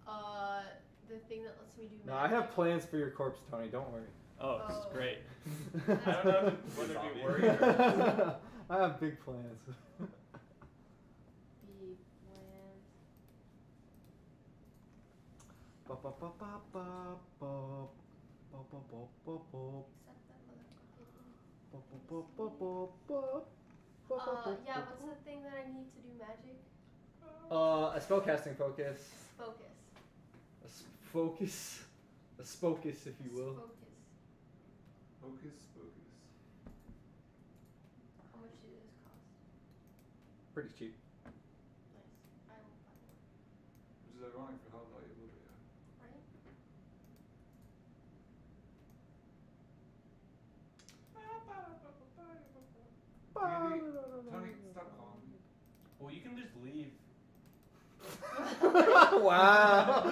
The thing that lets me do magic. No, I have plans for your corpse, Tony. Don't worry. Oh, this is great. I don't know whether to be worried or... I have big plans. Big plans. Ba ba ba ba ba ba ba ba ba ba ba. Except that motherfucking. Ba ba ba ba ba ba. Yeah, what's the thing that I need to do magic? A spellcasting focus. Focus. Focus. A spocus, if you will. Focus. Hocus pocus. How much do this cost? Pretty cheap. Nice. I will buy one. Which is ironic for how valuable they are. Right? Tony, stop calling me. Well, you can just leave. Wow.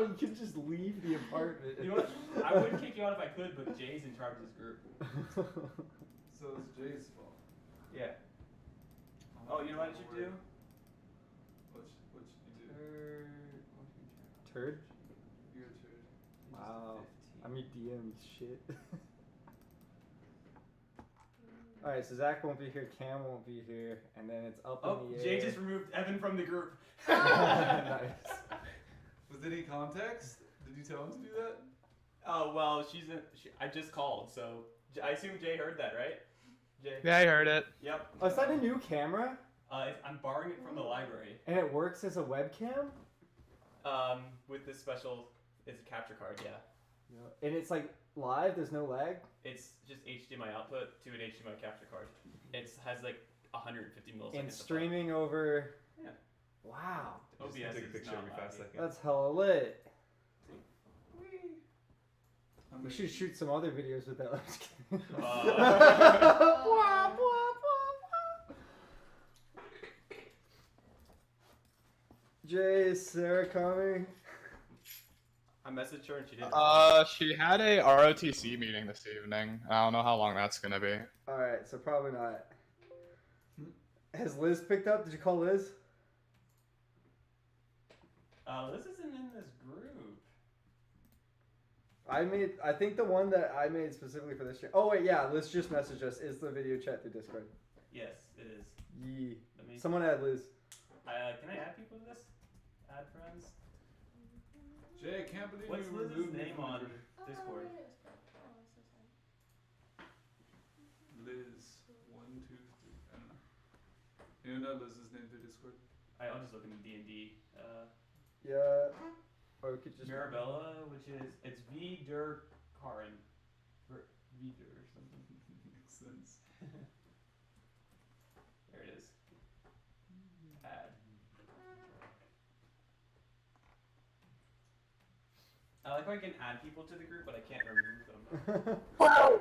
You can just leave the apartment. You know what? I wouldn't kick you out if I could, but Jay's in charge of this group. So it's Jay's fault. Yeah. Oh, you know what I should do? What should you do? Turd? You're a turd. Wow. I'm your DM, shit. Alright, so Zach won't be here, Cam won't be here, and then it's up Oh, in the air. Jay just removed Evan from the group. Nice. Was there any context? Did you tell him to do that? Oh, well, I just called, so I assume Jay heard that, right? Jay? Yeah, I heard it. Yep. Oh, is that a new camera? I'm borrowing it from the library. And it works as a webcam? With this special, it's a capture card, yeah. And it's like live, there's no lag? It's just HDMI output to an HDMI capture card. It has like 150 milliseconds. And streaming over... Yeah. Wow. OBS take a is picture not every 5 laggy. seconds. That's hella lit. I'm We gonna- should shoot some other videos with that. I'm just kidding. Jay, is Sarah coming? I messaged her and she didn't. She had a ROTC meeting this evening. I don't know how long that's gonna be. Alright, so probably not. Has Liz picked up? Did you call Liz? This isn't in this group. I think the one that I made specifically for this show. Oh wait, yeah, Liz just messaged us. Is the video chat through Discord? Yes, it is. Yee. Let me. Someone add Liz. Can I add people to this? Add friends. Jay, I can't believe What's you Liz's removed me name from the on group. Discord? Liz, 1, 2, 3. I don't know. You know Liz's name through Discord? I'll just look in the D&D. Yeah. Or we could just. Mirabella, which is it's V Der Karin. V Der or something. Makes sense. There it is. Add. I like how I can add people to the group, but I can't remove them. Hello.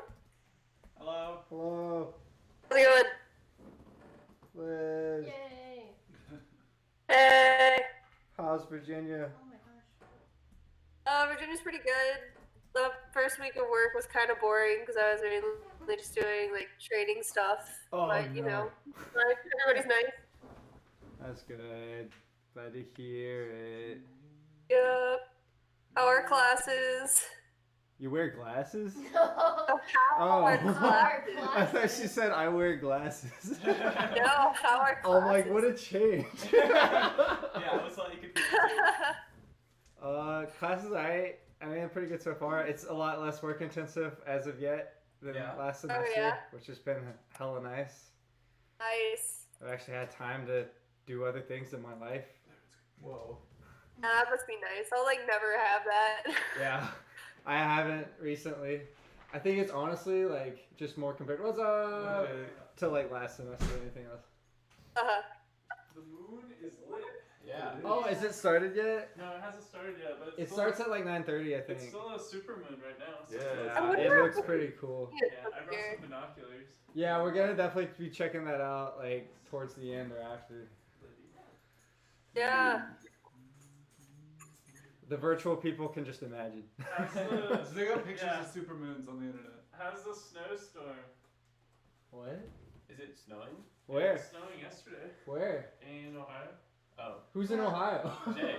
Hello. Hello. How's it going? Liz. Yay! Hey. How's Virginia? Oh my gosh. Virginia's pretty good. The first week of work was kind of boring because I was mainly just doing like training stuff. Oh, but you no. know, everybody's nice. That's good. Glad to hear it. Yep. How are classes? You wear glasses? Oh, how Oh. are Glasses. I thought she said I wear glasses. No, how are classes? Oh my, what a change. Yeah, I was like confused too. Classes, I mean, pretty good so far. It's a lot less work intensive as of yet than Yeah. last semester, yeah? which has been hella nice. Nice. I've actually had time to do other things in my life. Whoa. That must be nice. I'll like never have that. Yeah, I haven't recently. I think it's honestly like just more compared to like last semester or anything else. The moon is lit. Yeah. Oh, is it started yet? No, it hasn't started yet, but It starts at like 9:30, I think. It's still a supermoon right now. So Yeah. I wonder It looks pretty cool. yeah, I brought some binoculars. Yeah, we're gonna definitely be checking that out like towards the end or after. Yeah. The virtual people can just imagine. How's So the, they got pictures Yeah. of supermoons on the internet. how's the snowstorm? What? Is it snowing? It Where? was snowing yesterday Where? in Ohio. Oh. Who's in Ohio? Jay.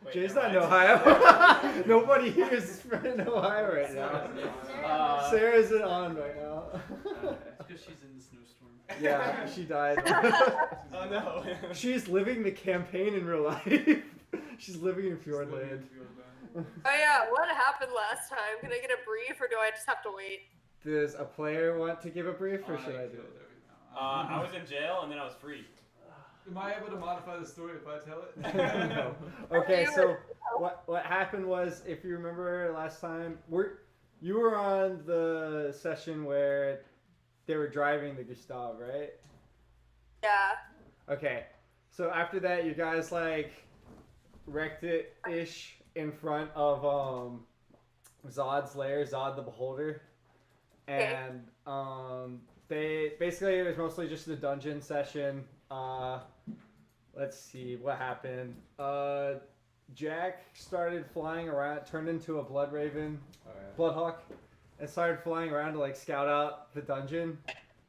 Wait, Jay's never not in mind. Ohio. Nobody here is in Ohio right now. Sarah Sarah's on right now. It's because she's in the snowstorm. Yeah, she died. Oh no. She's living the campaign in real life. She's living in Fjordland. Oh yeah, what happened last time? Can I get a brief or do I just have to wait? Does a player want to give a brief, or should I do it? I was in jail and then I was free. Am I able to modify the story if I tell it? No. Okay, so what happened was, if you remember last time, you were on the session where they were driving the Gustav, right? Yeah. Okay, so after that, you guys like wrecked it ish in front of Zod's lair, Zod the Beholder, and they basically, it was mostly just a dungeon session. Let's see what happened. Jack started flying around, turned into a blood raven, bloodhawk, and started flying around to like scout out the dungeon,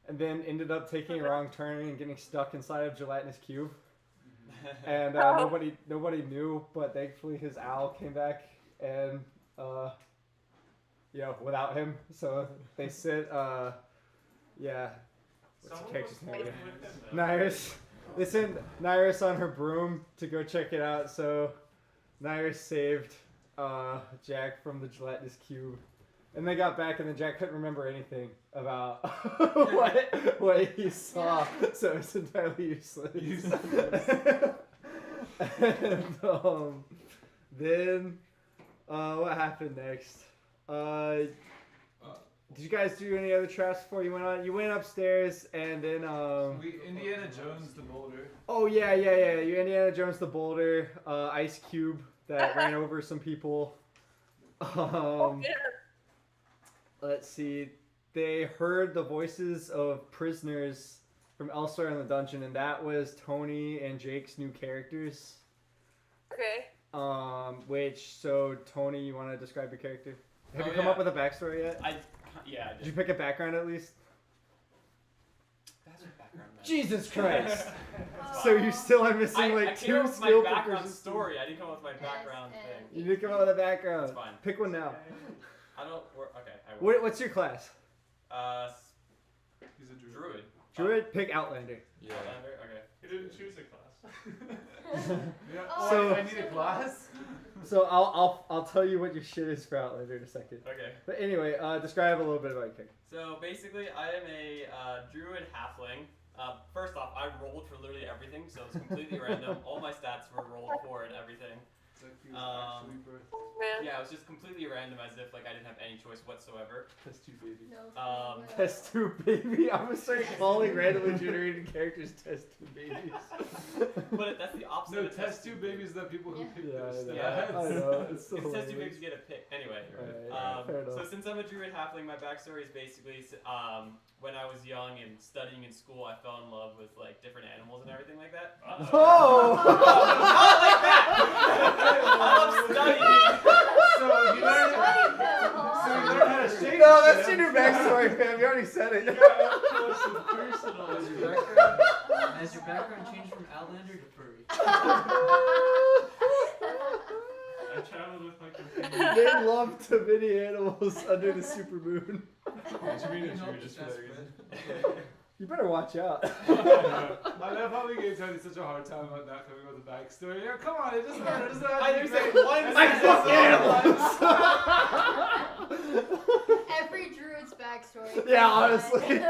and then ended up taking a wrong turn and getting stuck inside of Gelatinous Cube. And nobody knew, but thankfully his owl came back and without him. So they said what's the character's name again? Nyrus. They sent Nyrus on her broom to go check it out, so Nyrus saved Jack from the Gelatinous Cube. And they got back, and then Jack couldn't remember anything about what he saw, so it's entirely useless. And then what happened next? Did you guys do any other traps before you went on? You went upstairs, and then We Indiana Jones the boulder. oh yeah. You Indiana Jones the boulder, Ice Cube that ran over some people. Let's see. They heard the voices of prisoners from elsewhere in the dungeon, and that was Tony and Jake's new characters. Okay. So Tony, you want to describe your character? Have you Oh, come yeah. up with a backstory yet? I Did you pick a background at least? That's your background. Man. Jesus Christ! So you still are missing I like came two up with skill my background proficiencies. story. I didn't come up with my background Yes, thing. You did come up with a background. It's fine. Pick one now. I don't. Okay. I will. What's your class? He's a druid. Druid. Druid. Pick Outlander. Outlander? Okay. He didn't choose a class. Yeah. Oh, So- I need a class. So I'll tell you what your shit is for Outlander in a second. Okay. But anyway, describe a little bit about your character. So basically, I am a druid halfling. First off, I rolled for literally everything, so it's completely random. All my stats were rolled for and everything. It's like he was actually birthed. Man. Yeah, it was just completely random, as if like I didn't have any choice whatsoever. Test tube baby. No. Test tube baby. I'm gonna start calling randomly generated characters test tube babies. But that's the opposite No, of test tube babies are people who Yeah. pick Yeah, those Yeah. I know. It's so It's test tube hilarious. babies get a pick. Anyway. Alright, fair So enough. since I'm a druid halfling, my backstory is basically when I was young and studying in school, I fell in love with like different animals and everything like that. Oh! Not like that. I love studying. So you learned how to shake. No, that's your new backstory, fam. You already said it. Close and personal. Has your background changed from Outlander to furry? I traveled with my companion. They love to many animals under the super moon. What you mean a druid just for that reason? You better watch out. I love how we gave Tony such a hard time about not coming with a backstory. Yeah, come on, it doesn't matter. It doesn't matter. I didn't say one I fuck animals. Every druid's backstory. Yeah, honestly.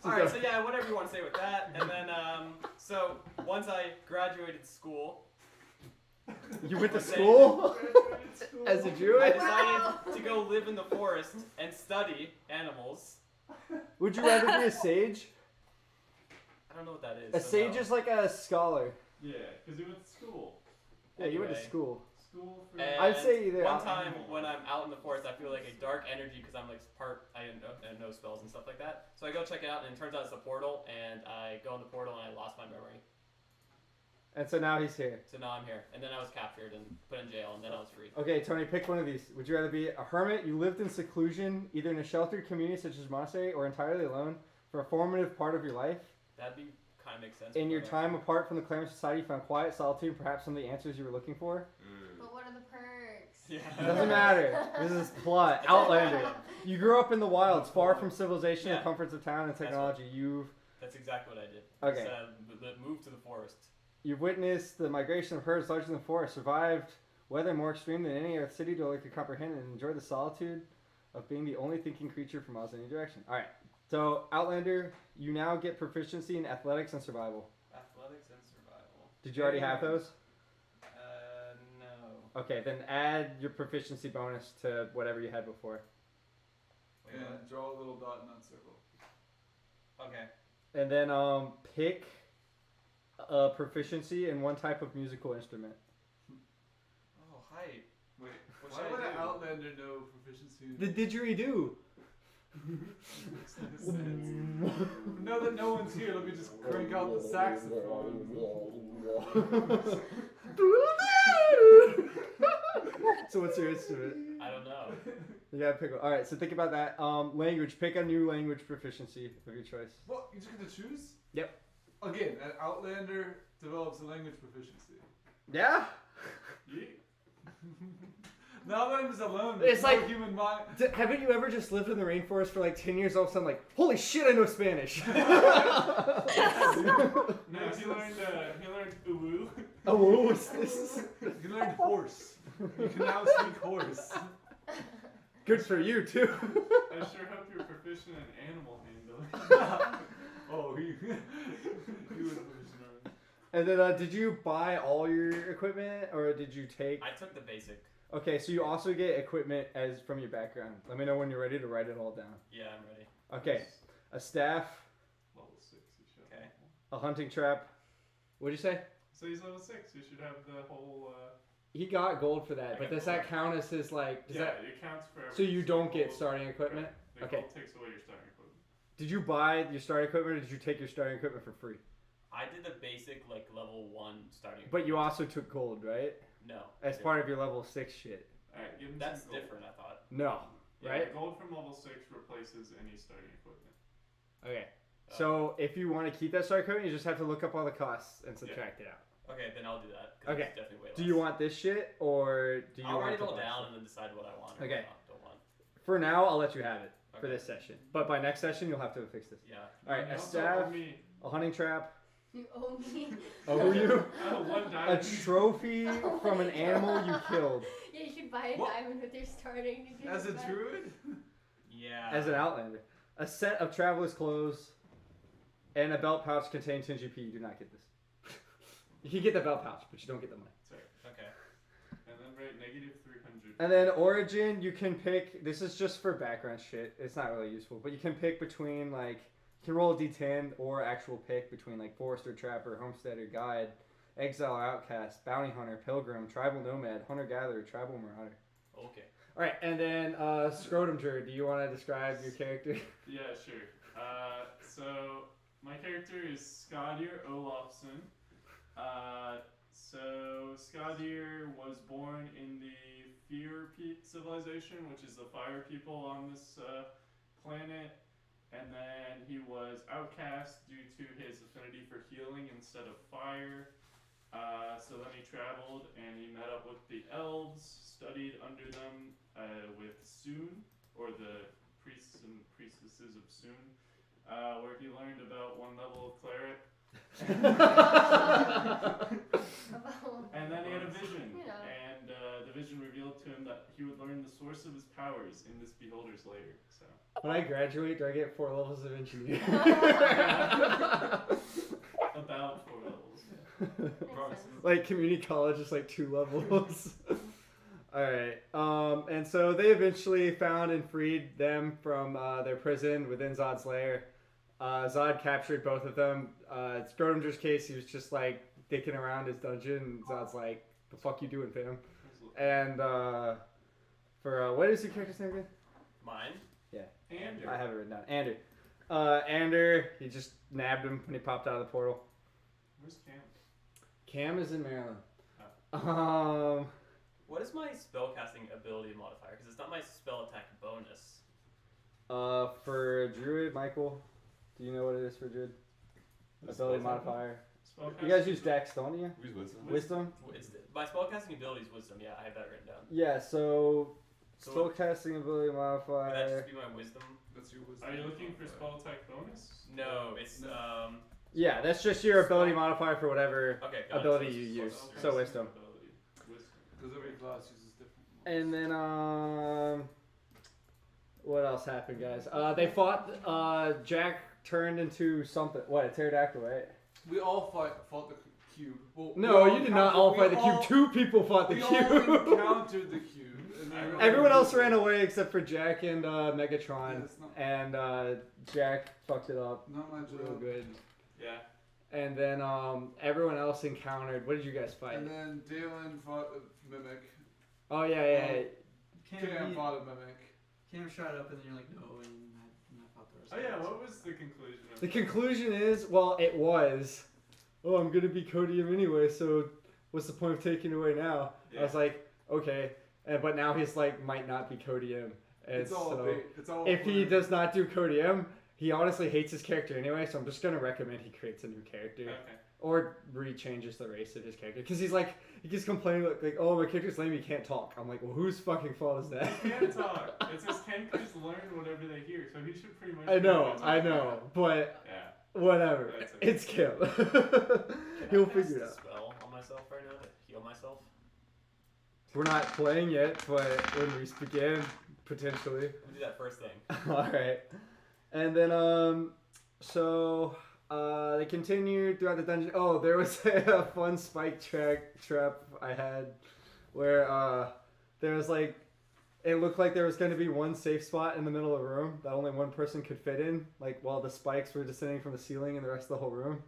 Alright, so yeah, whatever you want to say with that. And then, so once I graduated school, You went to school as a I druid? decided to go live in the forest and study animals. Would you rather be a sage? I don't know what that is. A so sage no. is like a scholar. Yeah, because he went to school. Yeah, you went to Anyway. school. School for. And I'd say either. One time when I'm out in the forest, I feel like a dark energy because I'm like I didn't know spells and stuff like that. So I go check it out, and it turns out it's a portal, and I go in the portal, and I lost my memory. And so now he's here. So now I'm here, and then I was captured and put in jail, and then I was free. Okay, Tony, pick one of these. Would you rather be a hermit? You lived in seclusion, either in a sheltered community such as monastery, or entirely alone for a formative part of your life? That'd be kind of makes sense. In your but, time apart from the Claremont Society, you found quiet, solitude, perhaps some of the answers you were looking for? But what are the perks? Yeah. It doesn't matter. This is plot. Outlander. You grew up in the wilds, far from civilization, the Yeah. comforts of town, and technology. That's exactly what I did. Okay. Moved to the forest. You've witnessed the migration of herds larger than the forest, survived weather more extreme than any other city dweller could comprehend, and enjoyed the solitude of being the only thinking creature for miles in any direction. All right. So, Outlander, you now get proficiency in athletics and survival. Athletics and survival. Did you already have those? No. Okay, then add your proficiency bonus to whatever you had before. Wait, And what? draw a little dot in that circle. Okay. And then pick a proficiency in one type of musical instrument. Oh, height. Wait, What why should I would an do? Outlander know proficiency in The didgeridoo. Makes no sense. Now that no one's here, let me just crank out the saxophone. So what's your instrument? I don't know. You gotta pick one. Alright, so think about that. Language. Pick a new language proficiency of your choice. What? You just get to choose? Yep. Again, an Outlander develops a language proficiency. Yeah? Yeet. Now that I'm just alone, It's no like- human mind. Haven't you ever just lived in the rainforest for like 10 years, all of a sudden like, holy shit, I know Spanish? No, he learned uwu. Oh, whoa, what's this? You can learn horse. You can now speak horse. Good for you, too. I sure hope you're proficient in animal handling. Oh, he was proficient. And then, did you buy all your equipment, or did you take... I took the basic. Okay, so you also get equipment as from your background. Let me know when you're ready to write it all down. Yeah, I'm ready. Okay, a staff, Level 6, you should Okay. have. a hunting trap. What'd you say? So he's level 6, you should have the whole, He got gold for that, I but got does that gold. count as his, like... Does yeah, that... it counts for So you every don't get gold. starting equipment? Right. The Okay. gold takes away your starting equipment. Did you buy your starting equipment, or did you take your starting equipment for free? I did the basic, like, level 1 starting. But you also took gold, right? No. As part of your level 6 shit. Alright, give him That's some gold. different, I thought. No, Yeah, right? gold from level 6 replaces any starting equipment. Okay. So if you want to keep that starting equipment, you just have to look up all the costs and subtract it out. Okay, then I'll do that. 'Cause Okay. It's definitely way less. Do you want this shit, or do you I'll want write it to all buy down stuff? and then decide what I want or Okay. what I don't want. For now, I'll let you have it for Okay. this session. But by next session, you'll have to fix this. Yeah. Alright, You a also staff, owe me a hunting trap, You owe me. oh, you, one a diamond. trophy from an animal you killed Yeah, you should buy a What? diamond with your starting to give As a it back. druid? Yeah. as an outlander. A set of traveler's clothes and a belt pouch containing 10 GP. You do not get this. You can get the belt pouch, but you don't get the money. Sorry. Okay. And then write negative 300. And then origin, you can pick. This is just for background shit. It's not really useful, but you can pick between like you can roll a d10 or actual pick between like forester, trapper, homesteader, guide, exile, outcast, bounty hunter, pilgrim, tribal nomad, hunter gatherer, tribal marauder. Okay. All right, and then scrotum druid. Do you want to describe your character? Yeah, sure. So my character is Skadier Olafsson. So Skadier was born in the civilization, which is the fire people on this planet, and then he was outcast due to his affinity for healing instead of fire. So then he traveled and he met up with the elves, studied under them with Soon, or the priests and priestesses of Soon, where he learned about one level of cleric. And then he had a vision, You know. and the vision revealed to him that he would learn the source of his powers in this beholder's lair. So When I graduate, do I get 4 levels of engineer? about 4 levels. Makes sense. Like community college is like 2 levels. Alright. And so they eventually found and freed them from their prison within Zod's lair. Zod captured both of them. Scrotum's case, he was just like dicking around his dungeon, and Zod's like, the fuck you doing, fam? And for what is your character's name again? Mine? And I have it written down. Ander. Ander, he just nabbed him when he popped out of the portal. where's Cam? Cam is in Maryland. What is my spellcasting ability modifier? Because it's not my spell attack bonus. For Druid, Michael, do you know what it is for Druid? ability modifier. Spellcasting. You guys use Dex, don't you? Use wisdom. Wisdom? My spellcasting ability is wisdom. Yeah, I have that written down. Yeah, so So spellcasting ability would that modifier. just be my wisdom? That's your wisdom. Are you looking for spell attack bonus? No, it's Yeah, that's just your ability modifier for whatever okay. Got ability it. you use. Spellcasting So wisdom. ability. Wisdom. Because every class uses different ones. And then what else happened, guys? They fought. Jack turned into something. What? A pterodactyl, right? We all fought the cube. Well, No, we you did not all fight the cube. Two people fought the we all cube. encountered the cube. And then Everyone else ran away except for Jack and Megatron. Yeah, it's not, And Jack fucked it up not my real job. good. Yeah. And then everyone else encountered. What did you guys fight? And then Dalen fought a mimic. Oh yeah. Cam fought a mimic. Cam shot up and then you're like, no, and I thought there was. Oh yeah, what was the conclusion of The it? conclusion is, well, it was, oh, I'm gonna be Codium anyway, so what's the point of taking it away now? I was like, okay, but now he's like might not be Codium, and It's all so bait. It's all if he planned. does not do Codium, he honestly hates his character anyway. So I'm just gonna recommend he creates a new character Okay. or rechanges the race of his character, because he's like he keeps complaining like, oh, my character's lame, he can't talk. I'm like, well, whose fucking fault is that? He can talk. It says can just learn whatever they hear, so he should pretty much. I be able know, to talk. but Yeah. whatever. That's okay. It's Kim. He'll figure it out. Spell on myself right now to heal myself. We're not playing yet, but when we begin, potentially. We'll do that first thing. Alright. And then, they continued throughout the dungeon. Oh, there was a fun spike trap I had where, there was like, it looked like there was going to be one safe spot in the middle of the room that only one person could fit in, like while the spikes were descending from the ceiling and the rest of the whole room.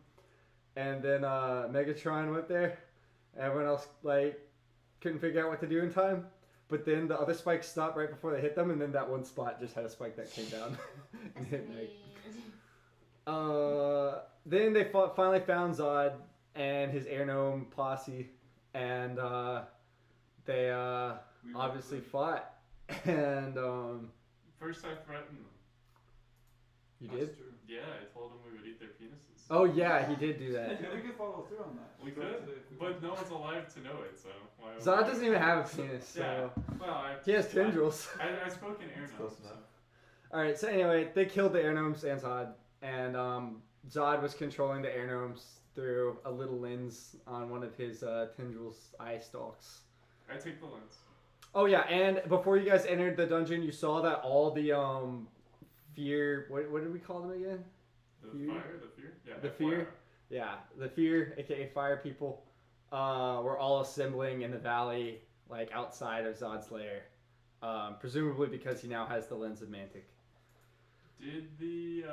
And then, Megatron went there. Everyone else, like, couldn't figure out what to do in time, but then the other spikes stopped right before they hit them, and then that one spot just had a spike that came down and hit Meg. Then they finally found Zod and his air gnome posse, and they We obviously fought. And First, I threatened them. you That's did? true. Yeah, I told them we would eat their penises. Oh yeah, he did do that. Yeah, we could follow through on that. We Go could, today if we but could. no one's alive to know it, so why would Zod we? doesn't even have a penis, so Yeah. Well, he has tendrils. I spoke in air Close gnomes, so. enough. Alright, so anyway, they killed the air gnomes and Zod, and Zod was controlling the air gnomes through a little lens on one of his tendrils eye stalks. I take the lens. Oh yeah, and before you guys entered the dungeon, you saw that all the fear. What did we call them again? The Fear? fire, the fear? Yeah. The FYI. fear? Yeah, the fear, aka fire people, were all assembling in the valley, like outside of Zod's lair, presumably because he now has the lens of Mantic. Did the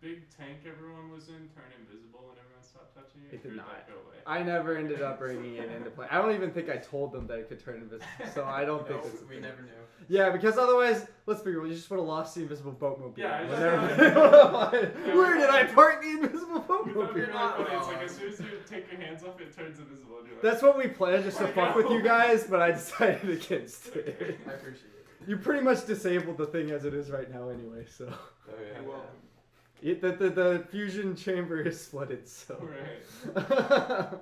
big tank everyone was in turn invisible when everyone stopped touching it? It did or not. that go away? I never ended up bringing it into play. I don't even think I told them that it could turn invisible, so I don't think that's a we thing. never knew. Yeah, because otherwise, let's be real, you just would have lost the invisible boatmobile. Yeah, I We'll just- never- Where did I park the invisible We thought we were boatmobile? really funny. It's wrong. like as soon as you take your hands off, it turns invisible. And you're like, That's what we planned, just to fuck with you guys, but I decided against it. I appreciate it. You pretty much disabled the thing as it is right now anyway, so. Oh yeah. You're welcome. The fusion chamber is flooded, so. Right.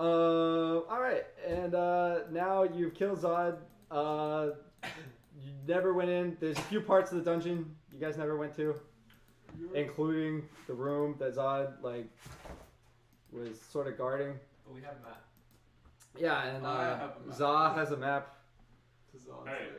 Alright, and now you've killed Zod. You never went in. There's a few parts of the dungeon you guys never went to, including the room that Zod, like, was sort of guarding. But we have a map. Yeah, and I have a map. Zah has a map. To Zod's Alright. lair.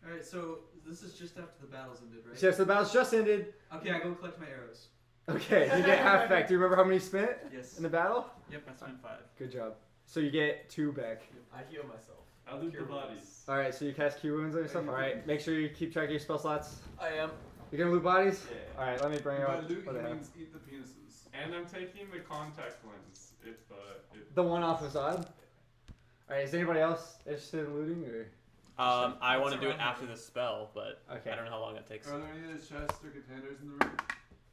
Alright, so this is just after the battles ended, right? So the battle's just ended. Okay, I go collect my arrows. Okay, you get half back. Do you remember how many you spent Yes. in the battle? Yep, I spent 5. Good job. So you get 2 back. I heal myself. I'll loot the Cure wounds. bodies. Alright, so you cast Q wounds on yourself. Alright, make sure you keep track of your spell slots. I am. You're gonna loot bodies? Yeah. Alright, let me bring By up loot, what he I have. means eat the penises. And I'm taking the contact lens. If The one off of Zod? Alright, is anybody else interested in looting or? I want to do it after the spell, but Okay. I don't know how long that takes. Are there any other chests or containers in the room?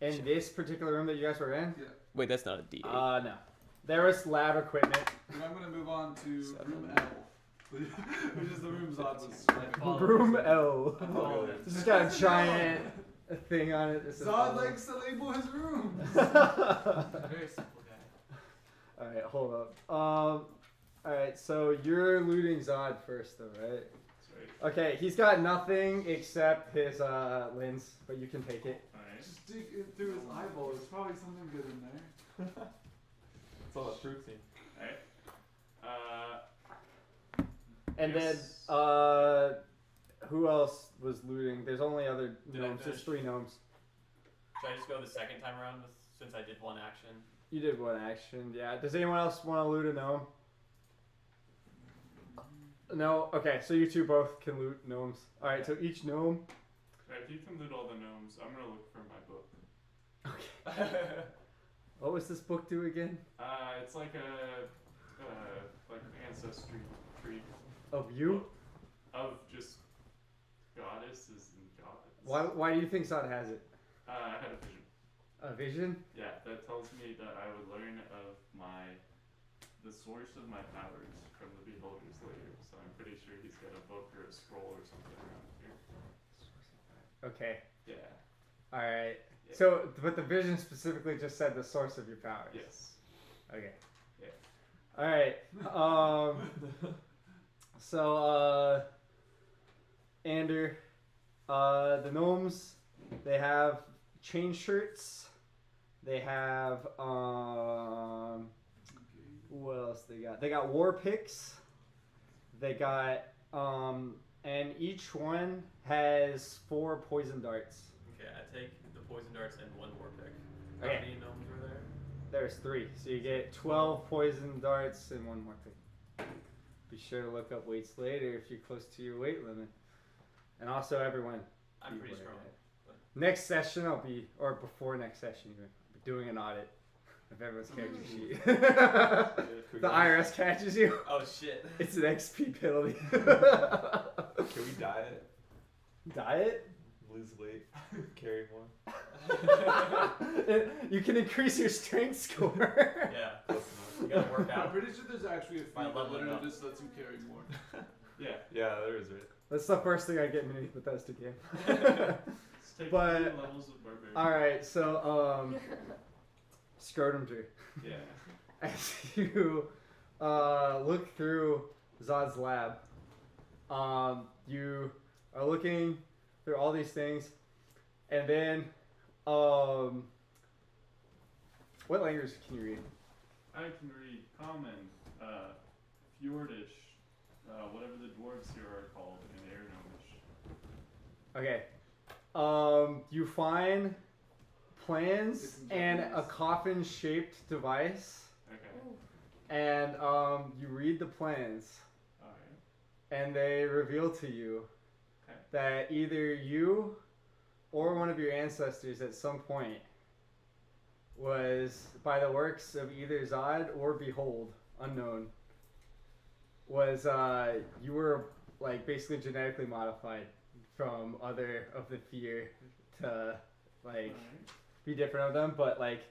In this particular room that you guys were in? Wait, that's not a D8. No. There was lab equipment. And I'm gonna move on to Seven. room L, which is the room Zod was. I follow Room this. L. I follow this. This has got a giant a thing on it that says Zod follow. likes to label his rooms. Very simple guy. Alright, hold up. Alright, so you're looting Zod first though, right? That's right. Okay, he's got nothing except his lens, but you can take it. Alright. Just dig it through his eyeball. There's probably something good in there. It's all that fruity. Alright. And Yes. then who else was looting? There's only other Did I gnomes. There's finish? 3 gnomes. Should I just go the second time around since I did one action? You did one action, yeah. Does anyone else want to loot a gnome? No? Okay, so you two both can loot gnomes. Alright, so each gnome. Alright, if you can loot all the gnomes, I'm gonna look for my book. What was this book do again? It's like a like ancestry tree Of you? of just goddesses and gods. Why do you think Zod has it? I had a vision. A vision? Yeah, that tells me that I would learn of the source of my powers from the Beholder's Lair. So I'm pretty sure he's got a book or a scroll or something around here. Okay. Yeah. Alright. Yeah. So, but the vision specifically just said the source of your powers. Yes. Okay. Yeah. Alright. So, Ander, the gnomes, they have chain shirts. They have, what else they got? They got war picks. They got, and each one has 4 poison darts. Okay, I take the poison darts and 1 war pick. How Okay. many gnomes were there? There's 3, so you get 12 poison darts and 1 more pick. Be sure to look up weights later if you're close to your weight limit. And also, everyone. I'm be pretty aware strong. of that. Next session, or before next session even, I'll be doing an audit of everyone's character sheet. The IRS catches you. Oh shit. It's an XP penalty. Can we diet? Diet? Lose weight? Carry more? You can increase your strength score. Yeah. Close You enough. gotta work I'm out. pretty sure there's actually a feat By that leveling literally up. just lets you carry more. Yeah. Yeah, there is, right? That's the first thing I get in any Bethesda game. Let's take But- 3 levels of barbarian. Alright, so, Scrotum Tree. Yeah. As you look through Zod's lab, you are looking through all these things, and then, what language can you read? I can read Common, Fjordish, whatever the dwarves here are called, and Air Gnomish. Okay. You find plans It's and a Japanese. coffin-shaped device, Okay. and you read the plans, Alright. and they reveal to you Okay. that either you or one of your ancestors at some point was, by the works of either Zod or Behold, unknown, was you were like basically genetically modified from other of the fear to like Alright. be different of them, but like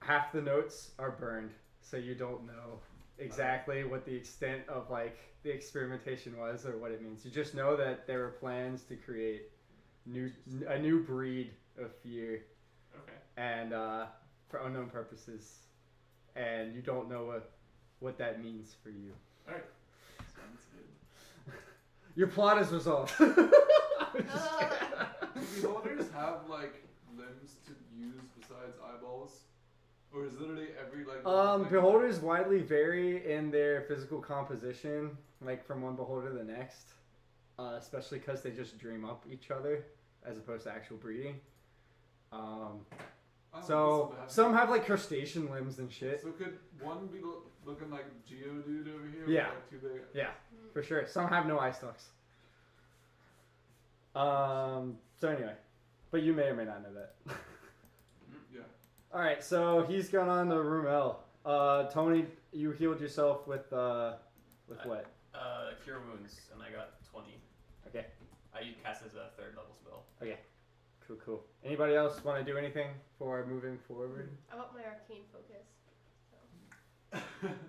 half the notes are burned, so you don't know exactly what the extent of like the experimentation was or what it means. You just know that there were plans to create a new breed of fear, Okay. and for unknown purposes, and you don't know what that means for you. Alright. Sounds good. Your plot is resolved. Do beholders have like limbs to use besides eyeballs? Or is literally every like Beholders widely vary in their physical composition, like from one beholder to the next, especially because they just dream up each other as opposed to actual breeding. So some have like crustacean limbs and shit. So could one be looking like Geodude over here? Yeah. Like too big? Yeah, for sure. Some have no eye stalks. So anyway, but you may or may not know that. Yeah. All right, so he's gone on to room L. Tony, you healed yourself with what? Cure wounds, and I got 20. Okay. I cast as a 3rd level spell. Cool. Anybody else want to do anything for moving forward? I want my arcane focus.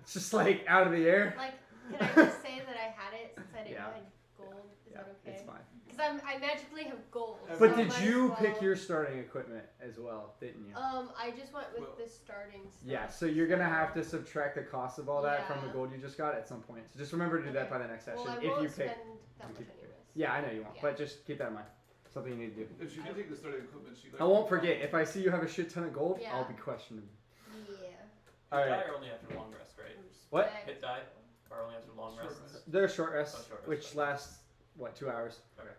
It's just like out of the air. Like, can I just say that I had it since I didn't Yeah. have gold? Is that okay? It's fine. Because I magically have gold. But so I did might you as pick well- your starting equipment as well, didn't you? I just went with Well- the starting stuff. Yeah, so you're gonna have to subtract the cost of all that from the Yeah. gold you just got at some point. So just remember to do that Okay. by the next session. Well, I if won't you pick, spend that much anyways. yeah, I know you won't, Yeah. but just keep that in mind. Something you need to do. If she can take the starting equipment, she. I won't forget. If I see you have a shit ton of gold, Yeah. I'll be questioning. Yeah. Hit All die right. or only after long rest, right? What? Respect. Hit die or only after long Short rest. rest. They're short rests, Oh, short rest, which okay. lasts what 2 hours. Okay.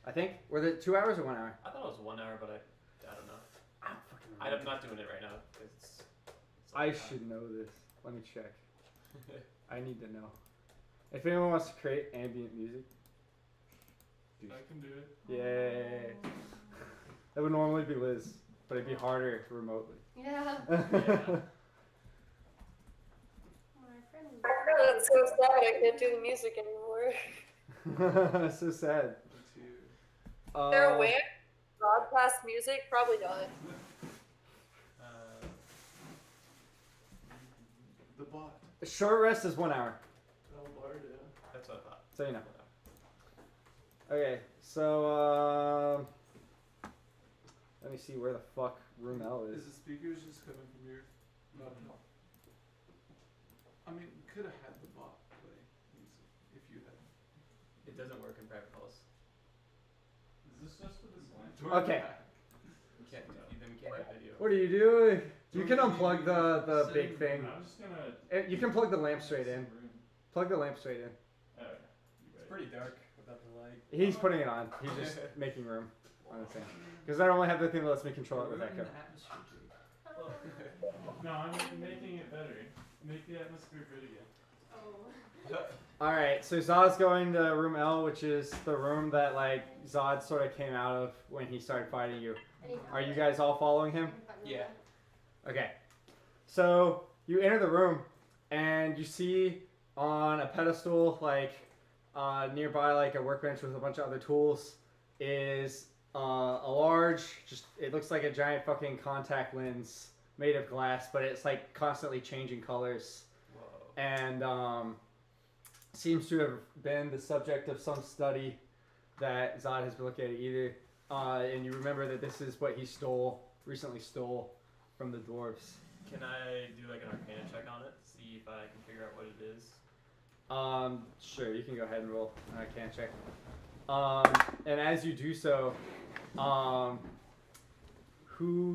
I think. Were they 2 hours or 1 hour? I thought it was 1 hour, but I don't know. I don't fucking I'm not doing it right now. It's I should know this. Let me check. I need to know. If anyone wants to create ambient music, I can do it. yay. That would normally be Liz, but it'd be harder remotely. Yeah. Yeah. My friend was Oh, that's so sad. I can't do the music anymore. So sad. They're aware. Broadcast music? Probably not. The bot. Short rest is 1 hour, That's what I thought. so you know. Okay, so let me see where the fuck room L Is is. the speakers just coming from your laptop? I mean, you could have had the bot play music if you had. It doesn't work in private calls. Is this just for this line? Join Okay. back. We can't have video. What are you doing? You can unplug the big thing. I'm just gonna. You can plug the lamp straight in. Room. Plug the lamp straight in. Oh, you It's ready? pretty dark without the light. He's putting it on. He's just making room on the thing. Because I don't only have the thing that lets me control it with Ruin echo. the atmosphere, Jake. No, I'm making it better. Make the atmosphere good again. Oh. Alright, so Zod's going to room L, which is the room that like Zod sort of came out of when he started fighting you. Are you guys all following him? Yeah. Okay. So you enter the room and you see on a pedestal, like nearby, like a workbench with a bunch of other tools, is a large, it looks like a giant fucking contact lens made of glass, but it's like constantly changing colors. Whoa. And seems to have been the subject of some study that Zod has been looking at either. And you remember that this is what he recently stole from the dwarves. Can I do like an arcana check on it? See if I can figure out what it is. Sure, you can go ahead and roll an arcana check. And as you do so,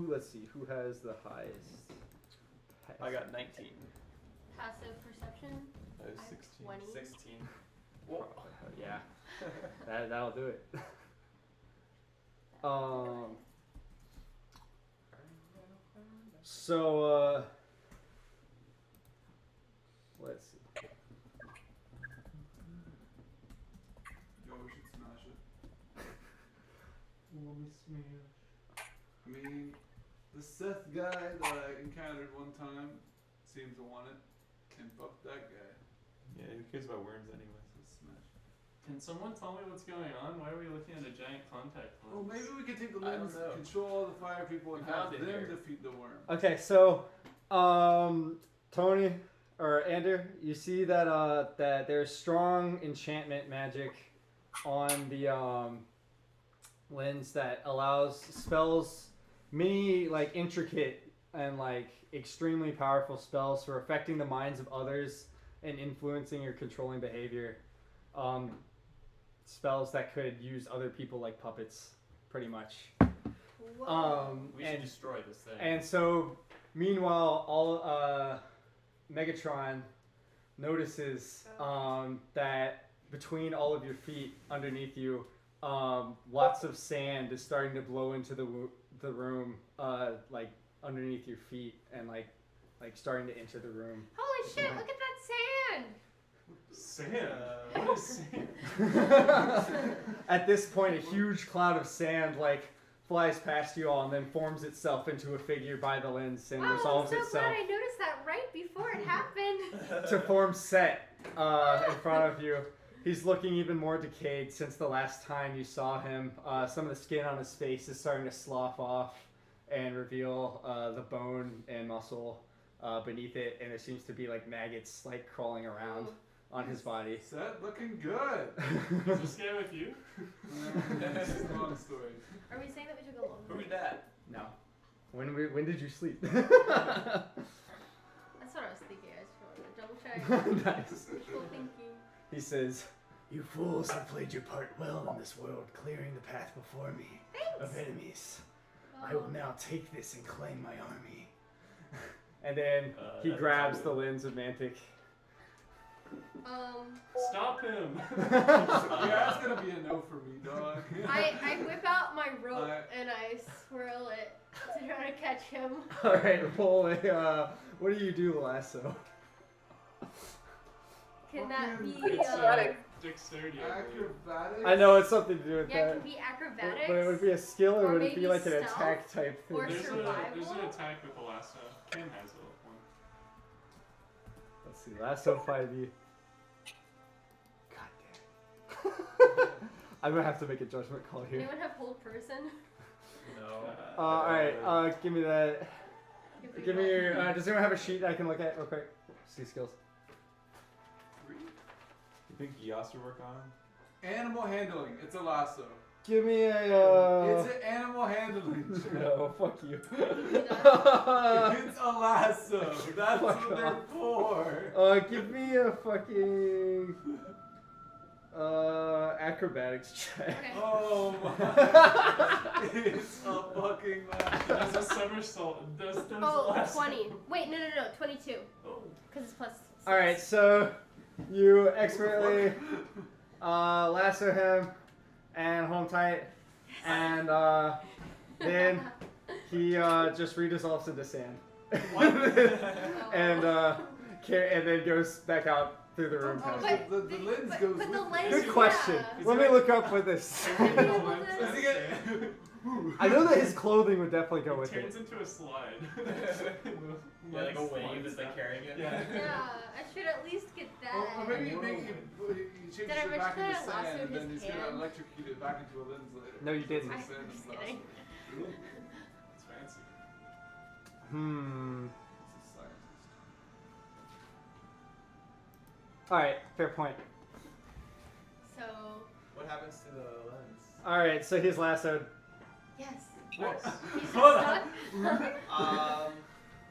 let's see, who has the highest? I got 19. Passive perception. I have I have 16. 20. 16. Yeah, that'll do it. So, let's see. Yo, we should smash it. Let me smear. I mean, the Seth guy that I encountered one time seemed to want it. And fuck that guy. Yeah, who cares about worms anyways? Let's smash. Can someone tell me what's going on? Why are we looking at a giant contact lens? Well, maybe we could take the I don't lens, know. control all the fire people, and We have found them it here. defeat the worm. Okay, so, Tony or Ander, you see that that there's strong enchantment magic on the lens that allows spells, many like intricate and like extremely powerful spells for affecting the minds of others and influencing or controlling behavior. Spells that could use other people like puppets, pretty much. Whoa. We should And destroy this thing. and so, meanwhile, all Megatron notices that between all of your feet, underneath you, lots of sand is starting to blow into the room, like underneath your feet, and like starting to enter the room. Holy shit, look at that sand! Sand? What is sand? At this point, a huge cloud of sand like flies past you all and then forms itself into a figure by the lens and Wow, I'm resolves so itself glad I noticed that right before it happened. to form Set in front of you. He's looking even more decayed since the last time you saw him. Some of the skin on his face is starting to slough off and reveal the bone and muscle beneath it, and there seems to be like maggots like crawling around on his body. Set looking good. Is this guy with you? It's just a long story. Are we saying that we took a long Who's break? that? No. When did you sleep? That's what I was thinking. I just wanted to double check. Nice. Wishful thinking. He says, "You fools have played your part well in this world, clearing the path before me of enemies. I will now take this and claim my army." And then he that's grabs not the lens of Mantic. Stop him! Yeah, that's gonna be a no for me, dog. I whip out my rope I- and I swirl it to try to catch him. All right, roll a. What do you do, Lasso? Can that be? It's dexterity. I believe. Acrobatics. I know it's something to do with Yeah, it that. can be acrobatics. But it would be a skill, or Or would it be maybe like an stealth, attack type thing? or There's survival? there's an attack with the lasso. Ken has it one. Let's see, Lasso 5e. God damn. I'm gonna have to make a judgment call here. Anyone have hold person? No. Alright, give me that. If we Give me got- your. Does anyone have a sheet I can look at real quick? See skills. You think Yas would work on him? Animal handling. It's a lasso. Give me a. It's an animal handling. No, fuck you. It's a lasso. That's Fuck what they're off. for. Give me a fucking. Acrobatics check. Okay. Oh my. It's a fucking There's lasso. a somersault. There's Oh, lasso. 20. Wait, no, 22. Oh. Because it's plus. 6. Alright, so you expertly lasso him and hold him tight, and then he just redissolves into sand. and and then goes back out through the room. Oh, past but The lens goes but with the it. lens. Good question. Yeah. Let me look up what this. Are you able to- Is he gonna- I know that his clothing would definitely go It with turns it. into a slide. Yeah, like a wave is like carrying it. Yeah. Yeah, I should at least get that. Or maybe you make it. He changes Did I it mention back that into I lassoed sand, and then his he's gonna hand? electrocute it back into a lens later. No, you didn't. It's a sand Just lasso. kidding. It's fancy. Hmm. It's a scientist. Alright, fair point. So, What happens to the lens? Alright, so he's lassoed. yes. Nice. He's just Hold stuck.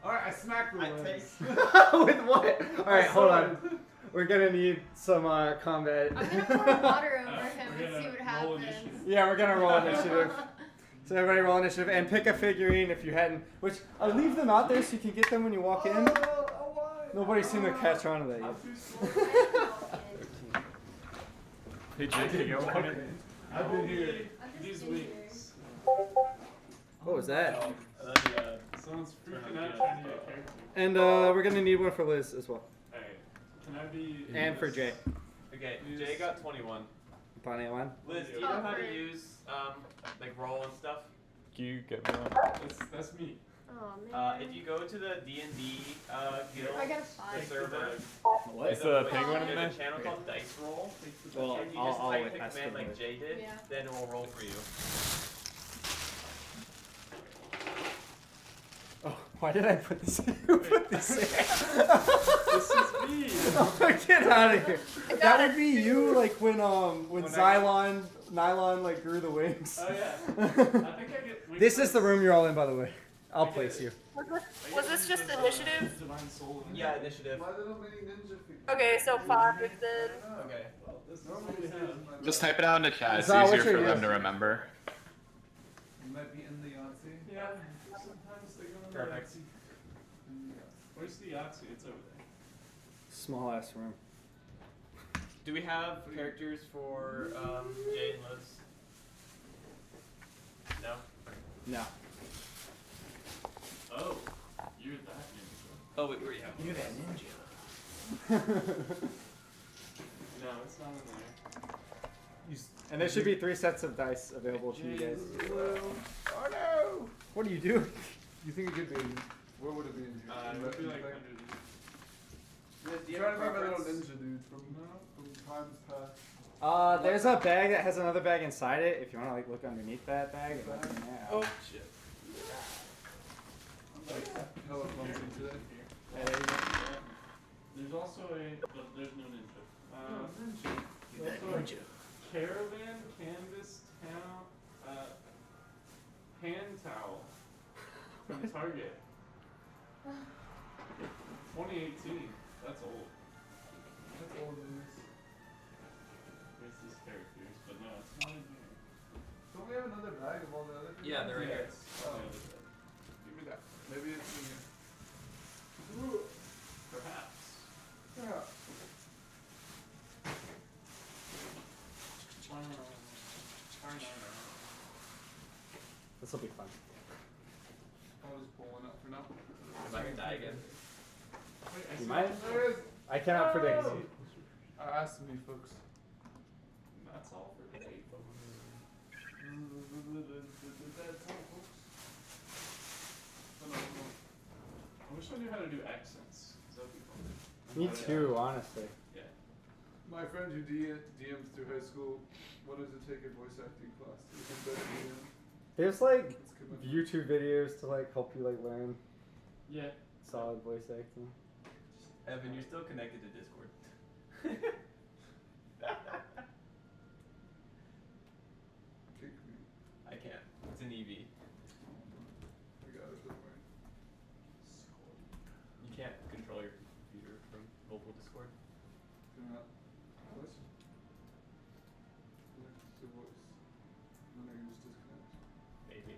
Alright, I smacked the I lens. With what? Alright, hold on. We're gonna need some combat. I'm gonna pour water over him We're and see gonna what roll happens. initiative. Yeah, we're gonna roll initiative. So everybody roll initiative and pick a figurine if you hadn't. Which I'll leave them out there so you can get them when you walk in. Nobody seemed to catch on to that yet. I'm too slow. Hey, Jake, can you go on it? I've been here. These wings. What was that? Someone's freaking out trying to get a character. And we're gonna need one for Liz as well. Alright. Can I be. And for Jay. Okay, Jay got 21. Bonnie one. Liz, do you know how to use like roll and stuff? Can you get me one? That's me. Oh man. If you go to the D&D guild, I got a the 5. server, Is there's the a- penguin in there's there? a channel called Dice Roll. Well, If you I'll just type the ask command for like Liz. Jay did, Yeah. then it will roll for you. Oh, why did I put this in? Who put this in? This is me! Get out of here. I got That it. would be you, like when Nylon like grew the wings. Oh yeah. I think I get. This is the room you're all in, by the way. I'll place you. Was this just initiative? Divine soul. Yeah, initiative. My little mini ninja figure. Okay, so 5 then. Okay. This is what we have. Just type it out in the chat. It's Zah, what's easier your for them name? to remember. You might be in the Yahtzee. Yeah. Sometimes they go in Perfect. Where's the Yahtzee? It's over there. Small ass room. Do we have characters for Jay and Liz? No. No. Oh, you're that ninja. Oh wait, where are you? You're that ninja. No, it's not in there. And there should be 3 sets of dice available to you guys. Oh no! What are you doing? You think it could be in, where would it be in here? It would be like under Liz, do I'm you trying have to a remember little preference? ninja dude from times past. There's a bag that has another bag inside it. If you want to like look underneath that bag. And look in there. Oh shit. I'm like hella clumsy today. Yeah, there you go. There's also there's no ninja. There's also a Caravan Canvas Town hand towel from Target. 2018. That's old. That's old news. There's these characters, but no, it's not in here. Don't we have another bag of all the other things? Yeah, they're right here. Oh. Give me that. Maybe it's in here. Perhaps. Yeah. This will be fun. I'll just pull one up for now. If I can die again. Wait, I You see might. There it is. I cannot predict. Ask me, folks. That's all for today, folks. That's all, folks. I wish I knew how to do accents. 'Cause that'd be fun. Me too, honestly. Yeah. My friend who DMs through high school wanted to take a voice acting class to become better DM. There's like It's commitment. YouTube videos to like help you like learn Yeah. solid voice acting. Evan, you're still connected to Discord. Kick me. I can't. It's an EV. I got it, don't worry. You can't control your computer from mobile Discord. Do not. Voice? Connect to voice. And then I can just disconnect. Maybe.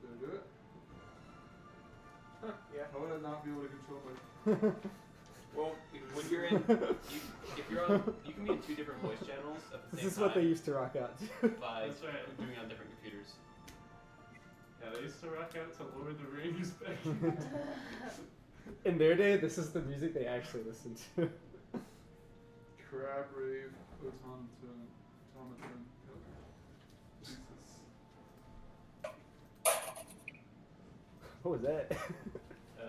Did I do it? Yeah. How would I not be able to control my... Well, when you're in, if you're on, you can be in two different voice channels at the This same is time. what they used to rock out to. By That's right. doing it on different computers. Yeah, they used to rock out to Lord of the Rings back. In their day, this is the music they actually listened to. Crab rave, automaton, Jesus. What was that? Uh,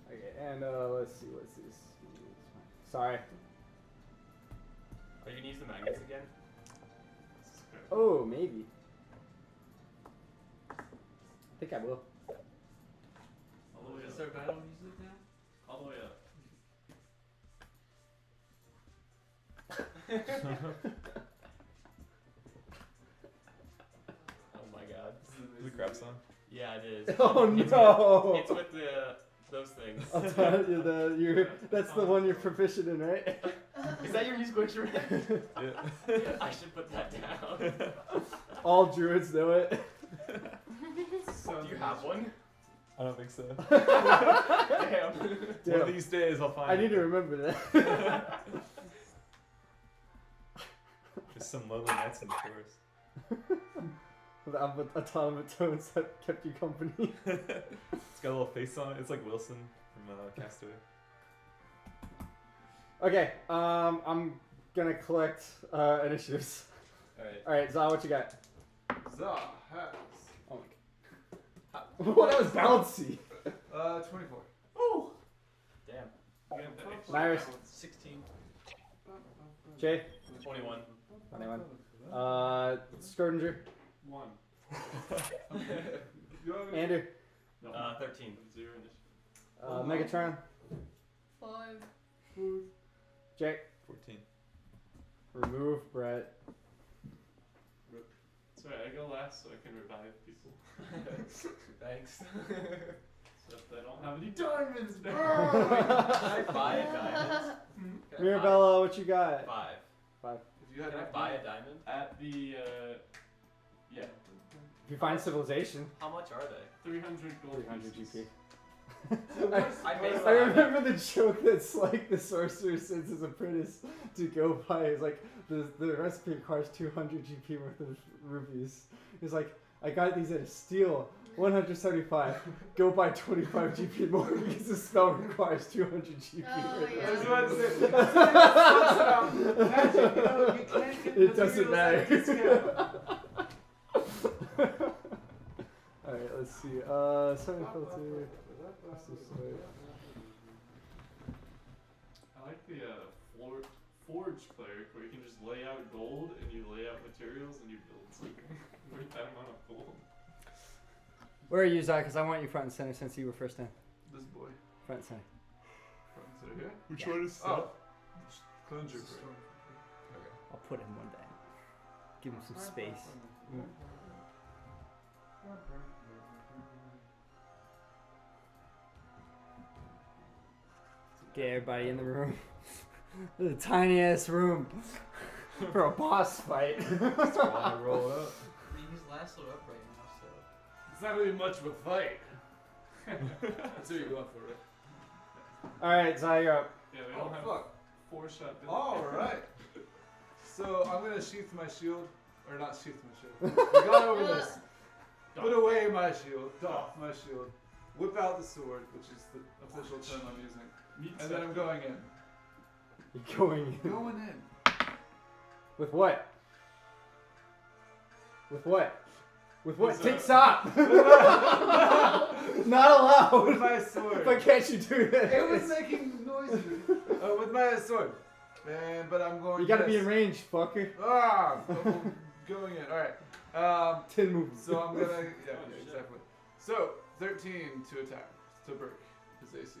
Okay, and let's see, what's this? Sorry. are you gonna use the magnets again? Oh, maybe. I think I will. All the way Is up. there battle music now? All the way up. Oh my god. The crab song. Yeah, it is. Oh It's no! It's with those things. That's the one you're proficient in, right? Is that your musical instrument? Yeah. I should put that down. All druids know it. Do you have one? I don't think so. Damn. One Damn. of these days I'll find I need it. to remember that. There's some lonely nights in the forest. The automatons that kept you company. It's got a little face on it. It's like Wilson from Castaway. Okay, I'm gonna collect initiatives. Alright. Alright, Za, what you got? Zah has. Oh my god. Well, that was bouncy. 24. Oh! Damn. You got the extra Virus. balance. 16. Jay? 21. 21. Scourginger? 1. You have any- Andrew? No. 13. 0 initiative. Megatron? 5. Jake? 14. Remove Brett. Sorry, I go last so I can revive people. Thanks. Except I don't have any diamonds Can now. I buy a diamond? Can I Mirabella, what you got? buy 5. If you had Can I enough buy money- a diamond? At the, yeah, If you find civilization, How much are they? 300 gold 300 pieces. GP. I based I that- remember the joke that's like the sorcerer sends his apprentice to go buy. It's like the recipe requires 200 GP worth of rupees. He's like, I got these at a steal, 175. Go buy 25 GP more because the spell requires 200 GP. Oh, worth of yeah. I was rupees." about to say, that's what it talks about. Magic, you know, you can't get It doesn't materials at a discount. matter. Alright, let's see. Seven filter. I like the forge cleric where you can just lay out gold and you lay out materials and you build something with that amount of gold. Where are you, Zach? Because I want you front and center since you were first in. This boy. Front center. Front and center here. Which one is Oh, Clone Trooper. I'll put him one day. Give him some space. Get everybody in the room. The tiny ass room for a boss fight. Wanna roll up? I mean, he's Laszlo up right now, so. It's not really much of a fight. That's what you're going for, right? Alright, Zai, you're up. Yeah, they Oh, don't have fuck. 4-shot. Alright. So I'm gonna sheath my shield. Or not sheath my shield. We got over this. Put away my shield. Doff my shield. Whip out the sword, which is the official term I'm using. And then I'm going in. You're going in. Going in. With what? With what? With what? With, Take stop! Not allowed! With my sword. But can't you do that? It was making noises. With my sword. But I'm going. You gotta be in range, fucker. Ah! Going in. Alright. 10 moves. So I'm gonna. Yeah, exactly. So 13 to attack. To break his AC.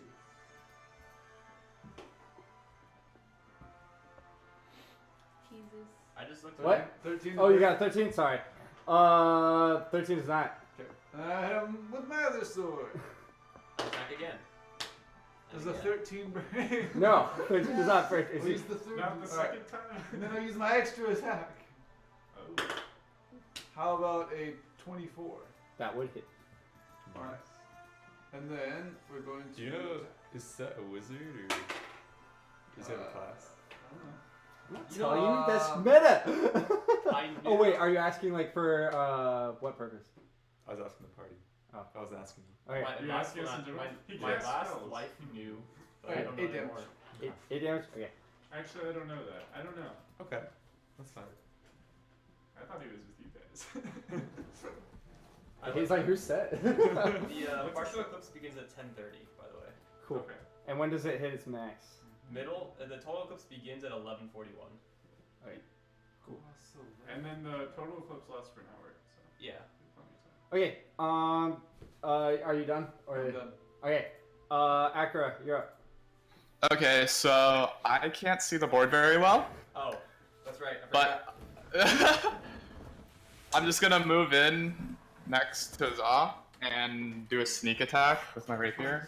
Jesus. I just looked. What? 13. to Oh, you break. got 13? Sorry. 13 is not. Okay. And I hit him with my other sword. Attack again. Does a 13 break? No, 13 is not break. I'll use the third. Not the Alright. second time. And then I use my extra attack. Oh. How about a 24? That would hit. Alright. And then we're going to. Do you know, is Set a wizard or does he have a class? I don't know. I'm not You know, telling you, that's meta! I knew. Oh, wait, are you asking, like, for, what purpose? I was asking the party. Oh. I was asking you. Okay. You last, asking us in general? He my casts last spells. life knew. But Alright, I don't know 8 damage. anymore. 8 damage? Okay. Actually, I don't know that. I don't know. Okay, that's fine. I thought he was with you guys. He's like, who's set? The What's partial the- eclipse begins at 10:30, by the way. Cool. Okay. And when does it hit its max? Middle. The total eclipse begins at 11:41. Cool. So And then the total eclipse lasts for an hour, so Yeah. plenty of time. Okay, are you done? Or I'm done. Okay, Akira, you're up. Okay, so I can't see the board very well, Oh, that's right. I forgot. but I'm just gonna move in next to Za and do a sneak attack with my rapier.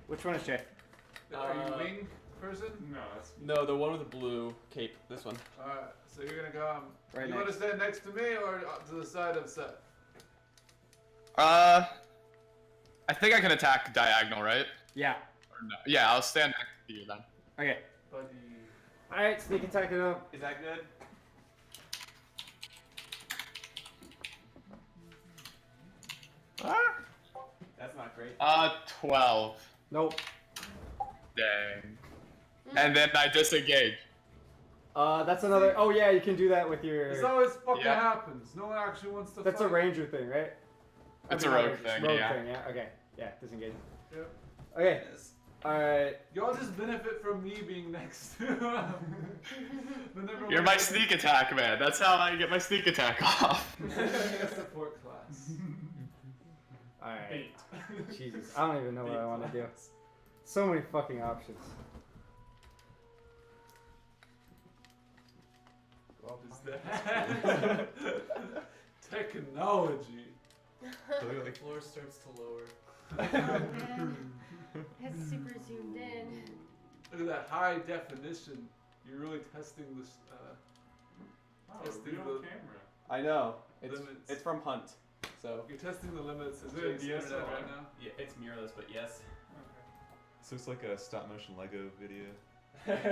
Which one is Jay? Are you wing person? No, that's No, the one with the blue cape. This one. Alright, so you're gonna go. Right you next. want to stand next to me or to the side of Seth? I think I can attack diagonal, right? Yeah. Or no? Yeah, I'll stand next to you then. Okay. Buddy. Alright, sneak attack it up. Is that good? Ah! That's not great. 12. Nope. Dang. And then I disengage. That's another. Oh yeah, you can do that with This your. always fucking Yeah. happens. No one actually wants to That's a fight. ranger thing, right? It's I mean, a not rogue ranger, thing, rogue yeah. thing, yeah. Okay. Yeah, disengage. Yep. Okay. Alright. Y'all just benefit from me being next to him. But never You're mind. my sneak attack, man. That's how I get my sneak attack off. A support class. Alright. 8. Jesus, I don't even know what I want to do. So many fucking options. Is that technology? So we like, Floor starts to lower. It's super zoomed in. Look at that high definition. You're really testing this. Oh, Testing real the- camera. I know. It's- Limits. it's from Hunt. So You're testing the limits of Is it Jake's DSLR? internet right now. yeah, it's mirrorless, but yes. so it's like a stop motion Lego video. Take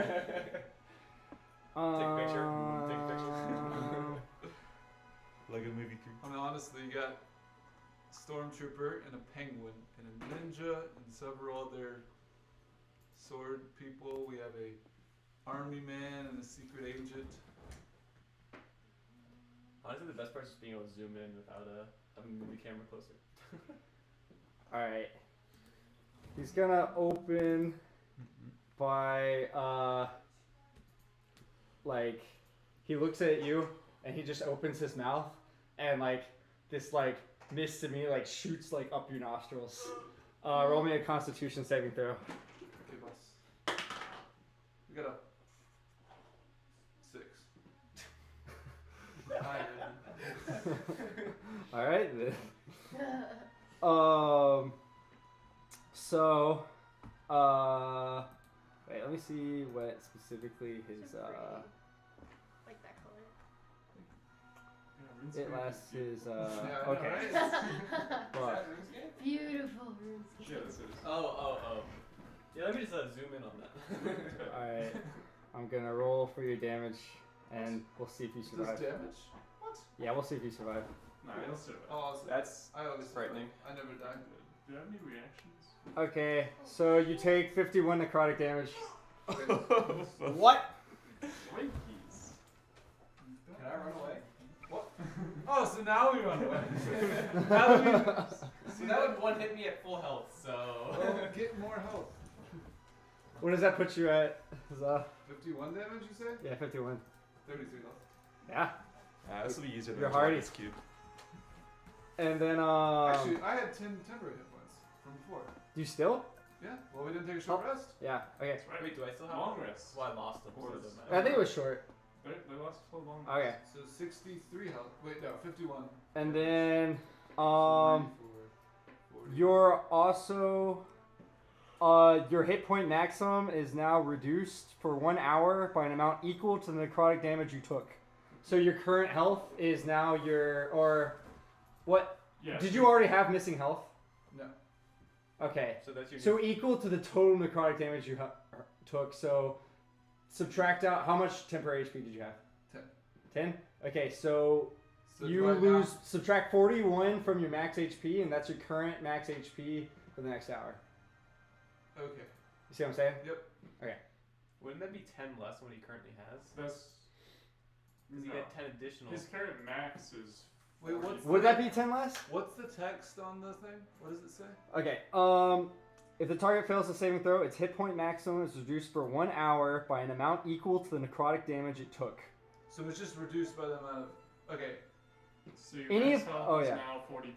a picture. Take a picture. Lego movie crew. I mean, honestly, you got a stormtrooper and a penguin and a ninja and several other sword people. We have a army man and a secret agent. Honestly, the best part is being able to zoom in without having to move the camera closer. Alright. He's gonna open by, like, he looks at you and he just opens his mouth and, like, this, like, mist to me, like, shoots, like, up your nostrils. Roll me a Constitution saving throw. Okay, boss. We got a 6. All right. Then. So, wait. Let me see what specifically his Like that color. it lasts his Yeah, I know, okay. right? But Beautiful RuneScape. Yeah, this is. Oh. Yeah, let me just zoom in on that. all right. I'm gonna roll for your damage, and we'll see if you Does survive. damage? What? Yeah, we'll see if you survive. Nah, you'll survive. Oh, so That's I always frightening. I never die. Do you have any reactions? Okay, so you take 51 necrotic damage. What? Twinkies. Can I run away? Oh, so now we run away. Now that we So that would one hit me at full health. So. well, get more health. What does that put you at? 51 damage, you say? Yeah, 51. 33 health. Yeah. This will be easier than You're the hardy. Dragon's Cube. And then Actually, I had 10 temporary hit points from before. do you still? Yeah. Well, we didn't take a short rest. Yeah. Okay. That's right. Wait, do I still have Long rest. Well, I lost them. So it doesn't matter. I think it was short. They lost so long. Okay. So 63 health. Wait, no, 51. And then So 94, 40. you're also your hit point maximum is now reduced for 1 hour by an amount equal to the necrotic damage you took. So your current health is now what? Yeah. Did you already have missing health? No. Okay. So that's your. So equal to the total necrotic damage you took. So subtract out how much temporary HP did you have? 10. 10. Okay, so So you do I lose now- subtract 41 from your max HP, and that's your current max HP for the next hour. Okay. You see what I'm saying? Wouldn't that be 10 less than what he currently has? That's. Because you No. get 10 additional. His current max is. Wait, what's Would the, that be 10 less? What's the text on the thing? What does it say? Okay. If the target fails a saving throw, its hit point maximum is reduced for 1 hour by an amount equal to the necrotic damage it took. So it's just reduced by the amount of. Okay, So your Any max of- health oh, is yeah. now 43,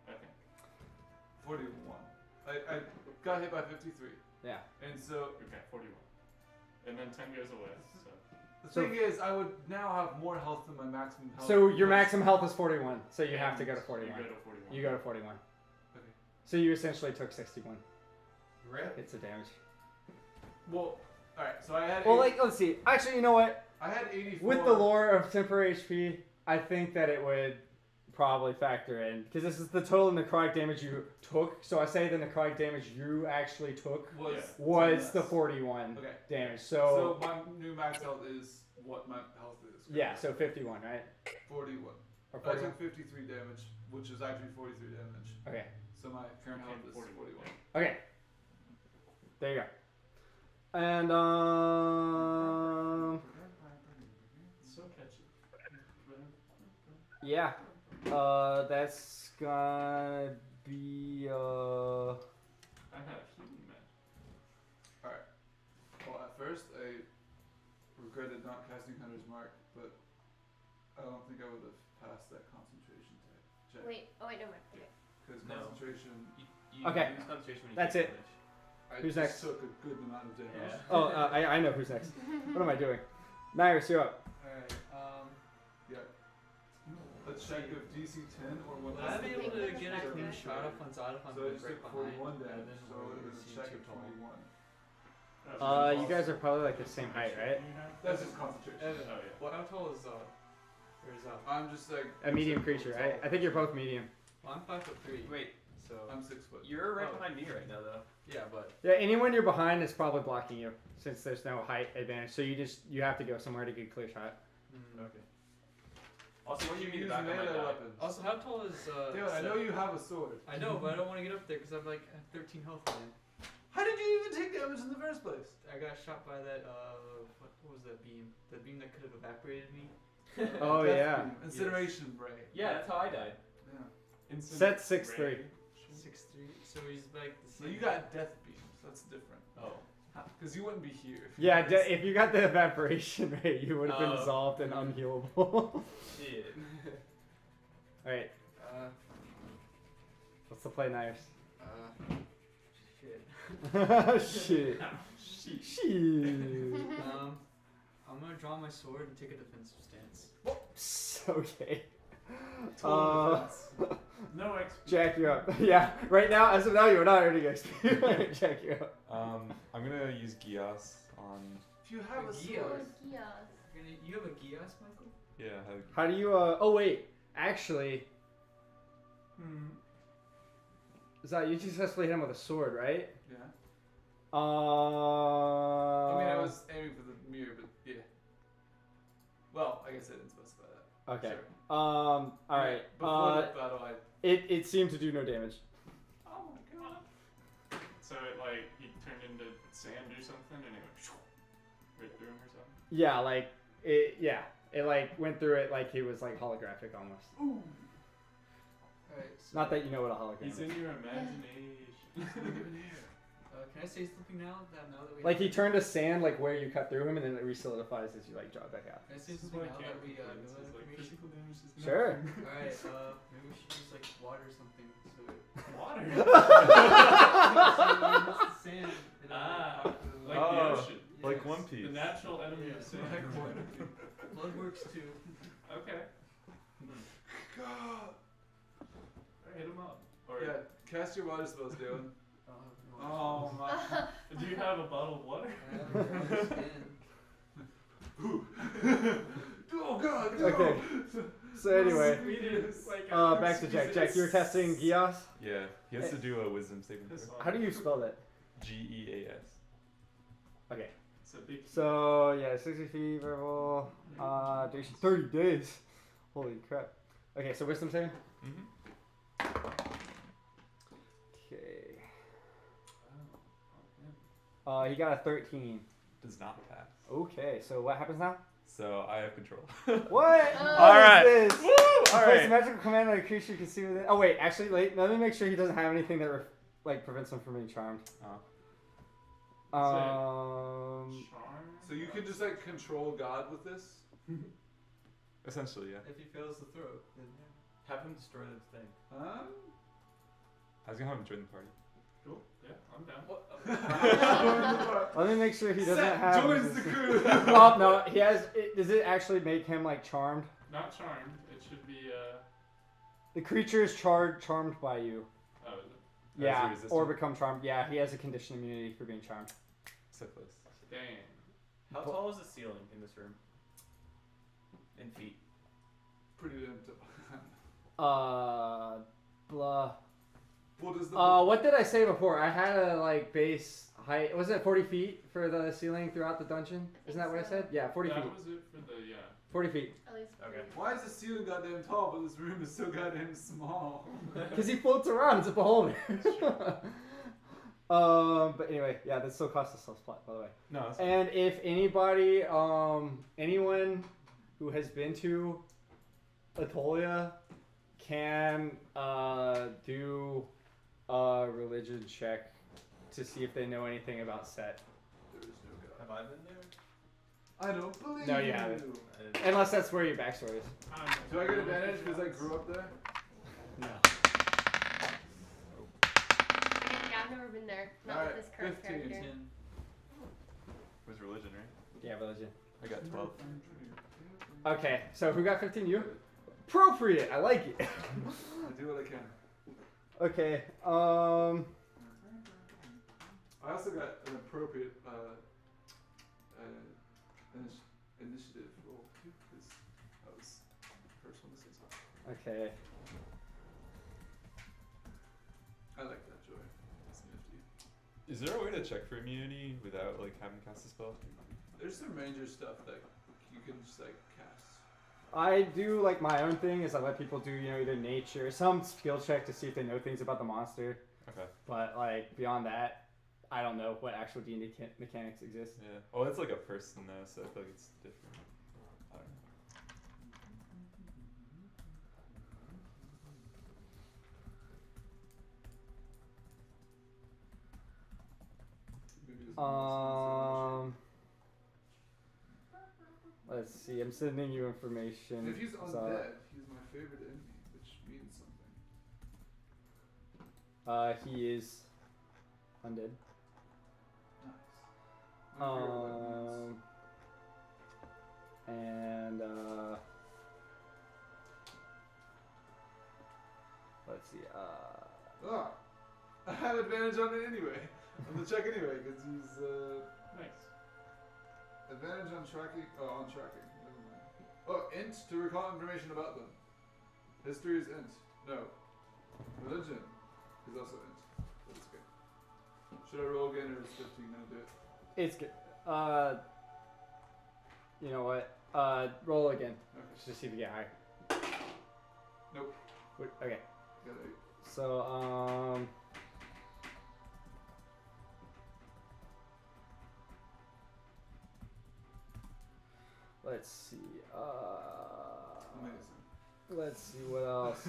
I think. 41. I got hit by 53. Yeah. And so Okay, 41. And then 10 goes away. So. the So- thing is, I would now have more health than my maximum health. So your because- maximum health is 41. So you have to And go to 41. You go to 41. You go to 41. Okay. So you essentially took 61 Really? hits of damage. Well, alright, so I had. Well, 80 like, let's see. Actually, you know what? I had 84. With the lore of temporary HP, I think that it would probably factor in because this is the total necrotic damage you took. So I say the necrotic damage you actually took was Yeah. was 10 the less. 41 Okay. damage. So my new max health is what my health is. Yeah, so 51, right? 41. Or I 41? took 53 damage, which is actually 43 damage. Okay. So my current health is 41. 41. Okay. There you go. And So catchy. yeah. That's gonna be I have healing magic. Alright. Well, at first I regretted not casting Hunter's Mark, but I don't think I would have passed that concentration check. Wait, oh wait, no mind. Okay. Because No. concentration, You Okay. lose concentration when you That's take it. damage. I Who's just next? took a good amount of damage. Yeah. oh I know who's next. What am I doing? Nyrus, you're up. Alright, Yeah. Let's check if DC 10 or what. would I be able to get a So clean it's shot off on Zod if I'm So I just right took behind? 41 and damage, then so we're it was a seeing check too of tall. 21. You guys are probably like the same height, right? That's just concentration. Evan, Oh, yeah. how tall is Zod? Or is Zod? I'm just like. A medium creature, right? I think you're both medium. Well, I'm 5'3". Wait, So. I'm 6 foot. you're right Oh. behind me right now, though. Yeah, but. Yeah, anyone you're behind is probably blocking you since there's no height advantage. So you have to go somewhere to get a clear shot. Okay. Also, What you you give me use the back of my melee die. weapons. Also, how tall is Dude, I know you have a sword. I know, but I don't want to get up there because I'm like at 13 health, man. How did you even take damage in the first place? I got shot by that, what was that beam? The beam that could have evaporated me? Oh Death yeah. beam. Incineration ray. Yeah, that's how I died. Yeah. Set 6'3". 6'3", so he's like the So same. you got death beams. That's different. Oh. Because you wouldn't be here. If you Yeah, were this- if you got the evaporation rate, you would have been Oh. dissolved and unhealable. Shit. Alright, Uh, what's the play, Nyrus? Shit. Shit. Shit. I'm gonna draw my sword and take a defensive stance. Okay. Total defense. No XP. Jack, you're up. Yeah, right now, as of now, you're not earning XP. Jack, you're up. I'm gonna use Gios on. If you have a Gios. sword. You have a Gios, Michael? Yeah. How do you, oh wait, actually, Zod, you successfully hit him with a sword, right? Yeah. I I mean, I was aiming for the mirror, but yeah. Well, I guess I didn't specify that. Okay. Sure. Alright. Before the battle, I. It seemed to do no damage. Oh my god. So it like he turned into sand or something, and it went right through him or something. Yeah, like it like went through it like he was like holographic almost. Alright, so Not that you know what a hologram He's is. in your imagination. can I say something now that we Like he turned to sand like where you cut through him, and then it resolidifies as you like draw it back out. Can I say This is something why now that we know that like information? physical damage is Sure. nothing. Alright, maybe we should use like water or something so it Water. sand. Like Oh. the ocean. Like Yes. One Piece. The natural enemy of sand. Blood works too. Okay. God. Hit him up. Or Yeah, cast your water spells, Dylan. No. Oh my. do you have a bottle of water? I have a rubber skin. Oh God. No. Okay. So anyway, We did, like, back to Jack. Jack, you were testing Gios. Yeah. He has to do a Wisdom saving This throw. one. How do you spell that? Geas. Okay. It's a big. So yeah, 60 feet verbal. Duration 30 days. Holy crap. Okay, so wisdom saving. Mm-hmm. Okay. He got a 13. Does not pass. Okay, so what happens now? So I have control. What? Oh. What Alright. is this? Woo! Place Alright. a magical command on a creature you can see within. Oh wait, actually, let me make sure he doesn't have anything that like prevents him from being charmed. Charm. So you can just like control God with this? Essentially, yeah. If he fails the throw, then Have him destroy the thing. Huh? I was gonna have him join the party. Cool. Yeah, I'm down. Let me make sure he doesn't Seth have. joins the crew. Oh no, he has. Does it actually make him like charmed? Not charmed. It should be. The creature is charmed by you. Oh, is it? Yeah, resistant? or become charmed. Yeah, he has a condition immunity for being charmed. So close. Dang. How tall is the ceiling in this room? In feet. Pretty damn tall. Blah. What is the What did I say before? I had a like base height. Was it 40 feet for the ceiling throughout the dungeon? Isn't that what I said? Yeah, 40 that feet. was it for the 40 feet. At least. Okay. Why is the ceiling goddamn tall, but this room is so goddamn small? Because he floats around. It's a beholder. But anyway, yeah, that still costs us a plot, by the way. No. That's And if anybody, anyone who has been to Atolia can do a religion check to see if they know anything about Set. There is no God. Have I been there? I don't believe No, you you. haven't. I didn't- Unless that's where your backstory is. Do I get advantage because I grew up there? No. Yeah, I've never been there. Not Alright, with this current 15. character. was religion, right? Yeah, religion. I got 12. Okay, so who got 15? You? Appropriate. I like it. I do what I can. Okay. I also got an appropriate initiative roll too, because I was the first one to say something. Okay. I like that, Joy. It's nifty. Is there a way to check for immunity without like having to cast a spell? There's some ranger stuff that you can just like cast. I do like my own thing is I let people do either nature, some skill check to see if they know things about the monster. Okay. But like beyond that, I don't know what actual D&D mechanics exist. Yeah. Well, it's like a person though, so I feel like it's different. I don't know. Maybe it doesn't Let's see. I'm sending you information. if he's So, undead, he's my favorite enemy, which means something. he is undead. Nice. I wonder what that means. And let's see. Ah, I have advantage on it anyway. On the check anyway, because he's Nice. advantage on tracking. Oh, on tracking. Never mind. Oh, int to recall information about them. History is int. No. Religion is also int. That's good. Should I roll again, or is 15 gonna do it? It's good. You know what? Roll again. Okay. Just to see if you get higher. Nope. Okay. Got 8. So let's see. Amazing. Let's see what else.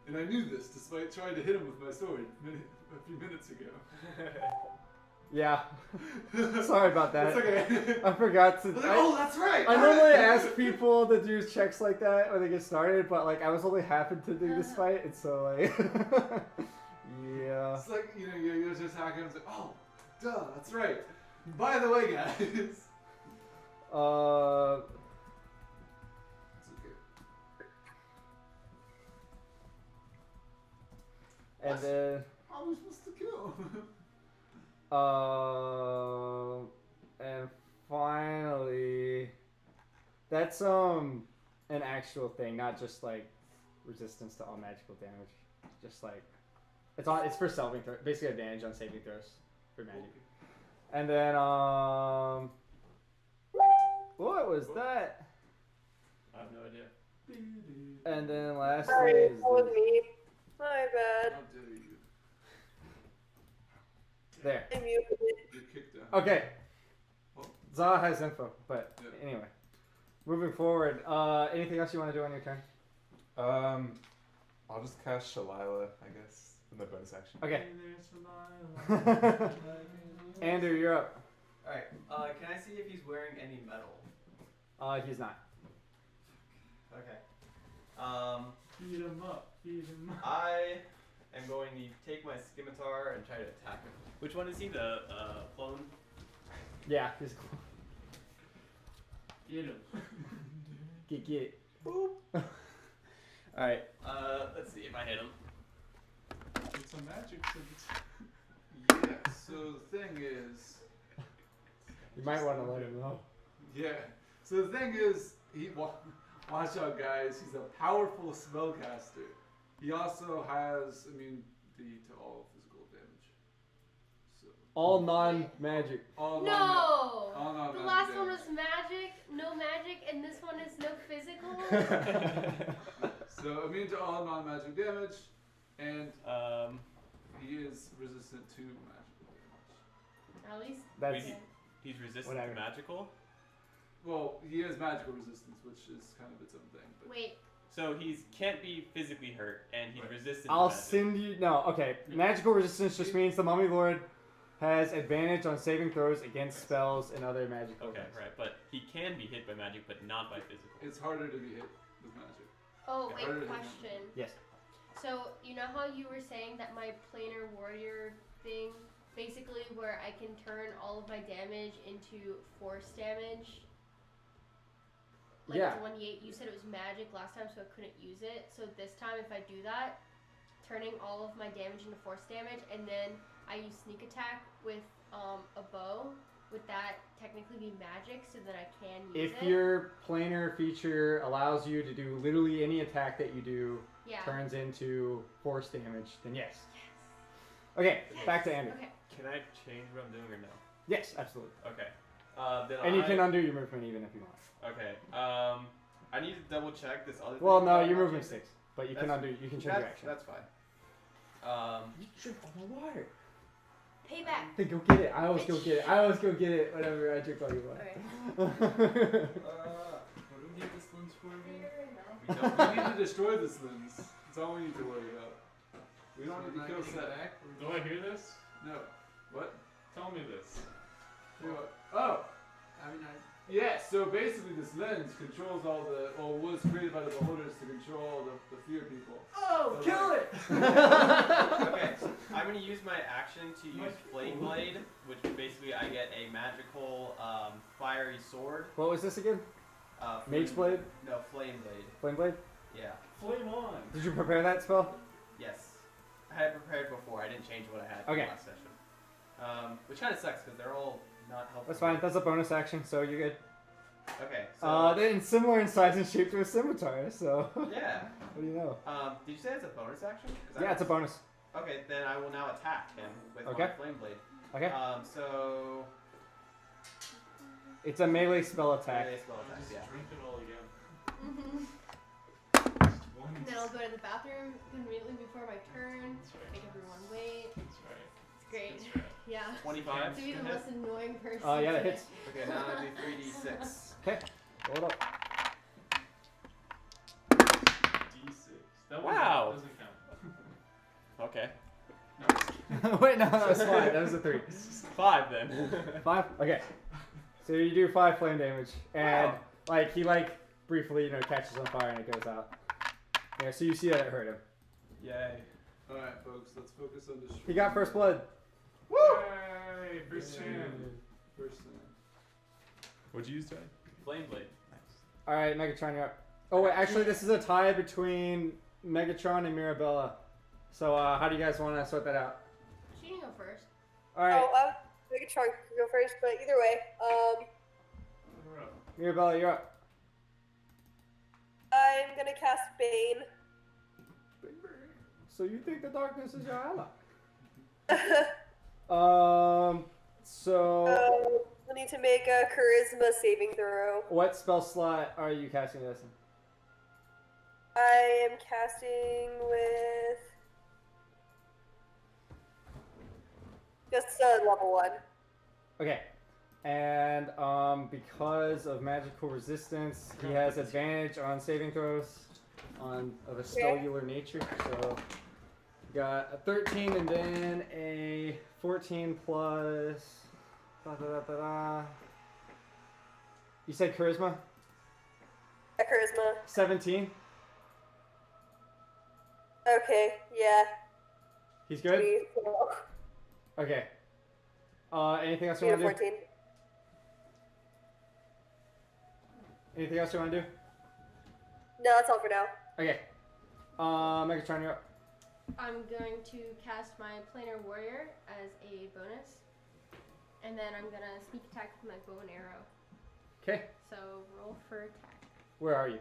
And I knew this despite trying to hit him with my sword a few minutes ago. Yeah. Sorry about that. It's okay. I forgot to. Oh, that's right. I normally ask people to do checks like that when they get started, but like I was only happen to do this fight, and so like, yeah. It's like, you know, you're just attacking him. It's like, oh, duh, that's right. By the way, guys. It's okay. And What? then, How are we supposed to kill? and finally, that's an actual thing, not just like resistance to all magical damage. Just like it's for saving throw, basically advantage on saving throws for magic. And then what was that? I have no idea. And then lastly Sorry, is that was this. me. My bad. How dare you? There. I muted it. You're kicked out. Okay. Oh. Za has info, but Yeah. anyway. Moving forward, anything else you want to do on your turn? I'll just cast Shalila, I guess, in the bonus action. Okay. Hey, there's Delilah. Andrew, you're up. Alright, can I see if he's wearing any metal? He's not. Okay. Beat him up. Beat him up. I am going to take my scimitar and try to attack him. Which one is he? The clone? Yeah, he's Get him. get it. Alright. Let's see if I hit him. It's a magic sense. Yeah, so the thing is, You might want to let him know. yeah. So the thing is, watch out, guys. He's a powerful spellcaster. He also has immunity to all physical damage. So All non-magic. all No! all The non-magic last one damage. was magic, no magic, and this one is no physical. So immune to all non-magic damage, and Um, he is resistant to magical damage. At least. That's Wait, he's resistant Whatever. to magical? Well, he has magical resistance, which is kind of its own thing. But Wait. So he's can't be physically hurt, and he's Right. resistant I'll to magic. send you. No, okay. Magical resistance just means the Mummy Lord has advantage on saving throws against spells and other magical Okay, things. right. But he can be hit by magic, but not by physical. it's harder to be hit with magic. Oh, Yeah, wait, harder than question. Yes. So, you know how you were saying that my planar warrior thing, basically where I can turn all of my damage into force damage? Like Yeah. it's 1d8, you said it was magic last time, so I couldn't use it. So this time, if I do that, turning all of my damage into force damage, and then I use sneak attack with a bow, would that technically be magic so that I can use If it? your planar feature allows you to do literally any attack that you do Yeah. turns into force damage, then yes. Okay, back to Andrew. Okay. Can I change what I'm doing or no? Yes, absolutely. Okay. Then And you can undo your movement even if you want. Okay. I need to double check this other. Well, thing no, about your my movement's change. 6, but you can undo. You can change your action. That's fine. You drink all my water. Payback. Then go get it. I always go get it. I always go get it whenever I drink all your water. What do we need this lens for again? We don't We need to destroy this lens. That's all we need to worry about. We don't need to kill Set. Do I hear this? No. What? Tell me this. Do what? Oh! I mean, Yeah, so basically this lens controls all the, or was created by the beholders to control the fear people. Oh, So, kill like- it! going to use my action to use Flame Blade, which basically I get a magical fiery sword. What was this again? Flame- Mage Blade? No, Flame Blade. Flame Blade? Yeah. Flame on. Did you prepare that spell? Yes. I had prepared before. I didn't change what I had Okay. last session. Which kind of sucks because they're all not helpful. That's fine. That's a bonus action, so you're good. Okay. So. They're similar in size and shape to a scimitar, so. Yeah. What do you know? Did you say it's a bonus action? 'Cause Yeah, it's a bonus. Okay, then I will now attack him with Okay. my Flame Blade. Okay. So. It's a melee spell attack. Melee spell attack, yeah. Drink it all again. Mhm. One. And then I'll go to the bathroom immediately before my turn. That's right. Make everyone wait. That's right. It's great. That's right. Yeah. 25. To be the most annoying person. Yeah, that today. hits. Okay, now I do 3d6. Okay. Roll it up. D6. That Wow. doesn't count. Okay. No, it's- Wait, no, that was 5. That was a 3. 5 then. 5? Okay. So you do 5 flame damage, and Wow. he briefly catches on fire and it goes out. Yeah, so you see that it hurt him. Yay. Alright, folks, let's focus on this. He got first blood. Yay! First Yeah. hand. First thing. What'd you use, Jay? Flame Blade. All right, Megatron, you're up. Oh wait, actually, this is a tie between Megatron and Mirabella. So how do you guys want to sort that out? She can go first. All right, Oh, Megatron can go first, but either way, We're up. Mirabella, you're up. I'm gonna cast Bane. So you think the darkness is your ally? So I need to make a Charisma saving throw. what spell slot are you casting this in? I am casting with just level 1. Okay. And because of magical resistance, he has advantage on saving throws of a cellular nature. So you got a 13 and then a 14 plus. You said charisma? Charisma. 17. Okay, yeah. He's good? 24. Okay. Anything else you Yeah, want to do? 14. Anything else you want to do? No, that's all for now. Okay. Megatron, you're up. I'm going to cast my Planar Warrior as a bonus. And then I'm gonna sneak attack with my bow and arrow. Okay. So roll for attack. Where are you?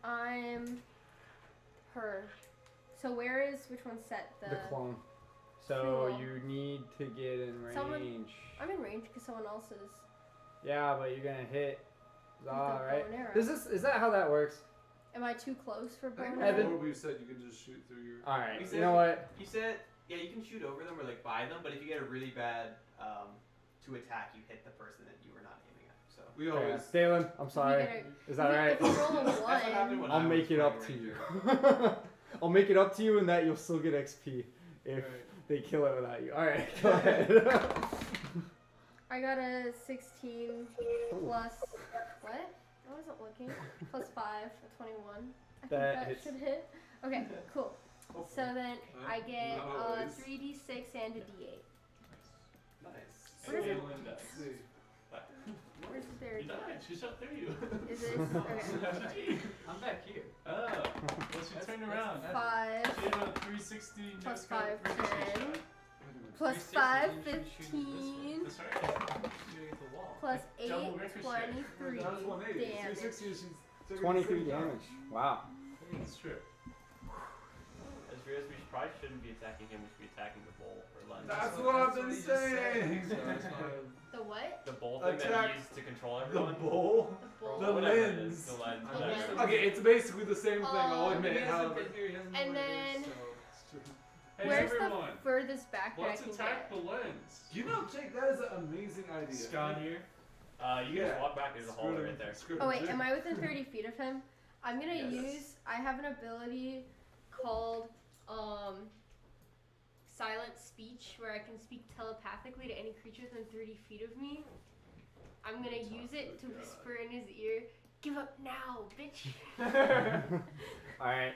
I'm her. So which one's set? The clone. So Cool. you need to get in range. I'm in range because someone else is. Yeah, but you're gonna hit Zah, bow right? and arrow. Is that how that works? Am I too close for bow I and think arrow? Evan- before we said you can just shoot through your. Alright, He you know what? He said, yeah, you can shoot over them or by them, but if you get a really bad to attack, you hit the person that you were not aiming at. So. We Yeah. always. Dalen, I'm sorry. gotta- Is that right? If you roll a That's what happened one, when I'll I was make it up to playing you. Ranger. I'll make it up to you and that you'll still get XP if Right. they kill it without you. Alright, go ahead. I got a 16 plus what? I wasn't looking. Plus 5, a 21. I think That that hits. should hit. Okay, cool. So then I get Not always. 3d6 and a d8. Nice. What is it? Alien dice. See. Where's the You died. She shot through you. Is this okay? I'm back here. Oh. Well, she turned around. 5 She had a 360 Plus no-scope 5, ricochet 10. shot. plus 360, 5, you should shoot it this way. 15 That's right. Shooting at the wall. plus 8, Double ricochet. 23 That was 180. damage. 360 is 23 damage. Wow. That's true. As real as we probably shouldn't be attacking him, we should be attacking the bowl or lens. That's what I've been he just said. saying. So it's not- The what? The bowl thing that Attack he used to control The everyone. bowl. The bull. The Whatever it lens. is, the lens. The lens. Okay, it's basically the same thing. I'll admit. He hasn't However. been here, he doesn't know And what it then- is, so. Hey Where's everyone, the furthest back that I let's can attack get? the lens. You know, Jake, that is an amazing idea. Scott here. You can just Yeah. walk back. There's a hole right there. Oh wait, am I within 30 feet of him? I'm gonna Yes. I have an ability called silent speech where I can speak telepathically to any creature within 30 feet of me. I'm gonna use it to whisper in his ear, "Give up now, bitch." Alright.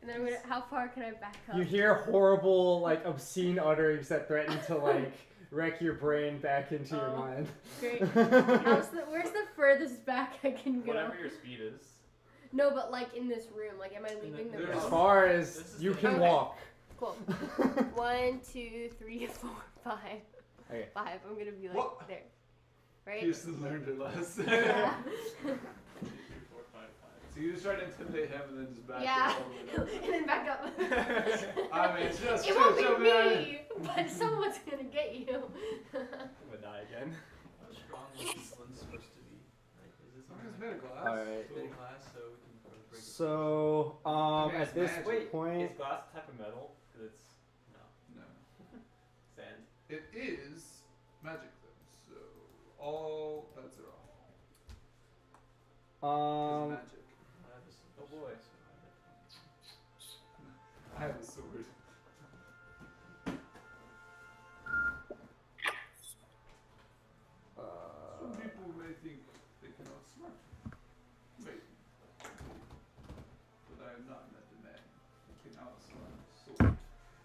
And then I'm gonna. How far can I back up? You hear horrible, like, obscene utterings that threaten to, like, wreck your brain back into your Oh, mind. Great. Where's the furthest back I can go? Whatever your speed is. No, but like in this room. Like, am I leaving the room? As far as This is you the- can Okay. walk. Cool. 1, 2, 3, 4, 5. Okay. 5. I'm gonna be like What? there. Right? Kirsten learned her lesson. Yeah. 2, 3, 4, 5, 5. So you just try to intimidate him and then just back Yeah. up all the way down. And then back up. I mean, just It won't jump be in. me, but someone's gonna get you. I'm gonna die again. How strong is this one supposed to be? Like, is this As long as it's something made of glass. Alright. made of glass so we can probably break it? So, Okay, at it's this magic. Wait, point, is glass a type of metal? Because it's No. sand. It is magic though, so all bets are off. It's magic. I have a Oh boy. I have a sword. Some people may think they can outsmart me. Maybe. But I have not met the man who can outsmart a sword.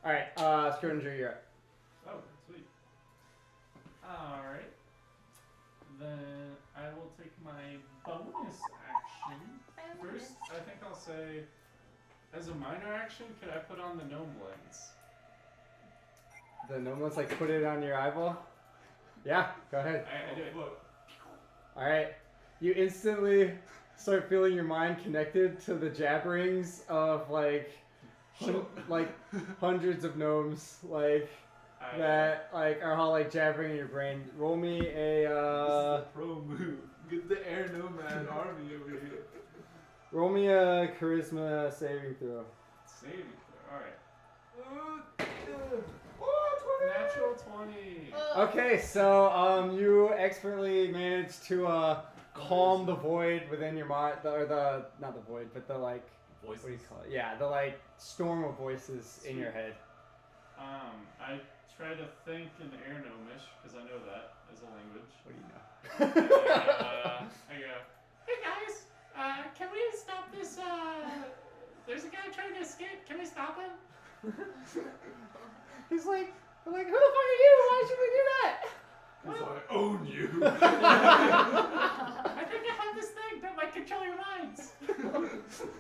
alright, Scrutinger, you're up. Oh, sweet. Alright. Then I will take my bonus action. First, I think I'll say, as a minor action, could I put on the gnome lens? The gnome one's like, put it on your eyeball? Yeah, go ahead. I do it. Alright. You instantly start feeling your mind connected to the jabberings of, like, like hundreds of gnomes, like, that, like, are all, like, jabbering in your brain. Roll me This is a, the pro move. Get the air nomad army over here. roll me a charisma saving throw. Saving throw. Alright. Natural 20. Okay, so, you expertly managed to, calm the void within your mind, not the void, but the, like, Voices. what do you call it? Yeah, the, like, storm of voices in your head. I try to think in air gnomish, because I know that as a language. What do you know? I go, hey guys, can we stop this, there's a guy trying to escape, can we stop him? He's like, who the fuck are you? Why should we do that? Because I own you. I think I have this thing that might control your minds.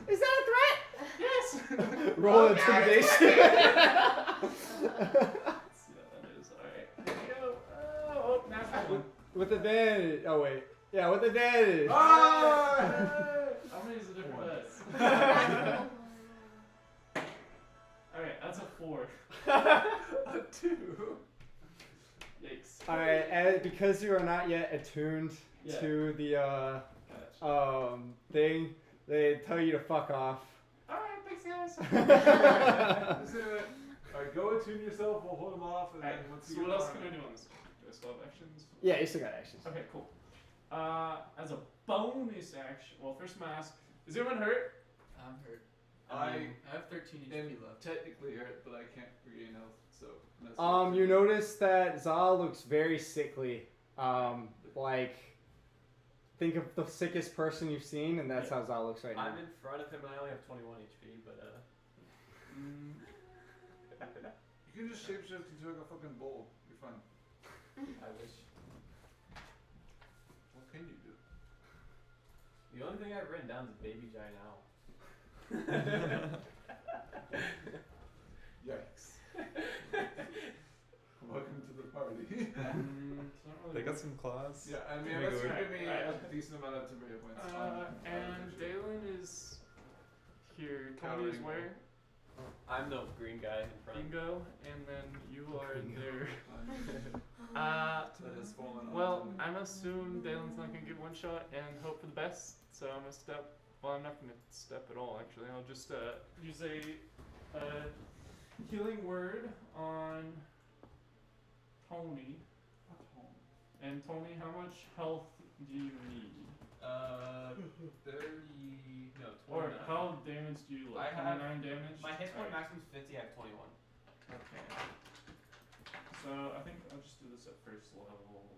Is that a threat? Yes! Roll intimidation. Let's see what that is. Alright. Here we go. Oh, natural one. With advantage. Oh wait. Yeah, with advantage. Ah! I'm gonna use a different dice. Alright, that's a 4. A 2. Yikes. All right, and because you are not yet attuned Yeah. to the Gotcha. thing, they tell you to fuck off. Alright, thanks guys. Let's do it. Alright, go attune yourself, we'll hold him off, and then Alright, once so you what get else armed- can I do on this? Do I still have actions? Yeah, you still got actions. Okay, cool. As a bonus action, well, first I'm gonna ask, is anyone hurt? I'm hurt. I I have 13 am HP left. technically hurt, but I can't regain health, so. that's You notice that Zal looks very sickly. Like, think of the sickest person you've seen, and that's how Zal looks right now. I'm in front of him and I only have 21 HP, but You can just shapeshift into like a fucking bull. You're fine. I wish. What can you do? The only thing I've written down is baby giant owl. Yikes. Welcome to the party. They got some claws. Yeah, I mean, Make unless it you work. give me a decent amount of temporary points. And Dalen is here. Tony is Cowering. where? I'm the green guy in front. Bingo, and then you are there. That has fallen on Well, me. I'm assume Dalen's not gonna get one shot and hope for the best, so I'm gonna step. Well, I'm not gonna step at all. Actually, I'll just use a healing word on Tony. And Tony, how much health do you need? 30. No, 29. Or how damage do you look? I have- 29 damage? My hit point Alright. maximum is 50, I have 21. Okay. So I think I'll just do this at first level.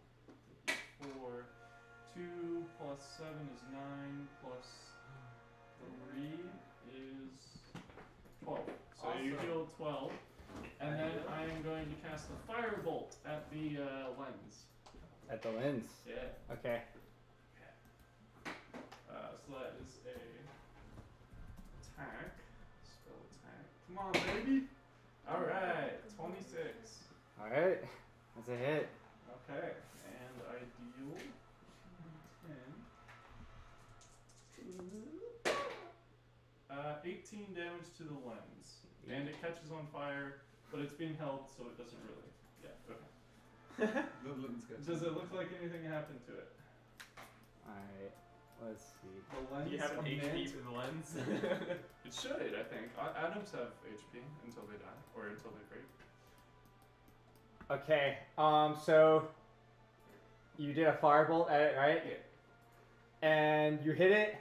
4. 2 plus 7 is 9 plus 3 is 12. So you heal 12. And then I am going to cast a firebolt at the lens. At the lens. Yeah. Okay. So that is a attack. Spell attack. Come on, baby. Alright, 26. Alright. That's a hit. Okay. And I deal 10. 18 damage to the lens. And it catches on fire, but it's being held, so it doesn't really. Yeah, okay. Does it look like anything happened to it? Alright. Let's see. The lens Do you have an meant- HP for the lens? It should, I think. Atoms have HP until they die, or until they break. Okay. So you did a firebolt at it, right? Yeah. And you hit it,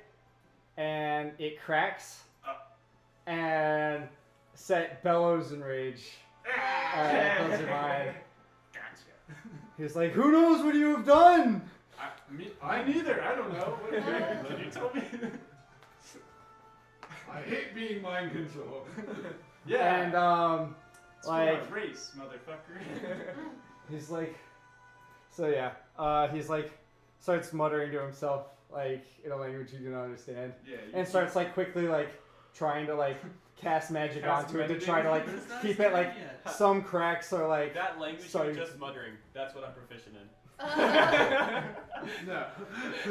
and it cracks, and Set bellows in rage. Close your mind. Gotcha. He's like, "Who knows what you have done?" I neither. I don't know. Can you tell me? I hate being mind controlled. Yeah. And It's like for my race, motherfucker. he's like, so yeah, he's like starts muttering to himself like in a language you do not understand, Yeah. and starts like quickly like trying to like cast magic Cast onto it to meditate? try to like But it's not keep as it like good yet. some cracks or like That language Sorry. you're just muttering, that's what I'm proficient in. No.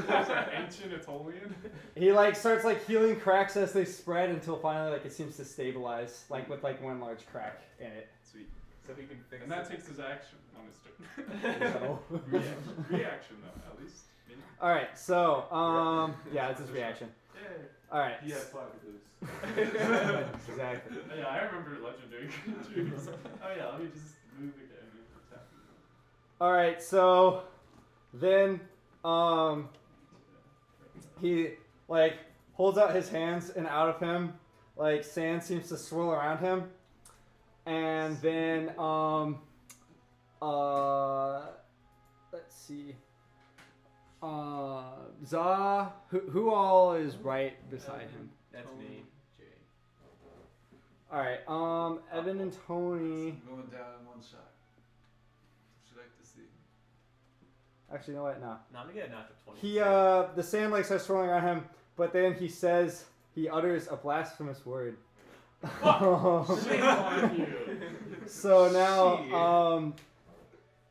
What is that, ancient Etolian? he like starts like healing cracks as they spread until finally like it seems to stabilize like with like one large crack in it. Sweet. So we can fix And that it. takes his action on his turn. So. Reaction though, at least. You know? All right, so yeah, it's his reaction. Yay. All right, He had 5 of those. exactly. Yeah, I remember legendary creatures. Oh yeah, let me just move again. and attack you. All right, so then he like holds out his hands and out of him like sand seems to swirl around him, and then let's see, Za, who all is right beside him? That's me. Jay. All right, Evan and Tony. I'm going down in one shot. What would you like to see? Actually, you know what? No. No, I'm gonna get a natural 20. He the sand like starts swirling around him, but then he utters a blasphemous word. Shame on you. So now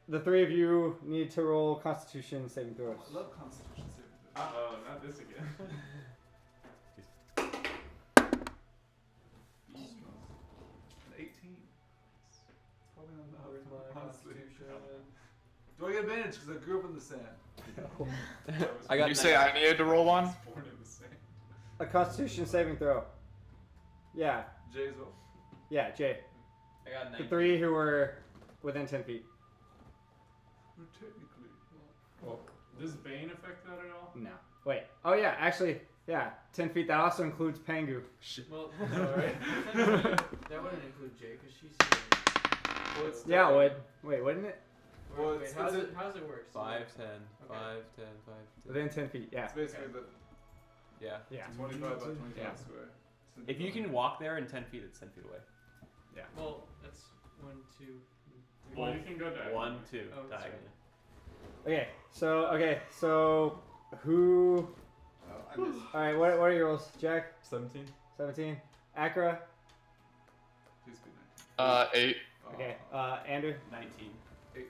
the three of you need to roll Constitution saving throws. I love Constitution saving throws. Uh-oh, not this again. An 18. Probably not enough. Where's my honestly. constitution? Do I get advantage because I grew up in the sand? I Did you say I needed to roll one? Born in the same. A Constitution saving throw. Yeah, Jay as well. yeah, Jay. I got The 19. three who were within 10 feet. We're technically. Well, does Bane affect that at all? No. Wait. Oh yeah, actually, yeah, 10 feet. That also includes Pangu. Well, Alright. that wouldn't include Jay because she's here. Well, it's Yeah, it would. Wait, wouldn't it? Well, Wait, it's- how's it's it? How's it work? So 5, 10, Okay. 5, 10, 5, 10. Within 10 feet. Yeah. It's basically Yeah. Yeah. the 25 by 25 Yeah. square. If you can walk there in 10 feet, it's 10 feet away. Well, that's 1, 2, 3. Well, you can go diagonally. 1, 2, Oh, that's right. diagonally. Okay. So who? Oh, I missed. All right. What are your rolls, Jack? 17. 17. Akra. Please be 8. nice. Okay. Andrew. 19. 18.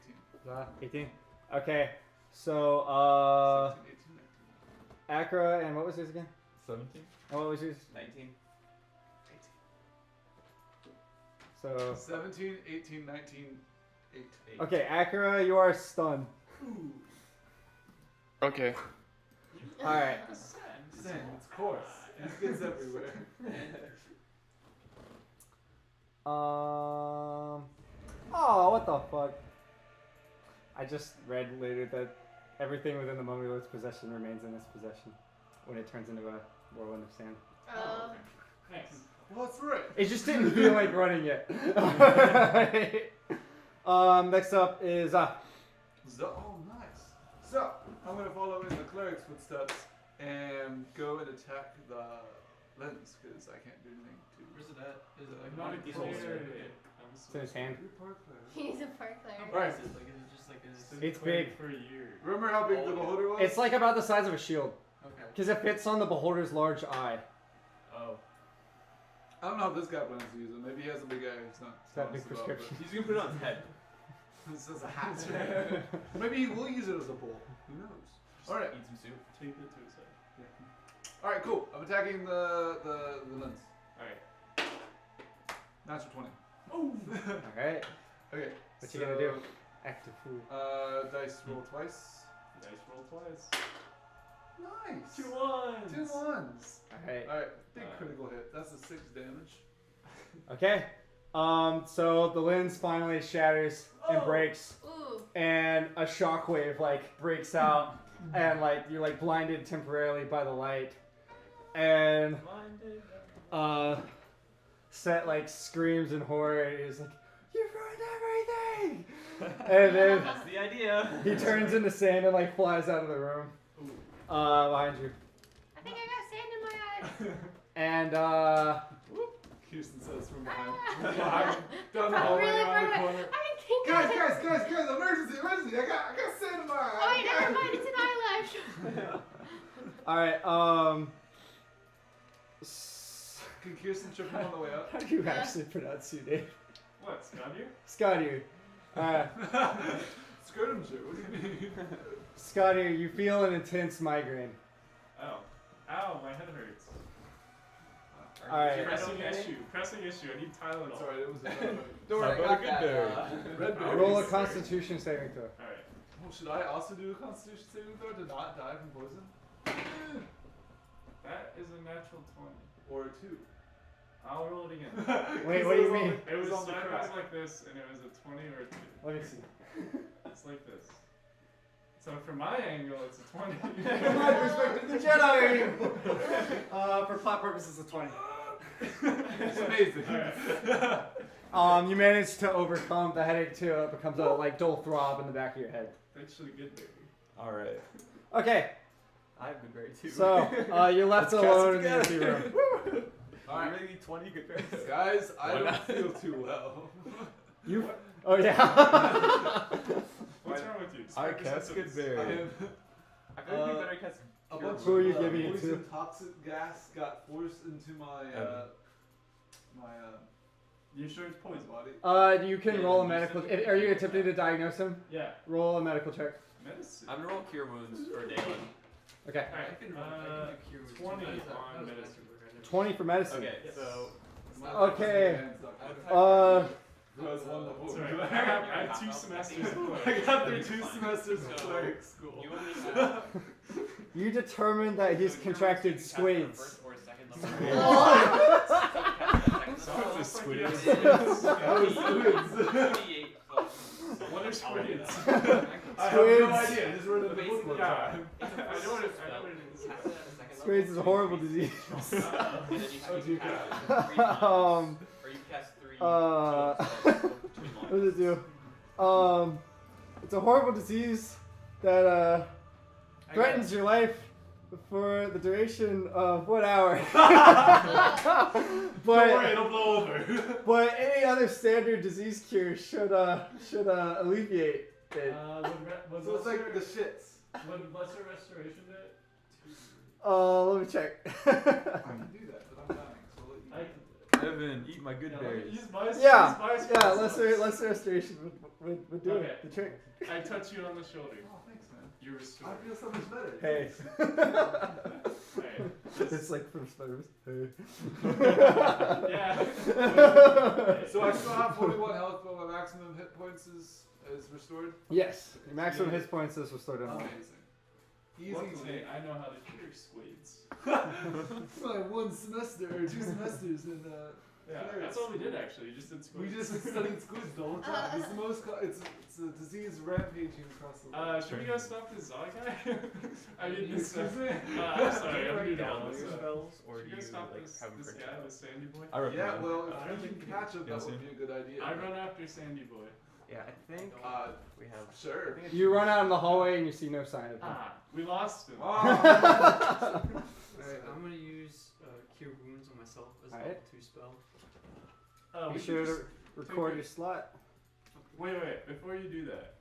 18. Okay. So 17, 18, 19. Akra and what was yours again? 17. And what was yours? 19. So 17, 18, 19, 8. okay, Akra, you are stunned. Okay. All right. Sand, it's coarse. It gets everywhere. Oh, what the fuck? I just read later that everything within the Mummy Lord's possession remains in his possession when it turns into a whirlwind of sand. Nice. Well, that's right. It just didn't feel like running yet. Next up is Oh, nice. So, I'm going to follow in the cleric's footsteps and go and attack the lens because I can't do anything to Where's it at? Is it like I'm not a these player. holes? I'm It's in his hand. You're a park player. He's a park player. How Right. big is it? Like, is it just like It's played big. for a year. Remember how big the beholder was? It's like about the size of a shield. Okay. Because it fits on the beholder's large eye. Oh. I don't know if this guy plans to use it. Maybe he has a big eye. He's not. It's got a big honest about, prescription. He's gonna put it on his head. but This is a hat. Maybe he will use it as a bowl. Who knows? All right. Eat some soup. Take it to his head. All right. Cool. I'm attacking the lens. Alright. Natural 20. Oh! Alright. Okay. What you gonna do? Active fool. Dice roll twice. Dice roll twice. Nice. 2 ones! 2 ones. Alright. All right. Big critical hit. That's a 6 damage. Okay. So the lens finally shatters and breaks, Ooh. and a shockwave like breaks out, and like you're like blinded temporarily by the light, and Set like screams in horror. And he's like, "You've ruined everything!" And then That's the idea. he turns into sand and like flies out of the room. Behind you. I think I got sand in my eyes. And Houston says from behind. Behind. Down the From hallway, really around far the away. corner. I didn't think Guys, I guys, emergency! I got sand in my eye. Oh wait, never mind. It's an eyelash. all right. Can Kirsten trip him on the way up? How do you actually pronounce your name? What, Scotty? Scotty. Skirtinger, what do you mean? Scotty, you feel an intense migraine. Oh. Ow, my head hurts. Alright. Pressing issue. I need Tylenol. It's alright, it was a Don't worry, I got that. Red berries. Roll a Constitution saving throw. Alright. Oh, should I also do a Constitution saving throw to not die from poison? That is a natural 20. Or a 2? I'll roll it again. Wait, what do you mean? It was on the sideways crack. like this, and it was a 20 or a 2. Let me see. It's like this. So from my angle, it's a 20. From my perspective, the Jedi! For plot purposes, it's a 20. It's amazing. You managed to overcome the headache too. It becomes a like dull throb in the back of your head. Actually good, baby. Alright. Okay, I have been very too. so you're left Let's cast alone it in the empty together. room. I really need 20 good parents. Guys, I Why don't not? feel too well. You? Oh yeah. What's wrong with you? Just I focus on cast good this. I berry. am I feel like we better cast a Cure bunch Who are you of giving it to? poison toxic gas got forced into my You sure it's poison? body. You can Yeah, roll a you medical. said- Are you attempting to diagnose him? Yeah. Roll a medical check. Medicine. I'm gonna roll Cure Wounds for Dalen. Okay. Alright, I can do Cure Wounds. 20 That was on an medicine. extra word. 20 for medicine. Okay, so Okay. That was one level. That's right. I have 2 semesters of I cleric. got through 2 semesters of So, cleric school. you want me to You determined that he's contracted squids. Or second So What's a it's like squid? you have That was squids. 28 What are squids? I have no Squids. idea. I just read it in the book one Yeah. time. I know what it is. Squids is a horrible disease. And then you Oh, dear cast God. 3 times, Um, or you cast 3 uh, between What does it do? It's a horrible disease that threatens your life for the duration of 1 hour. Don't worry, but it'll blow over. but any other standard disease cure should alleviate it. Was So it's like the shits. Would lesser restoration do it? Let me check. I can do that, but I'm dying, so I'll let you. Evan, eat my good berries. Use my Yeah, use my yeah, spells. lesser restoration would do Okay. it. The trick. I touch you on the shoulder. Oh, thanks, man. You're I restored. feel so much better. Hey. Hey. It's like from Spider-Man. Hey. Yeah. So I still have 41 health, but my maximum hit points is restored. Yes, your maximum hit points is restored on Amazing. Easy Luckily, to I know how to cure squids. It's like 1 semester or 2 semesters in Yeah, clerics. that's all we did actually. We just did We squids. just studied squids the whole time. It's the most. It's a disease rampaging across the world. Should we go stop this Zog guy? I mean, this. Excuse me? I'm sorry, I'm write new down down. all your spells, or do Should we you go stop like this, have them this printed guy, out? this Sandy boy? I recommend. Yeah, well, I if we can catch him, that would be a good idea. I run after Sandy boy. Yeah, I think we have. Sure. I think You run out in the hallway and you see no sign of him. We lost him. Alright, I'm gonna use Cure Wounds on myself as a level Alright. 2 spell. Oh, Be we sure should to just record take your slot. Wait, before you do that.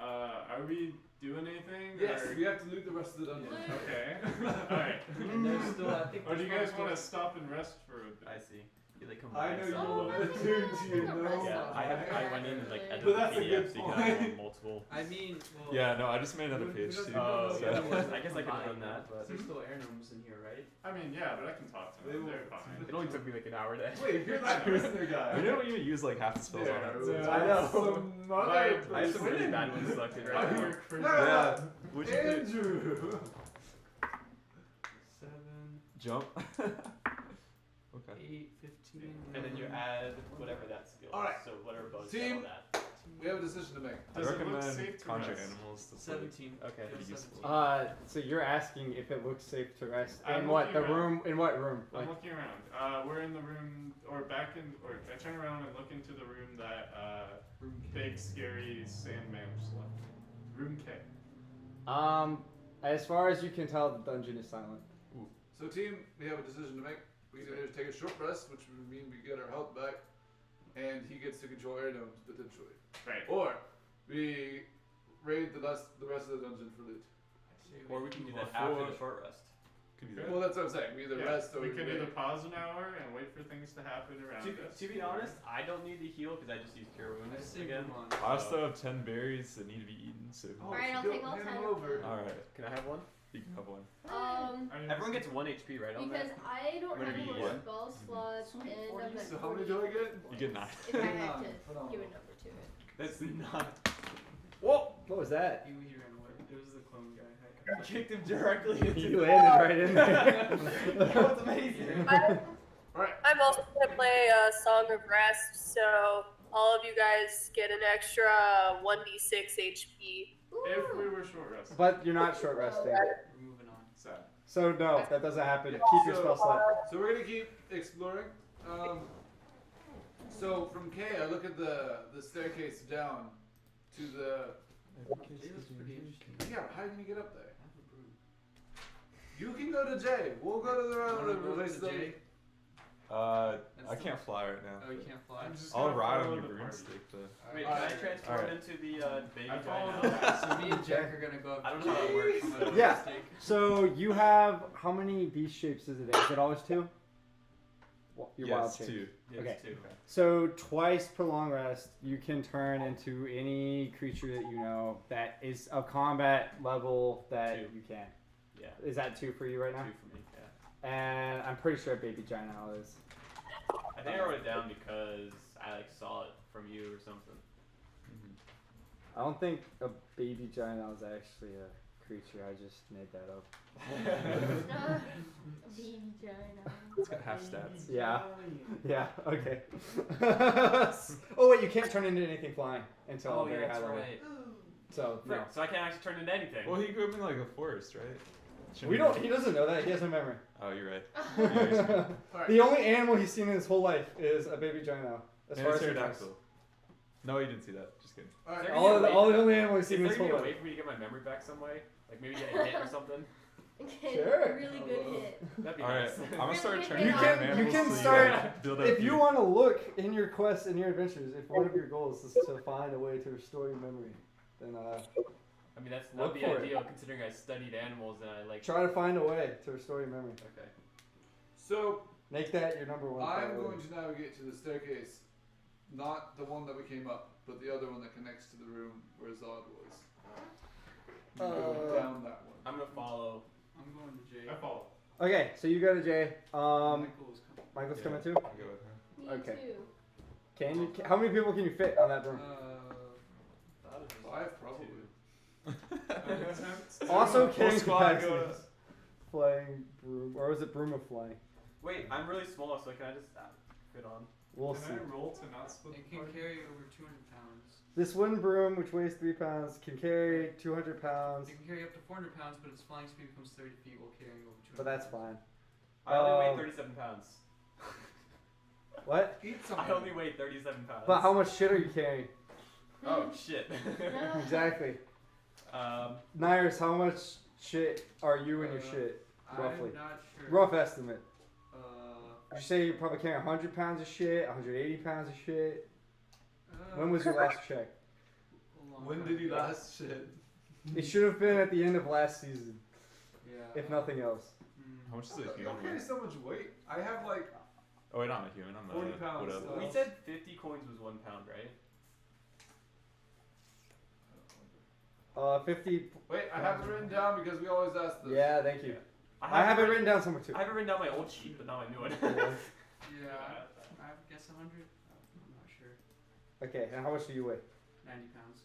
Are we doing anything? Yes, or- we have to loot the rest of the dungeon. Okay. Alright. And there's still, I think Or do you there's guys probably want to stop and rest for a bit? I see. You like I combine know you some. want Oh, to tune to you know. Yeah, I went in and like edited But the that's a PDF good so you can have point. multiple. I mean, well, Yeah, no, I just made another we page don't- too. we don't know Oh, if yeah. anyone I guess I could have combined, done that, but there's still air gnomes in here, right? I mean, yeah, but I can talk to They them. will- They're fine. it only took me like an hour to. Wait, you're that prisoner guy. We don't even use like half the spells on it. I know. Some other I have some really person. bad ones selected Oh, right now. you're crazy. Yeah. What'd you do? Andrew. 7, Jump. Okay. 8, 15. And then you add whatever that skill Alright. is. So whatever bonus Team. you add on that. We have a decision to make. I Does it look safe recommend to conjure rest? animals. That's like 17. Okay. Yeah, pretty useful. 17. So you're asking if it looks safe to rest I'm in what looking the around. room? In what room? I'm Like, looking around. We're in the room, or back in, or I turn around and look into the room that big scary Sandman slept. Room K. as far as you can tell, the dungeon is silent. So team, we have a decision to make. We can either take a short rest, which would mean we get our health back, and he gets to control air domes potentially, Right. or we raid the rest of the dungeon for loot. Or we can do that Before- after the short rest. Could do that. Well, that's what I'm saying. We either Yeah, rest or we could raid. either pause an hour and wait for things to happen around us. To be honest, I don't need to heal because I just use Cure I Wounds say again. move on. I also have 10 berries that need to be eaten, so. Oh, Alright, I'll yo, take all hand 10 him of over. them. Alright, Can I have one? you can have one. I mean, Everyone gets 1 HP, right? On Because that? I don't I'm gonna have any be more one. spell slots and I'm at So how many do I get? You get 9. If I had to Phenomenal. give a number to it. That's not. Whoa! What was that? He ran away. it was the clone guy. I kicked him directly He into landed right in there. That was amazing. I'm also gonna play Song of Rest, so all of you guys get an extra 1d6 HP. If we were short rested. But you're not short resting. We're moving on. Sad. So no, that doesn't happen. Keep your spell slot. So we're gonna keep exploring. So from K, I look at the staircase down to the. Jay looks pretty interesting. Yeah, how can you get up there? I have a broom. You can go to J. We'll go to the Wanna other go place. to J? I can't fly right now. Oh, you can't fly. I'm just I'll gonna ride follow on your the party. broomstick though. Wait, can I Alright. transform Alright. into the baby I follow giant? the So me and Jack are gonna go up. I don't know how it works. I'm gonna Yeah. mistake. So you have how many beast shapes is it? Is it always 2? Your wild Yes, shape. 2. Yeah, Okay. it's 2. So twice per long rest, you can turn into any creature that you know that is a combat level that 2. you can. Yeah. Is that 2 for you right 2 now? for me. Yeah. And I'm pretty sure Baby Giant Owl is. I think I wrote it down because I like saw it from you or something. I don't think a Baby Giant Owl is actually a creature. I just made that up. Baby giant. It's got half stats. Yeah. Yeah. Okay. Oh wait, you can't turn into anything flying until Oh a yeah, very high that's level. right. So no. Frick, so I can't actually turn into anything. Well, he grew up in like a forest, right? Shouldn't We he- don't. He doesn't know that. He has no memory. Oh, you're right. Yeah, he's right. Alright. The only animal he's seen in his whole life is a baby giant owl. As And far a as he knows. pterodactyl. No, you didn't see that. Just kidding. Alright. There All, you go. all the only animal he's Is seen in there his gonna whole be a way life. for me to get my memory back some way? Like maybe get a hit or something? Sure. A really good hit. That'd be All right, nice. I'm gonna start Really turning good into hit. animals. You can so start- build up If you your- want to look in your quests and your adventures, if one of your goals is to find a way to restore your memory, then I mean, that'd Look be for it. ideal considering I studied animals and I like. try to find a way to restore your memory. Okay. So Make that your number one I'm priority. going to navigate to the staircase, not the one that we came up, but the other one that connects to the room where Zod was. I'm going down that one. I'm gonna follow. I'm going to J. I follow. Okay, so you go to Jay. Michael is coming. Michael's Yeah. coming too. I'll go with her. Me Okay. too. Can you? How many people can you fit on that broom? Thought it was 5 probably. Also, Full carrying squad, capacity. go. Flying broom, or was it broom of flying? Wait, I'm really small, so can I just fit on? We'll Can see. I roll to not split It the can party? carry over 200 pounds. This wooden broom, which weighs 3 pounds, can carry 200 pounds, It can carry up to 400 pounds, but its flying speed becomes 30 feet while carrying over 200 but that's pounds. fine. I only weigh Um, 37 pounds. What? Eat something. I only weigh 37 pounds. But how much shit are you carrying? Oh shit. Exactly. Um, Nyrus, how much shit are you in your shit? I'm Roughly. not sure. Rough estimate. Uh, Would you say you're probably carrying 100 pounds of shit, 180 pounds of shit? uh, When was your last check? a long When time did you ago. last shit? It should have been at the end of last season, Yeah. if nothing else. How much is I a don't human carry weigh? so much weight. I have like Oh wait, I'm a human. I'm 40 a pounds, whatever. so- we said 50 coins was 1 pound, right? 50. Wait, I have it written down because we always ask this. Yeah, thank you. I have it written down somewhere too. I have it written down my old sheet, but not my new one. Yeah, I guess 100. I'm not sure. Okay, and how much do you weigh? 90 pounds.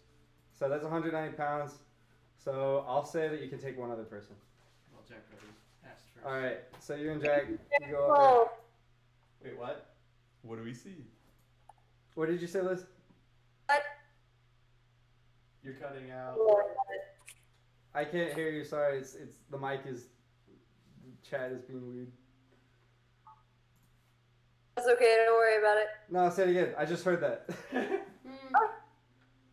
So that's 190 pounds. So I'll say that you can take one other person. Well, Jack Brothers asked first. All right. So you and Jack, you go up there. Wait, what? What do we see? What did you say, Liz? You're cutting out. I can't hear you. Sorry. It's the mic is. Chat is being weird. That's okay, don't worry about it. No, say it again. I just heard that.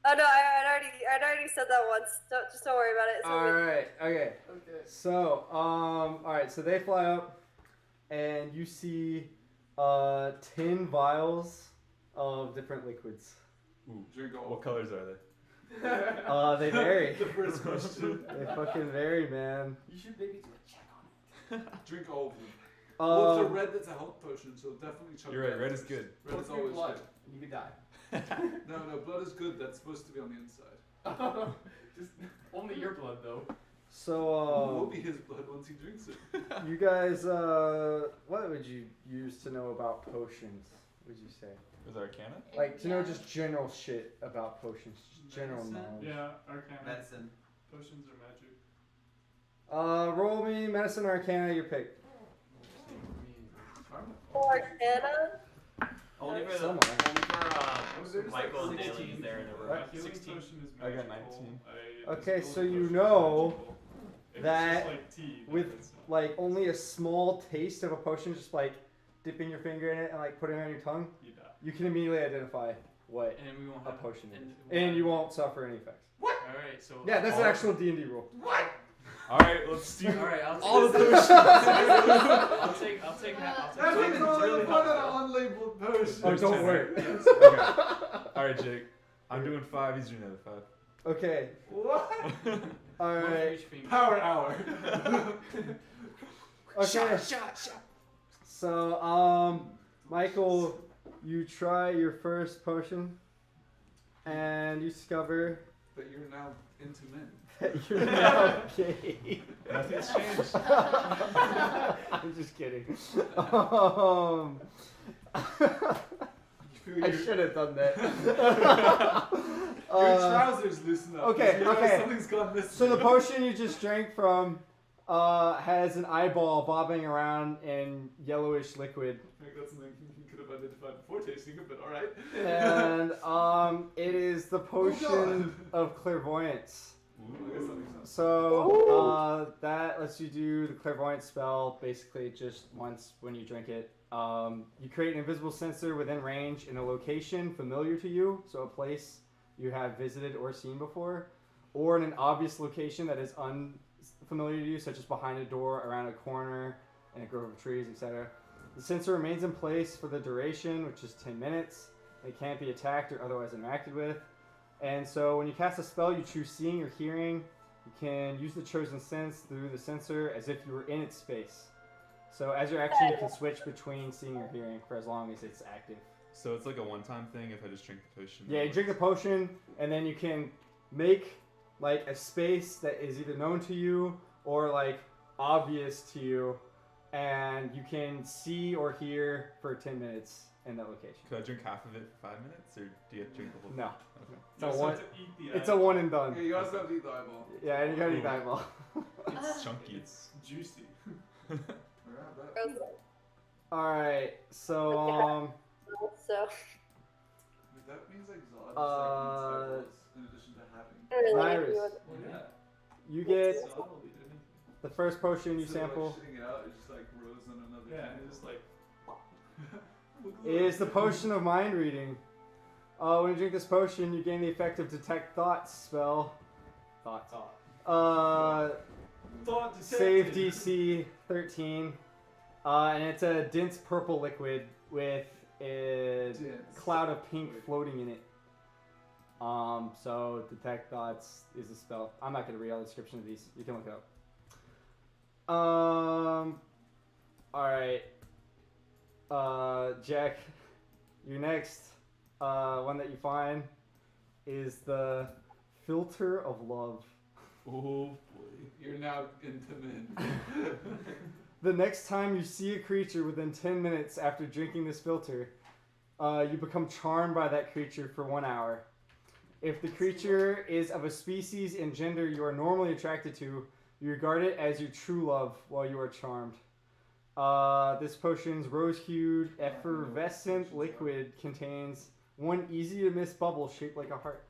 Oh no, I'd already said that once. Just don't worry about it. It's all All good. right. Okay. So all right. So they fly up, and you see 10 vials of different liquids. Ooh. Drink all. What colors are they? They vary. The first question. They fucking vary, man. You should maybe do a check on it. Drink all of them. Well, if Um, they're red, that's a health potion, so definitely chug You're right. that Red is first. good. Red is Go through always blood. good. You could die. No, blood is good. That's supposed to be on the inside. Just only your blood though. So It will be his blood once he drinks it. you guys, what would you use to know about potions? Would you say? Is there Arcana? Like to know just general shit about potions, just general Medicine? knowledge. Yeah, Arcana. Medicine. Potions or magic. Roll me medicine or arcana, your pick. Arcana? Only for Someone. Michael and Daly there in the room. What? Healing 16. potion is I got magical. 19. Okay, This so healing you potion is know magical. If that it's just like tea, then with it's not. like only a small taste of a potion, just like dipping your finger in it and like putting it on your tongue, You die. you can immediately identify what And we won't a have potion is, and and you won't suffer any effects. Alright, so. Yeah, that's an all- actual D&D rule. All right, let's do Alright, I'll take all the this. potions. I'll take That half. means only put an unlabeled potion. Oh, don't 10. worry. Okay. All right, Jake. I'm doing 5. He's doing the other 5. Okay. What? All One for right. each finger. Power hour. Okay. So, Michael, you try your first potion, and you discover But you're now into men. that you're now gay. Nothing's changed. I'm just kidding. You feel I your, should have done that. your trousers loosen up. okay, You know okay. Something's gone missing. So the potion you just drank from has an eyeball bobbing around in yellowish liquid, I think that's something you could have identified before tasting it, but alright. and it is the potion of clairvoyance. I guess that makes sense. So that lets you do the clairvoyance spell basically just once when you drink it. You create an invisible sensor within range in a location familiar to you, so a place you have visited or seen before, or in an obvious location that is unfamiliar to you, such as behind a door, around a corner, in a grove of trees, etc. The sensor remains in place for the duration, which is 10 minutes. It can't be attacked or otherwise interacted with. And so when you cast a spell, you choose seeing or hearing. You can use the chosen sense through the sensor as if you were in its space. So as your action, you can switch between seeing or hearing for as long as it's active. So it's like a one-time thing if I just drink the potion. Yeah, you drink the potion, and then you can make like a space that is either known to you or like obvious to you, and you can see or hear for 10 minutes in that location. Could I drink half of it for 5 minutes, or do you have to drink the whole? No. Okay. It's a You also one. have to eat the It's a one and Yeah, done. you also have to eat the eyeball. Yeah, and you gotta eat the eyeball. It's chunky. It's juicy. All right, so So. That means like Zod Uh, just like eats eyeballs in addition to having. I don't really Nyrus, know if Well, yeah. you get Zod will eat anything. the first potion you Instead of, sample. like, shitting it out, it just like rose on another. Yeah, table. it's just like is the potion of mind reading. When you drink this potion, you gain the effect of detect thoughts spell. Thoughts. Save DC 13. And it's a dense purple liquid with a cloud of pink floating in it. So detect thoughts is a spell. I'm not gonna read all the description of these. You can look it up. Alright. Jack, your next one that you find is the filter of love. Oh boy. You're now into men. The next time you see a creature within 10 minutes after drinking this filter, you become charmed by that creature for 1 hour. If the creature is of a species and gender you are normally attracted to, you regard it as your true love while you are charmed. This potion's rose-hued, effervescent liquid contains one easy-to-miss bubble shaped like a heart.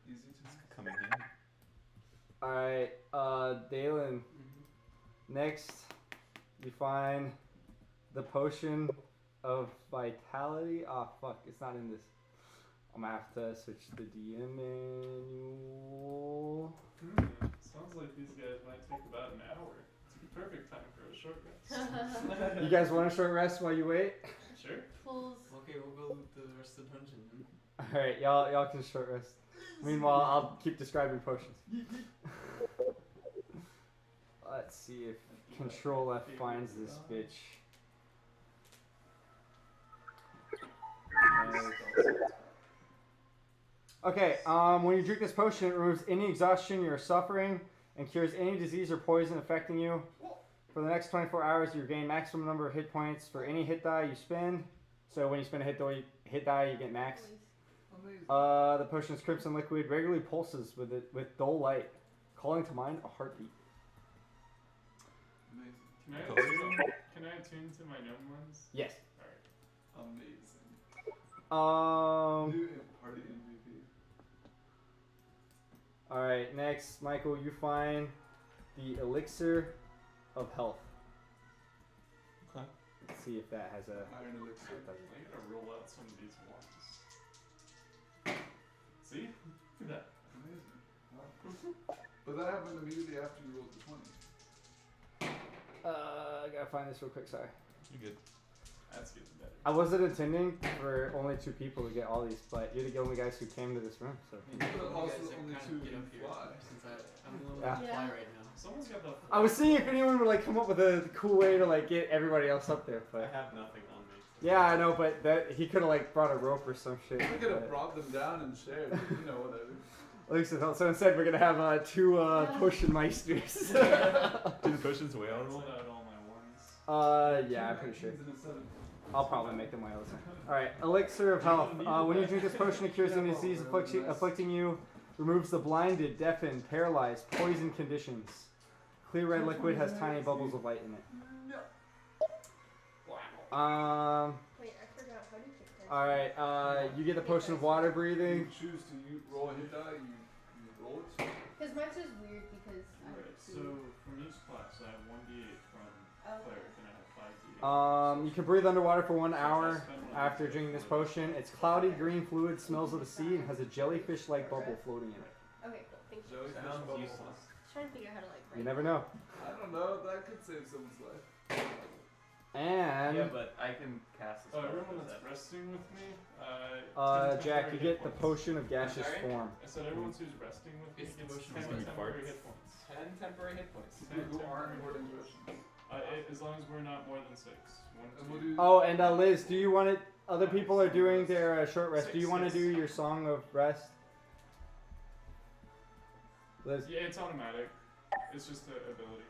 Easy to come in handy. Alright, Dalen. Next, you find the potion of vitality. Ah, fuck, it's not in this. I'm gonna have to switch the DM manual. Sounds like these guys might take about an hour. It's a perfect time for a short rest. You guys want a short rest while you wait? Sure. Okay, we'll go loot the rest of the dungeon. Alright, y'all can short rest. Meanwhile, I'll keep describing potions. Let's see if Control F finds this bitch. Okay, when you drink this potion, it removes any exhaustion you're suffering and cures any disease or poison affecting you. For the next 24 hours, you gain maximum number of hit points for any hit die you spend. So when you spend a hit die, you get max. The potion's crimson liquid regularly pulses with dull light, calling to mind a heartbeat. Can I attune to my gnome ones? Yes. Alright. Amazing. New party MVP. Alright, next, Michael, you find the elixir of health. Okay. Let's see if that has a Iron elixir. I'm gonna roll out some of these ones. See? Look at that. Amazing. Wow. But that happened immediately after you rolled the 20. I gotta find this real quick, sorry. You're good. That's getting better. I wasn't intending for only 2 people to get all these, but you're the only guys who came to this room, so. But also only 2 can fly. Since I'm a little Yeah. fly right now. Someone's got the. I was seeing if anyone would like come up with a cool way to like get everybody else up there, I but. have nothing on me. Yeah, I know, but that he could have like brought a rope or some shit. We could have but- brought them down and shared. You know, whatever. Elixir of health. So instead, we're gonna have 2 potion meisters. Do the potions weigh all Rolled of them? out all my ones. Yeah, I'm pretty sure. 19s and a 7. I'll probably make them way all the time. Alright, Elixir of Health. When you drink this potion, it cures any disease afflicting you, removes the blinded, deafened, paralyzed, poison conditions. Clear red liquid has tiny bubbles of light in it. Wait, I forgot. How do you pick that? Alright, you get the potion of water breathing. You choose to roll a hit die, you roll it. Because mine's just weird because I have Alright, two. so from each class, I have 1d8 from cleric and I have 5d8. You can breathe underwater for 1 hour after drinking this potion. It's cloudy green fluid, smells of the sea, and has a jellyfish-like bubble floating in it. Okay, cool. Thank you. Jellyfish Sounds bubble. useless. Just trying to figure out how to like. You never know. I don't know, that could save someone's life. And Yeah, but I can cast this. Oh, everyone that's resting with me, Jack, you 10 get the temporary hit points. potion of gaseous Sorry? form. I said everyone who's resting with me It's the gets potion 10 of like temporary farts. hit points. 10 temporary hit points. 10 Who aren't temporary hoarding hit potions. points. As long as we're not more than 6. 1, And 2, we'll do. Oh, and Liz, do you want it? Other people are doing their short rest. Do you want to do your song of rest? Liz, Yeah, it's automatic. It's just an ability.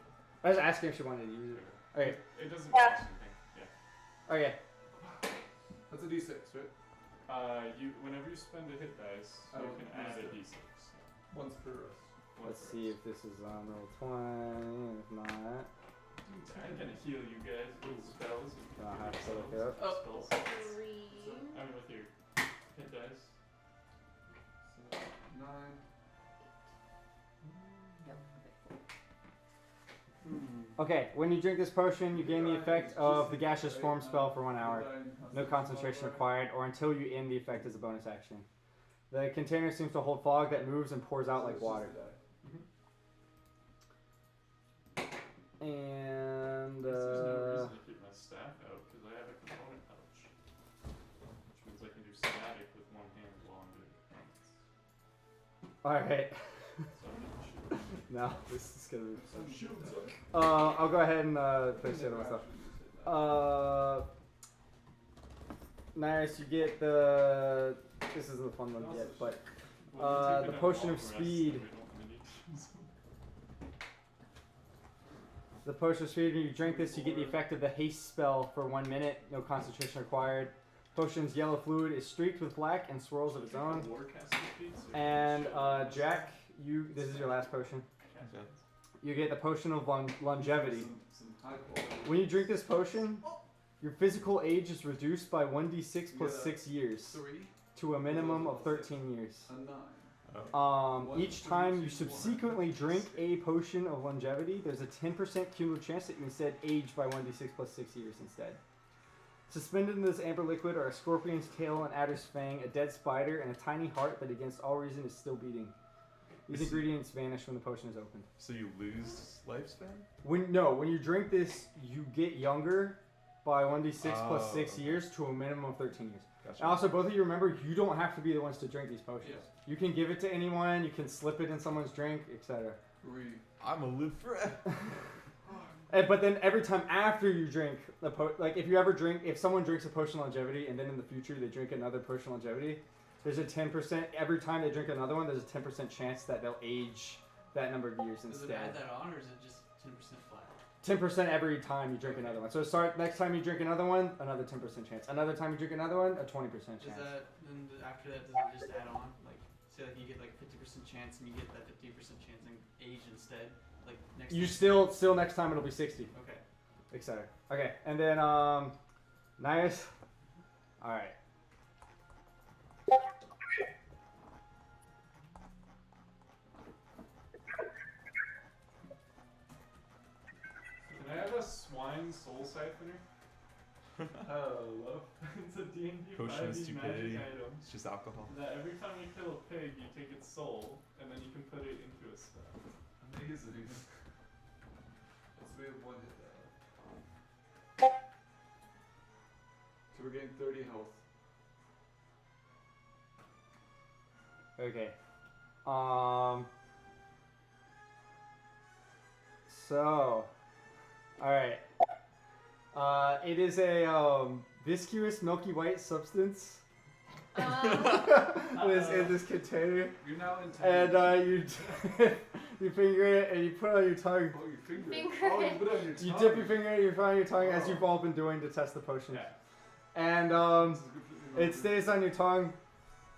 I was asking if she wanted to use it. Okay, It doesn't Yeah. cost anything. Yeah. okay. That's a d6, right? Whenever you spend a hit dice, I you will can use add a it. d6. Once per rest. Let's see if this is on roll 20. If not, I'm gonna heal you guys with spells. I'll have to look it up. Spells. 3. I mean, with your hit dice. So, 9. Yep. Okay, when you drink this potion, you gain the effect of the gaseous form spell for 1 hour. No concentration required, or until you end the effect as a bonus action. The container seems to hold fog that moves and pours out like water. And There's no reason to keep my staff out because I have a component pouch, which means I can do static with one hand while I'm doing components. all right. So I'm gonna shoot. No, this is gonna be. I'll go ahead and place the other one stuff. Nice, you get the. This isn't the fun one yet, but Well, the potion of speed. The potion of speed. When you drink this, you get the effect of the haste spell for 1 minute. No concentration required. Potion's yellow fluid is streaked with black and swirls of its own. And Jack, this is your last potion. You get the potion of longevity. When you drink this potion, your physical age is reduced by 1d6 plus 6 years to a minimum of 13 years. Each time you subsequently drink a potion of longevity, there's a 10% cumulative chance that you instead age by 1d6 plus 6 years instead. Suspended in this amber liquid are a scorpion's tail, an adder's fang, a dead spider, and a tiny heart that against all reason is still beating. These ingredients vanish when the potion is opened. So you lose lifespan? When you drink this, you get younger by 1d6 plus 6 years to a minimum of 13 years. Gotcha. And also, both of you remember, you don't have to be the ones to drink these potions. You can give it to anyone, you can slip it in someone's drink, etc. I'm a live forever. But then every time after you drink if someone drinks a potion of longevity and then in the future they drink another potion of longevity, there's a 10%, every time they drink another one, there's a 10% chance that they'll age that number of years Does instead. it add that on, or is it just 10% flat? 10% every time you drink another one. So next time you drink another one, another 10% chance. Another time you drink another one, a 20% chance. Does that then after that does it just add on? Like say like you get like 50% chance and you get that 15% chance and age instead. Like next. You time. still next time it'll be 60. Okay. Etc. Okay, and then nice. All right. Can I have a swine soul siphoner? Hello. It's a D&D Potion of 5e stupidity. magic item. It's just alcohol. That every time you kill a pig, you take its soul, and then you can put it into a spell. Amazing. So we have 1 hit die. So we're getting 30 health. Okay. So, all right. It is a viscous milky white substance. Is in this container. You're now in And you you finger it and you put it on your tongue. Oh, your finger. Finger Oh, you it. put it on your tongue. You dip your finger in front of your tongue as you've all been doing to test the potion. And it stays on your tongue.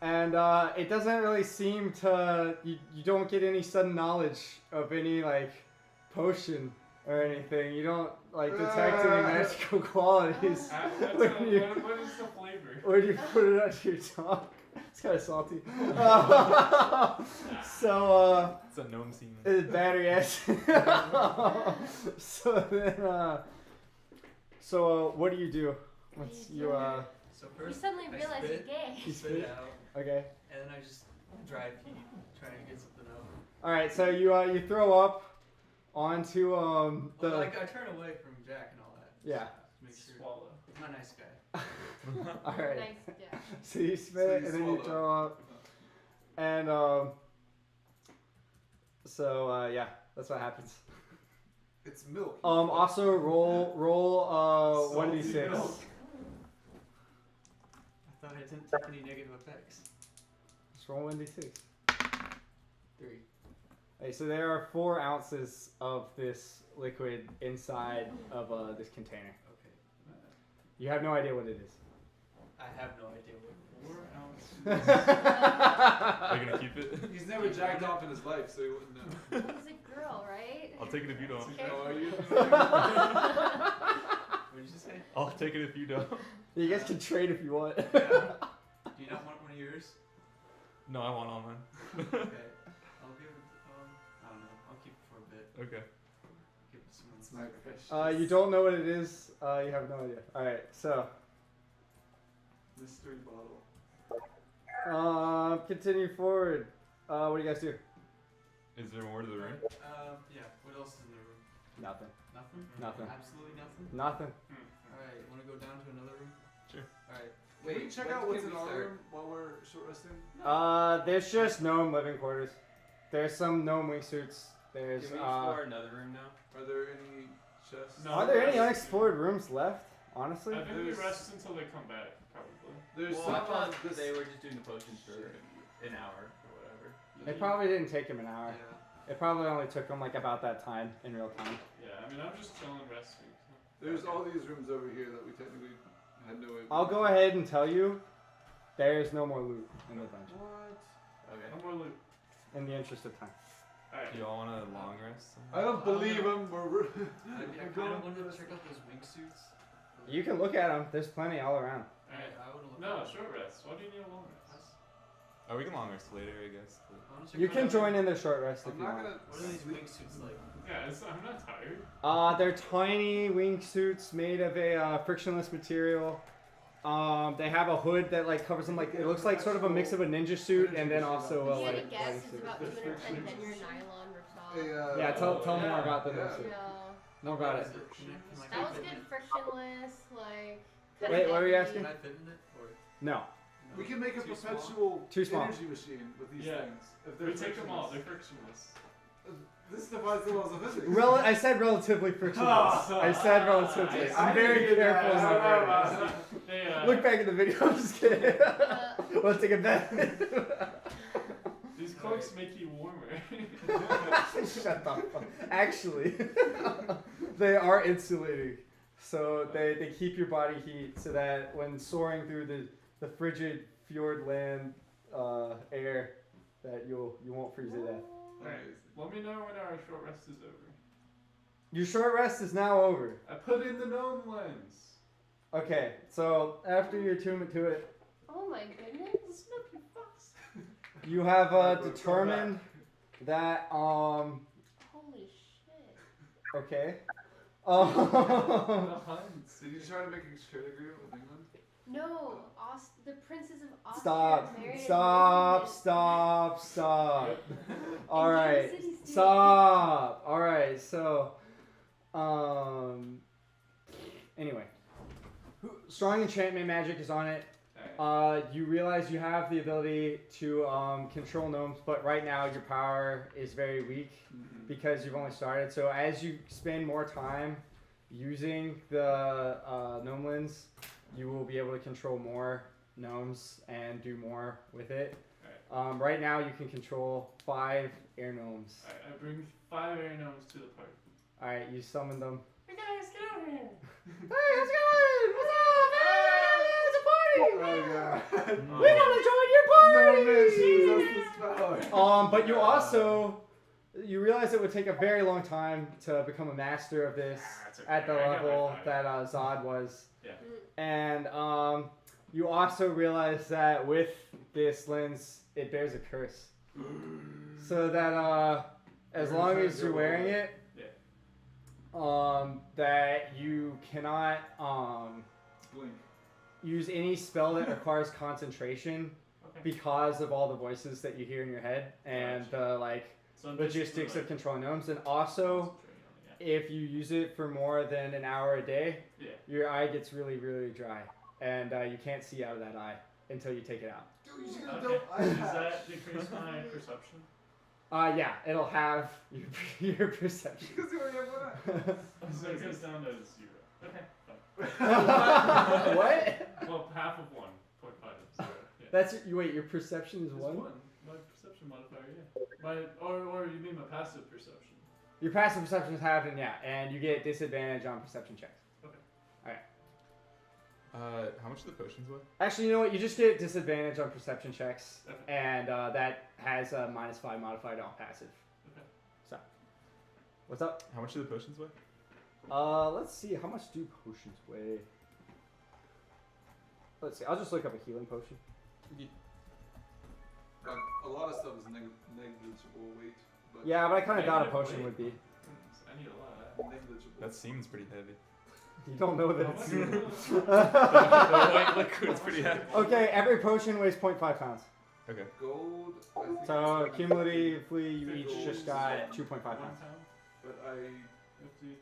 And it doesn't really seem to you don't get any sudden knowledge of any like potion or anything. You don't like detect any magical qualities when What is the flavor? when you put it on your tongue. It's kind of salty. So It's a gnome semen. it's battery acid. So then what do you do? Once you So You first suddenly I realize spit, you're gay. You spit spit? it out, okay. and then I just dry pee, trying to get something out. All right. So you throw up onto the. Well, like I turn away from Jack and all that. Yeah. Just make sure. Swallow. He's my nice guy. All right. Nice, yeah. So you spit So it you and then you swallow. throw up, and yeah, that's what happens. It's milk. Also roll Salty 1d6. milk. I thought I didn't take any negative effects. Just roll 1d6. 3. Okay, so there are 4 ounces of this liquid inside of this container. Okay. You have no idea what it is. I have no idea what. 4 ounces. Are you gonna keep it? He's never jacked off in his life, so he wouldn't know. He's a girl, right? I'll take it if you don't. Oh, are you? What did you say? I'll take it if you don't. You guys can trade if you want. Yeah. Do you not want one of yours? No, I want all mine. Okay. I'll give it. I don't know. I'll keep it for a bit. Okay. Give it to someone. It's Sniper. You don't know what it is. You have no idea. All right, so Mystery bottle. continue forward. What do you guys do? Is there more to the room? Yeah. What else is in the room? Nothing. Nothing. Nothing. Absolutely nothing. Nothing. All right. Want to go down to another room? Sure. All right. Can we check when out what's can in we our start? room while we're short resting? There's just gnome living quarters. There's some gnome wingsuits. There's Can we explore another room now? Are there any chests? No. Are there any unexplored rooms left? Honestly, I think we There's- rest until they come back, probably. There's Well, some I thought this. they were just doing the potions for an hour or whatever. it probably didn't take him an hour. Yeah. It probably only took him like about that time in real time. Yeah, I mean, I'm just chilling, resting. There's all these rooms over here that we technically had no idea. I'll go ahead and tell you, there's no more loot in the dungeon. What? Okay. No more loot. In the interest of time. Alright. Do y'all want a long rest? I don't believe him. I We're kind of wanted to check out those wingsuits. You can look at them. There's plenty all around. Alright. I would look. No, short rest. Why do you need a long rest? Oh, we can long rest later, I guess. I wanna check You out can other- join in the short rest if I'm you not want. gonna. What are these wingsuits like? Yeah, I'm not tired. They're tiny wingsuits made of a frictionless material. They have a hood that like covers them. Like it looks like sort of a mix of a ninja suit and then also a If you had like to guess, it's wingsuit. about 210 denier nylon ripsaw. Yeah, tell Oh, more yeah. about the Yeah. wingsuit. Yeah. More about it. Is it- can I That was fit in good, it? frictionless, like. Wait, what were you asking? Can I fit in it? Or No. We can make a Too small? perpetual Too small. energy machine with these Yeah. things. If they're We take them all. frictionless. They're frictionless. This defies the laws of physics. I said relatively frictionless. I said relatively. I'm very careful in my wording. They, Look back at the video. I'm just kidding. Let's take a bet. These cloaks make you warmer. Shut the fuck. Actually, they are insulating. So they keep your body heat so that when soaring through the frigid fjord land air, that you won't freeze to death. Alright. Let me know when our short rest is over. Your short rest is now over. I put in the gnome lens. Okay, so after your attunement to it, Oh my goodness. Listen up, you fucks. you have determined that Holy shit. okay. The Huns. Did you try to make a trade agreement with England? No, the Princess of Austria Stop! married a Stop! Roman. Stop! Stop! All And right. Kansas City's too. Stop! All right. So, anyway, strong enchantment magic is on it. You realize you have the ability to control gnomes, but right now your power is very weak because you've only started. So as you spend more time using the gnome lens, you will be able to control more gnomes and do more with it. Right now you can control 5 air gnomes. Alright, I bring 5 air gnomes to the party. Alright, you summon them. Hey guys, get over here. Hey, how's it going? What's up? Hey, it's a party! Oh god. We gotta join your party! No man, she possesses this power. But you also you realize it would take a very long time to become a master of this That's okay. at the I got my level 5. that Zod was. Yeah. And you also realize that with this lens, it bears a curse. So that as long as you're wearing it, that you cannot Blink. use any spell that requires concentration because of all the voices that you hear in your head and the So I'm logistics basically, of controlling gnomes. And also, if you use it for more than an hour a day, your eye gets really, really dry, and you can't see out of that eye until you take it out. Dude, you should get a Okay. dope Does iPad. that decrease my perception? Yeah, it'll have your perception. Because you already have one. So it goes down to 0. Okay, fine. What? Well, half of 1.5 is 0. Yeah. That's wait. Your perception is It's 1. 1. My perception modifier, yeah. Or you mean my passive perception? Your passive perception is halved, and you get disadvantage on perception checks. How much do the potions weigh? Actually, you know what? You just get disadvantage on perception checks, Okay. and that has a -5 modifier on passive. Okay. So, what's up? How much do the potions weigh? Let's see. How much do potions weigh? Let's see. I'll just look up a healing potion. A lot of stuff is negligible weight. But Yeah, but I kind of thought a Negative potion weight. would be. I need a lot of that. Negligible. That seems pretty heavy. You don't know that How it's. much The white liquid's pretty heavy. Okay, every potion weighs 0.5 pounds. Okay. Gold. I think So it's cumulatively, you each Gold. just got 2.5 1 pounds. pound? But 53.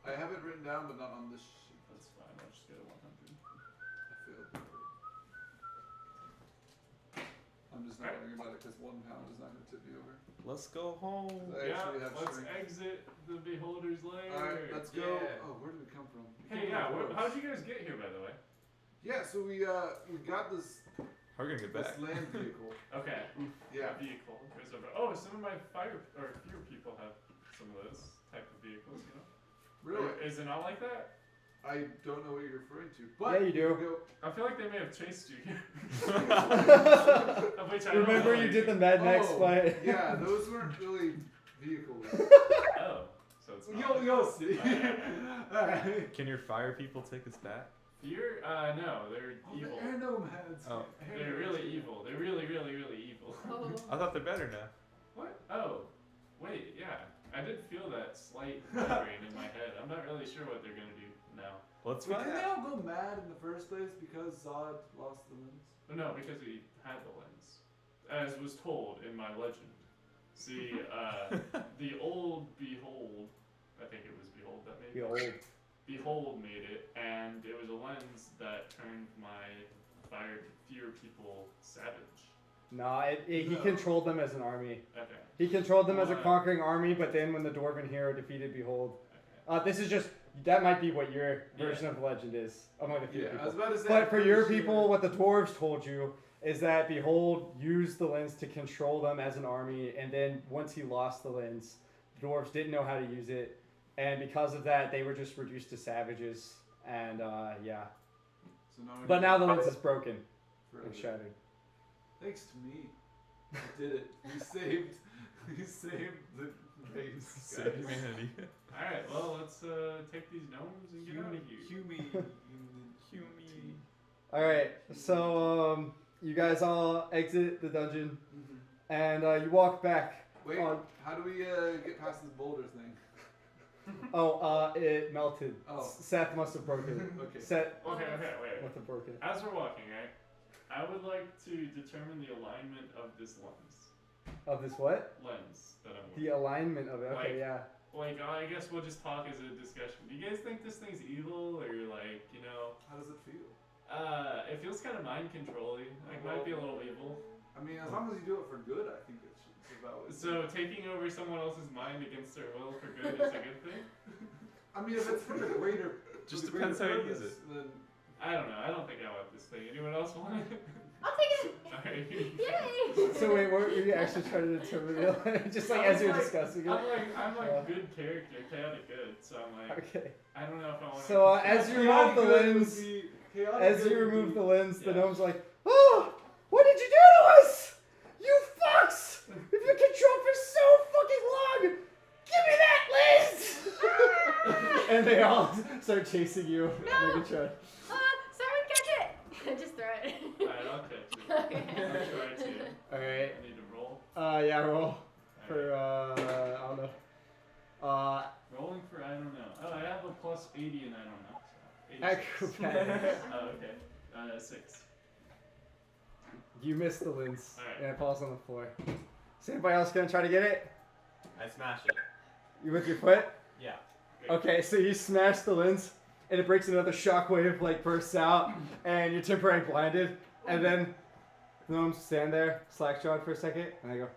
I have it written down, but not on this sheet. That's fine. I'll just get a 100. I failed. I'm just not worrying about it because 1 pound is not going to tip me over. Let's go home. I actually Yeah, have let's strength. exit the beholder's lair. Alright, let's go. Yeah. Oh, where did we come from? We Hey, came yeah. from the How'd forest. you guys get here, by the way? Yeah, so we got this How are we gonna get back? land vehicle. Okay. Yeah. A vehicle. There's a- Oh, some of my fire or fewer people have some of those type of vehicles. You know. Really? Is it not like that? I don't know what you're referring to. But Yeah, you do. go- I feel like they may have chased you here. Which I don't Remember know. you did the Mad Max Oh, fight? Yeah, those weren't really vehicles. Oh, so it's not. You'll see. Alright. Can your fire people take us back? Fear? No, they're evil. Air nomads. Oh. They're really evil. They're really, really, really evil. Oh. I thought they're better now. What? Oh, wait, yeah. I did feel that slight migraine in my head. I'm not really sure what they're gonna do now. Let's Wait, find did they out. all go mad in the first place because Zod lost the limbs? But no, because we had the lens. As was told in my legend. See, the old Behold, I think it was Behold that made it. Behold. Behold made it, and it was a lens that turned my fear people savage. Nah, he No. controlled them as an army. Okay. He controlled them as a Why? conquering army, but then when the Dwarven hero defeated Behold, Okay. this is just that might be what your Yeah. version of the legend is among the few Yeah, I people. was about to say. But for your pretty people, sure- what the dwarves told you is that Behold used the lens to control them as an army, and then once he lost the lens, the dwarves didn't know how to use it, and because of that, they were just reduced to savages. And yeah, So now we but need now to- the lens is broken forever. and shattered. Thanks to me. I did it. You saved. You saved the race. Save guys. humanity. Alright, well, let's take these gnomes and get out of here. Humi. All right, so you guys all exit the dungeon, and you walk back. Wait, on- how do we get past this boulder thing? It melted. Oh. Seth must have broken it. Okay. Seth Okay, wait. must have broken it. As we're walking, right, I would like to determine the alignment of this lens. Of this what? Lens that I'm The wearing. alignment of it. Okay, Like- yeah. Like, I guess we'll just talk as a discussion. Do you guys think this thing's evil, or like, you know? How does it feel? It feels kind of mind controlling. Like, might be a little evil. I mean, as long as you do it for good, I think it's about. So taking over someone else's mind against their will for good is a good thing? I mean, if it's for the greater. Just for the depends greater how you use purpose, Then I don't know. I don't think I want this thing. Anyone else want it? I'll take it. Alright. Yay! So wait, what were you actually trying to determine? The alignment? Just like as you're discussing it. I'm like good character, chaotic good. So I'm like, Okay. I don't know if I want. So as you remove the lens, as you remove the lens, the gnome's like, "Oh, what did you do to us? You fucks! If you control for so fucking long, give me that lens!" And they all start chasing you. No. Like a try. Someone catch it! Just throw it. Alright, I'll catch it. Okay. I'll try to. All right. I need to roll. Yeah, roll for I don't know. Rolling for I don't know. Oh, I have a plus 80 and I don't know. So 86. Acrobatics. Oh, okay. 6. You miss the lens, Alright. and it falls on the floor. Is anybody else gonna try to get it? I smash it. You with your foot? Yeah. Okay, so you smash the lens, and it breaks another shockwave, like bursts out, and you're temporarily blinded, and then the gnomes stand there, slack-jawed for a second, and they go,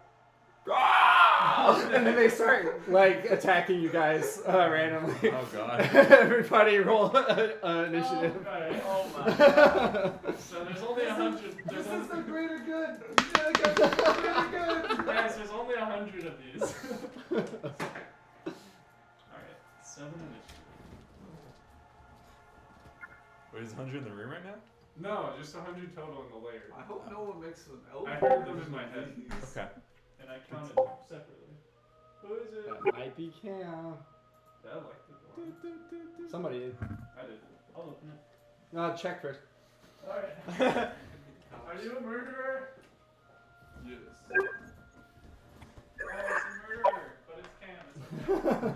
"Ah!" And then they start like attacking you guys randomly. Oh god. Everybody roll initiative. Okay. Oh my. So there's only 100. This is the greater good. Yeah, guys, this is the greater good. Guys, there's only 100 of these. Alright, 7 initiative. Wait, is 100 in the room right now? No, just 100 total in the layer. I hope no one makes an elf. I heard them in my head. Okay. And I counted them separately. Who is it? That might be Cam. Did I like the one? Somebody did. I did. I'll open it. No, check first. Alright. Are you a murderer? Yes. Oh, it's a murderer, but it's Cam. It's okay.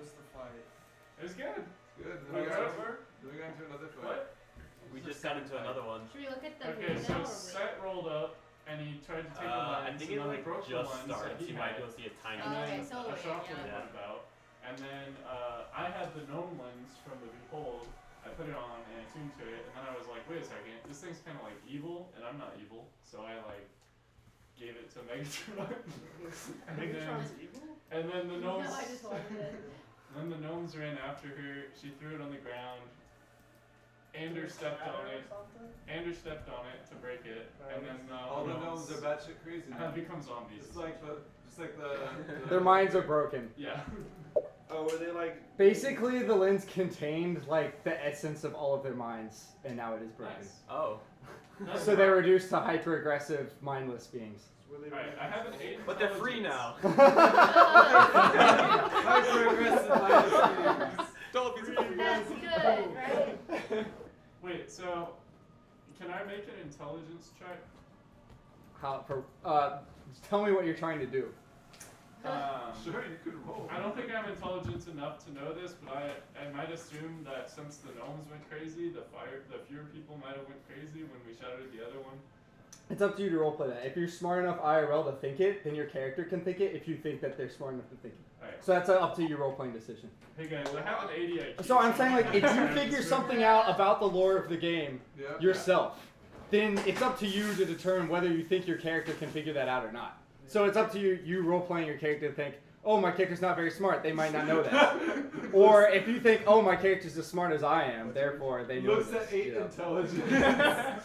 was the fight? It was good. Good. We got over. Then we got into another fight. What? We just got into another one. Should we look at the Okay, video so or wait? Set rolled up and he tried to take the lens. I think and it then like broke just the lens started. that he You might had. be able to see a tiny Oh, And okay, then so a wait, shotgun yeah. went about. And then I had the gnome lens from the Behold. I put it on and I tuned to it, and then I was like, wait a second, this thing's kind of like evil, and I'm not evil, so I like gave it to Megatron. Megatron's evil? And then the No, gnomes. I just wanted it. Then the gnomes ran after her. She threw it on the ground. Ander stepped on it. Ander stepped on it to break it, and then all the gnomes are batshit crazy now. have become zombies. Just like the Their minds are broken. Yeah. Oh, were they like? Basically, the lens contained like the essence of all of their minds, and now it is broken. Nice. Oh. So they're reduced to hyper-aggressive, mindless beings. Were they? Alright, I have an 8 But they're free now. hyper-aggressive minus Don't be That's good, right? Wait, so can I make an intelligence check? How for? Tell me what you're trying to do. Sure, you could roll. I don't think I'm intelligent enough to know this, but I might assume that since the gnomes went crazy, the fewer people might have went crazy when we shouted the other one. It's up to you to roleplay that. If you're smart enough IRL to think it, then your character can think it. If you think that they're smart enough to think it, Alright. so that's up to your roleplaying decision. Hey guys, I have an 80 IQ. So I'm saying, like, if you I'm figure just- something out about the lore of the game Yeah. yourself, then it's up to you to determine whether you think your character can figure that out or not. So it's up to you role-playing your character to think, oh, my character's not very smart, they might not know that. Or if you think, oh, my character's as smart as I am, therefore they know Looks this. at 8 you know. intelligence.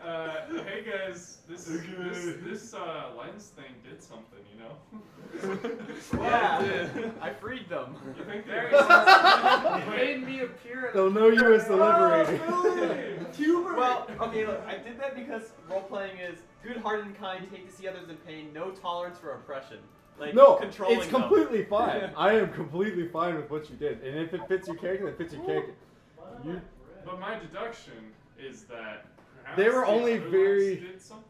Hey guys, this lens thing did something, you know? Yeah, I freed them. You think Very they made me appear. They'll know you as the liberator. Well, okay, look, I did that because role playing is good-hearted and kind, hate to see others in pain, no tolerance for oppression. Like No, controlling it's them. completely fine. I am completely fine with what you did. And if it fits your character, it fits your character. You, But my deduction is that perhaps They were the only other ones very- did something.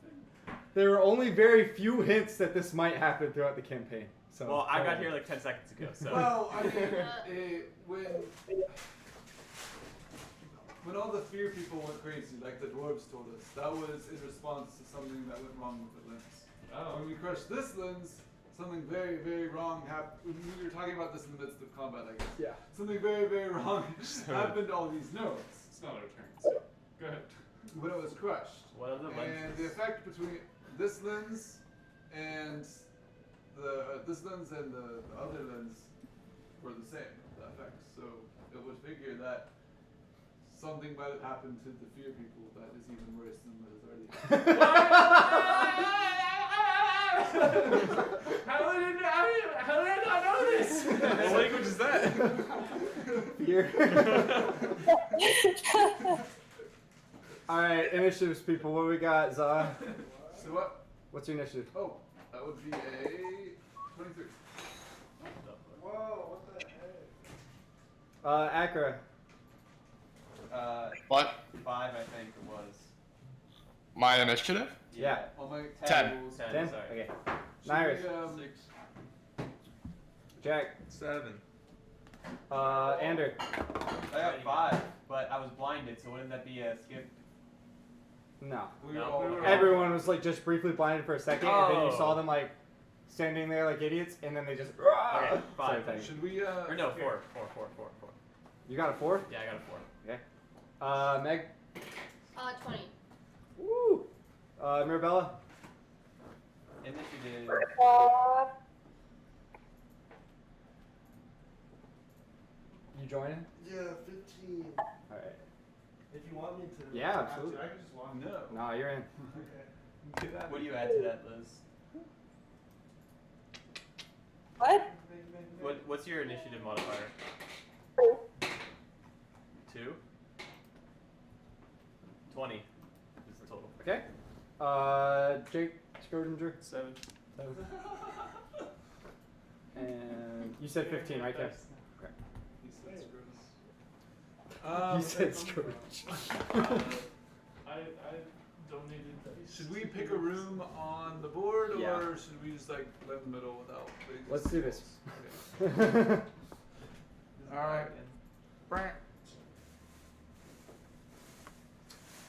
there were only very few hints that this might happen throughout the campaign. So Well, I got here like 10 seconds ago, so. Well, I mean, when all the fear people went crazy, like the dwarves told us, that was in response to something that went wrong with the lens. Oh. When we crushed this lens, something very, very wrong happened. We were talking about this in the midst of combat, I guess. Yeah. Something very, very wrong happened to all these nodes It's not our turn, so go ahead. when it was crushed. What are the And lenses? the effect between this lens and the other lens were the same. The effects. So it would figure that something might have happened to the fear people that is even worse than what has already How did I not know this? What language is that? Fear. All right, initiatives, people. What we got, Zah? So what? What's your initiative? Oh, that would be a 23. Whoa! What the heck? Akra. What? 5, I think it was. My initiative? Yeah. Oh my. 10. 10? Sorry. Okay. Should Nyrus. we, 6. Jack. 7. Ander. I got 5, but I was blinded, so wouldn't that be a skip? No. we were No, all. we were Everyone was like just briefly blinded for a second, and then you Oh. saw them like standing there like idiots, and then they just. Okay, 5. Same thing. Should we? Or no, 4. You got a 4? Yeah, I got a 4. Meg. 20. Woo. Mirabella. Initiative. You joining? Yeah, 15. All right. If you want me to. Yeah, have to, absolutely. I can just walk. No. No, you're in. Okay. What do you add to that, Liz? What? What's your initiative modifier? 2? 20 is the total. Okay. Jake Schrodinger. 7. And you said 15, right, Kev? Um, You said Scrooge. I donated dice. Should we pick a room on the board, or Yeah. should we just like live in the middle without? Let's do this. Okay. Alright. Brant.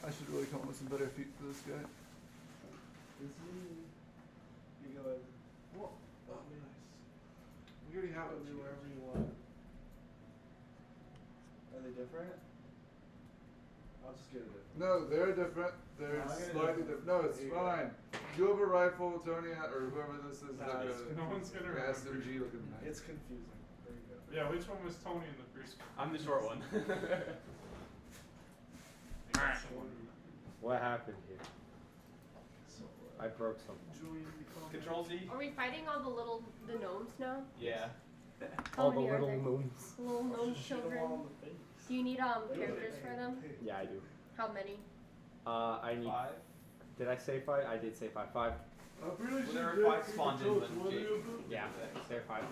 I should really come up with some better feet for this guy. You go ahead. Oh, nice. We already have it. Do wherever you want. Are they different? I'll just get it. No, they're different. They're No, I gotta slightly do- different. No, it's There you go. fine. You have a rifle, Tony, or whoever this is. Nah, like it's- a, no one's gonna remember. SMG looking thing. It's confusing. There you go. Yeah, which one was Tony in the first? I'm the short one. What happened here? I broke something. Control Z. Are we fighting all the gnomes now? Yeah. How All the many are little there? gnomes. The little gnome children. Do you need characters for them? Yeah, I do. How many? I need. 5. Did I say 5? I did say 5. 5. I'm pretty Well, sure there are Jake 5 can spawned in control when 20 Jake- of them. Yeah, they're 5.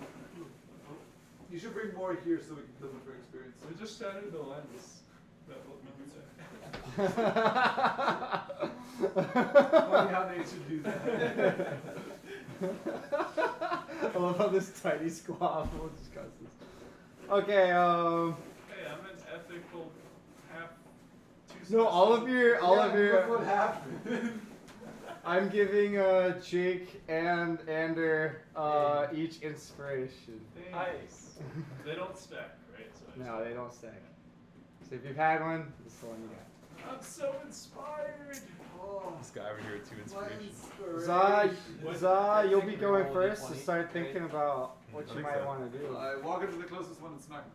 You should bring more here so we can kill them for experience. We just shattered the lens. That let me do that. Funny how nature do that. I love how this tiny squabble just causes this. Okay, Hey, I'm an ethical half. no, all of your, Look what happened. I'm giving Jake and Ander each inspiration. Nice. They don't stack, right? So I just- No, they don't stack. So if you've had one, this is the one you got. I'm so inspired. Oh, This guy over here with 2 inspiration. Zah, you'll be Think going we're first, so rolling start D20, thinking about what I you think might so. want to do. I walk up to the closest one and smack him.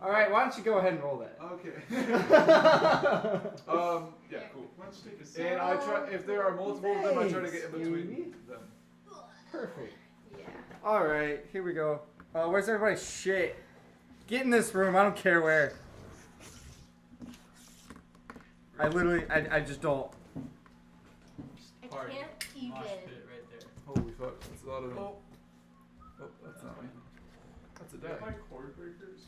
Alright, why don't you go ahead and roll that? Okay. Yeah, cool. Why don't you take a seat? And I try, if there are multiple of them, I try to get in between Baby. them. Perfect. Yeah. Alright, here we go. Where's everybody's shit? Get in this room, I don't care where. I literally, I just don't. I Party. can't even. Mosh pit right there. Holy fuck, that's a lot of them. Oh, that's not me. That's a Do you have die. my cord breakers?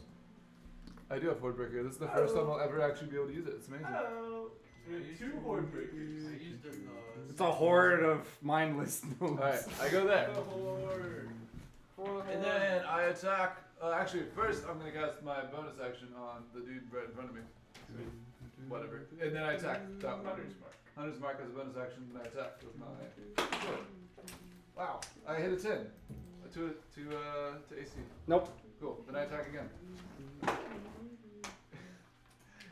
I do have Ford Breaker. This is the first time I'll ever actually be able to use it. It's amazing. Oh. We have 2 cord breakers. I used it. It's a horde of mindless gnomes. Alright, I go there. The horde. And then I attack. Actually, first I'm gonna cast my bonus action on the dude right in front of me. Whatever. And then I attack that one. Hunter's mark. Hunter's mark has a bonus action, and I attack with my sword. Wow, I hit a 10 to AC. Nope. Cool. Then I attack again.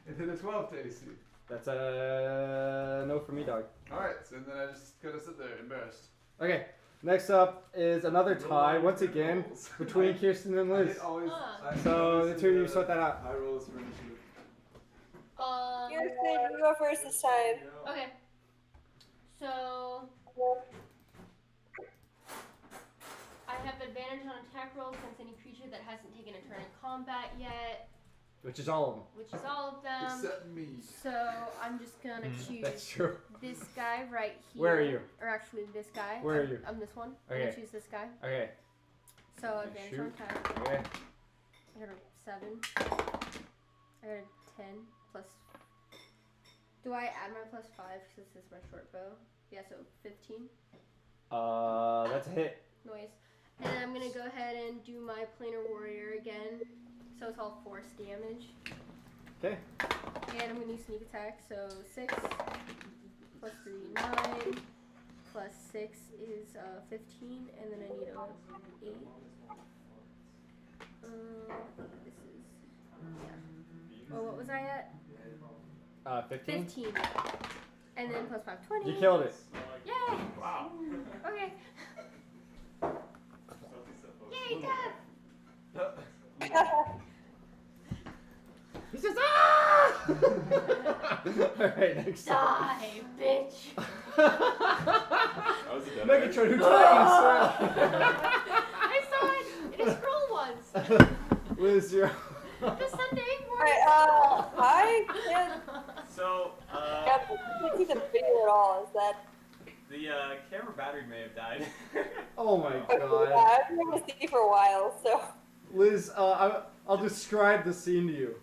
And hit a 12 to AC. That's a no for me, dog. All right, so then I just kind of sit there embarrassed. Okay, next up is another tie, once again, between Kirsten and Liz. So the two of you sort that out. I roll for initiative. Kirsten, you go first this time. Okay. So I have advantage on attack rolls against any creature that hasn't taken a turn in combat yet, Which is all of them. which is all of them. Except me. So I'm just gonna choose That's true. this guy right here. Where are you? Or actually this guy. Where are you? I'm this one. I'm Okay. gonna choose this guy. Okay. So advantage on Shoot. attack. Okay. I got a 7. I got a 10 plus. Do I add my plus 5 since this is my short bow? Yeah, so 15 That's a hit. noise. And then I'm gonna go ahead and do my planar warrior again. So it's all force damage. Okay. And I'm gonna use sneak attack. So 6 plus 3, 9 plus 6 is 15, and then I need a 8. This is yeah. Oh, what was I at? 15. 15. And then plus 5, 20. You killed it. Yay! Wow. Okay. Yay, death! He says, ah! Alright, next up. Die, bitch! That was a dead Megatron, who Ah! died I saw it in a scroll once. in Swirl. Liz, you're. The Sunday Alright, I can't, So, can't see the video at all. Is that? the camera battery may have died. Oh my Yeah, god. I've been able to see for a while, so. Liz, I'll describe the scene to you.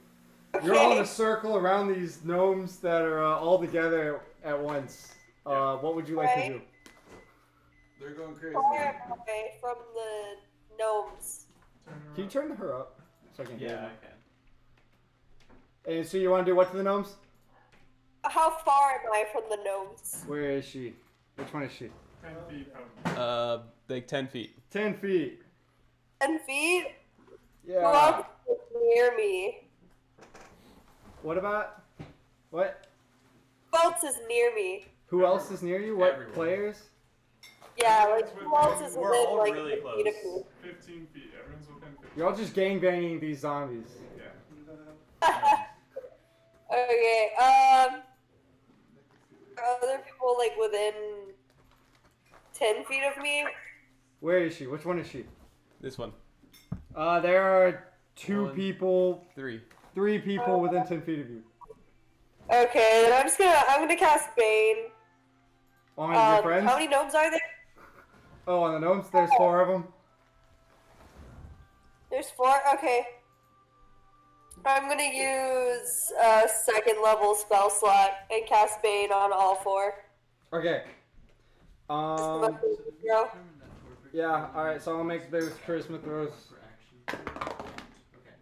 You're all in a circle around these gnomes that are all together at once. What would you like to do? They're going crazy. Far away from the gnomes. Can you turn her up so I can hear Yeah, you? I can. And so you want to do what to the gnomes? How far am I from the gnomes? Where is she? Which one is she? 10 feet from. Like 10 feet. 10 feet. 10 feet? Who Yeah. else is near me? What about? What? Who else is near me? Who else is near you? What Everyone. players? Yeah, like who else is We're within all like really 10 feet of close. me? 15 feet. Everyone's within 15 You're all just gangbanging these zombies. Yeah. Okay, are other people like within 10 feet of me? Where is she? Which one is she? This one. There are two One. people, 3. 3 people within 10 feet of you. Okay, then I'm gonna cast Bane. On your friends? How many gnomes are there? Oh, on the gnomes, there's 4 of them. There's 4? Okay. I'm gonna use a 2nd level spell slot and cast Bane on all 4. Okay. Go. Yeah, alright, so I'll make those charisma throws. For action. Okay.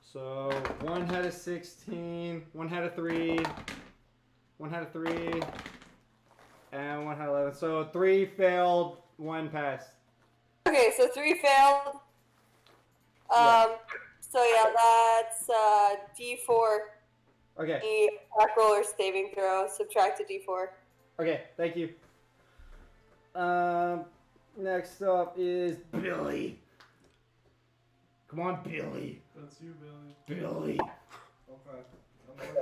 So, one had a 16, one had a 3, one had a 3, and one had 11. So, 3 failed, 1 passed. Okay, so 3 failed. So yeah, that's D4. Okay, The attack roll or saving throw. Subtract a D4. okay, thank you. Next up is Billy. Come on, Billy. That's you, Billy. Billy. Okay. I'm going to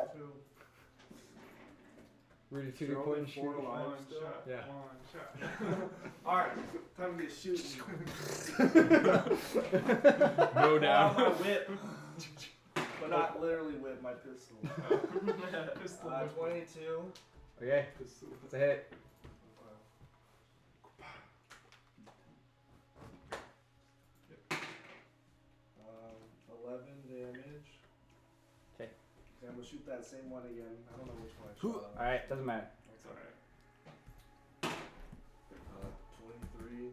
Rudy Tooty throw point in and shoot. 4 One alive still. shot. Yeah. One shot. Alright, time to get shooting. Go Pull out my down. whip. But not literally whip, my pistol. Pistol. 22. Okay, it's a hit. 11 damage. Okay. I'm gonna shoot that same one again. I don't know which one I shot. Alright, doesn't matter. That's alright. 23.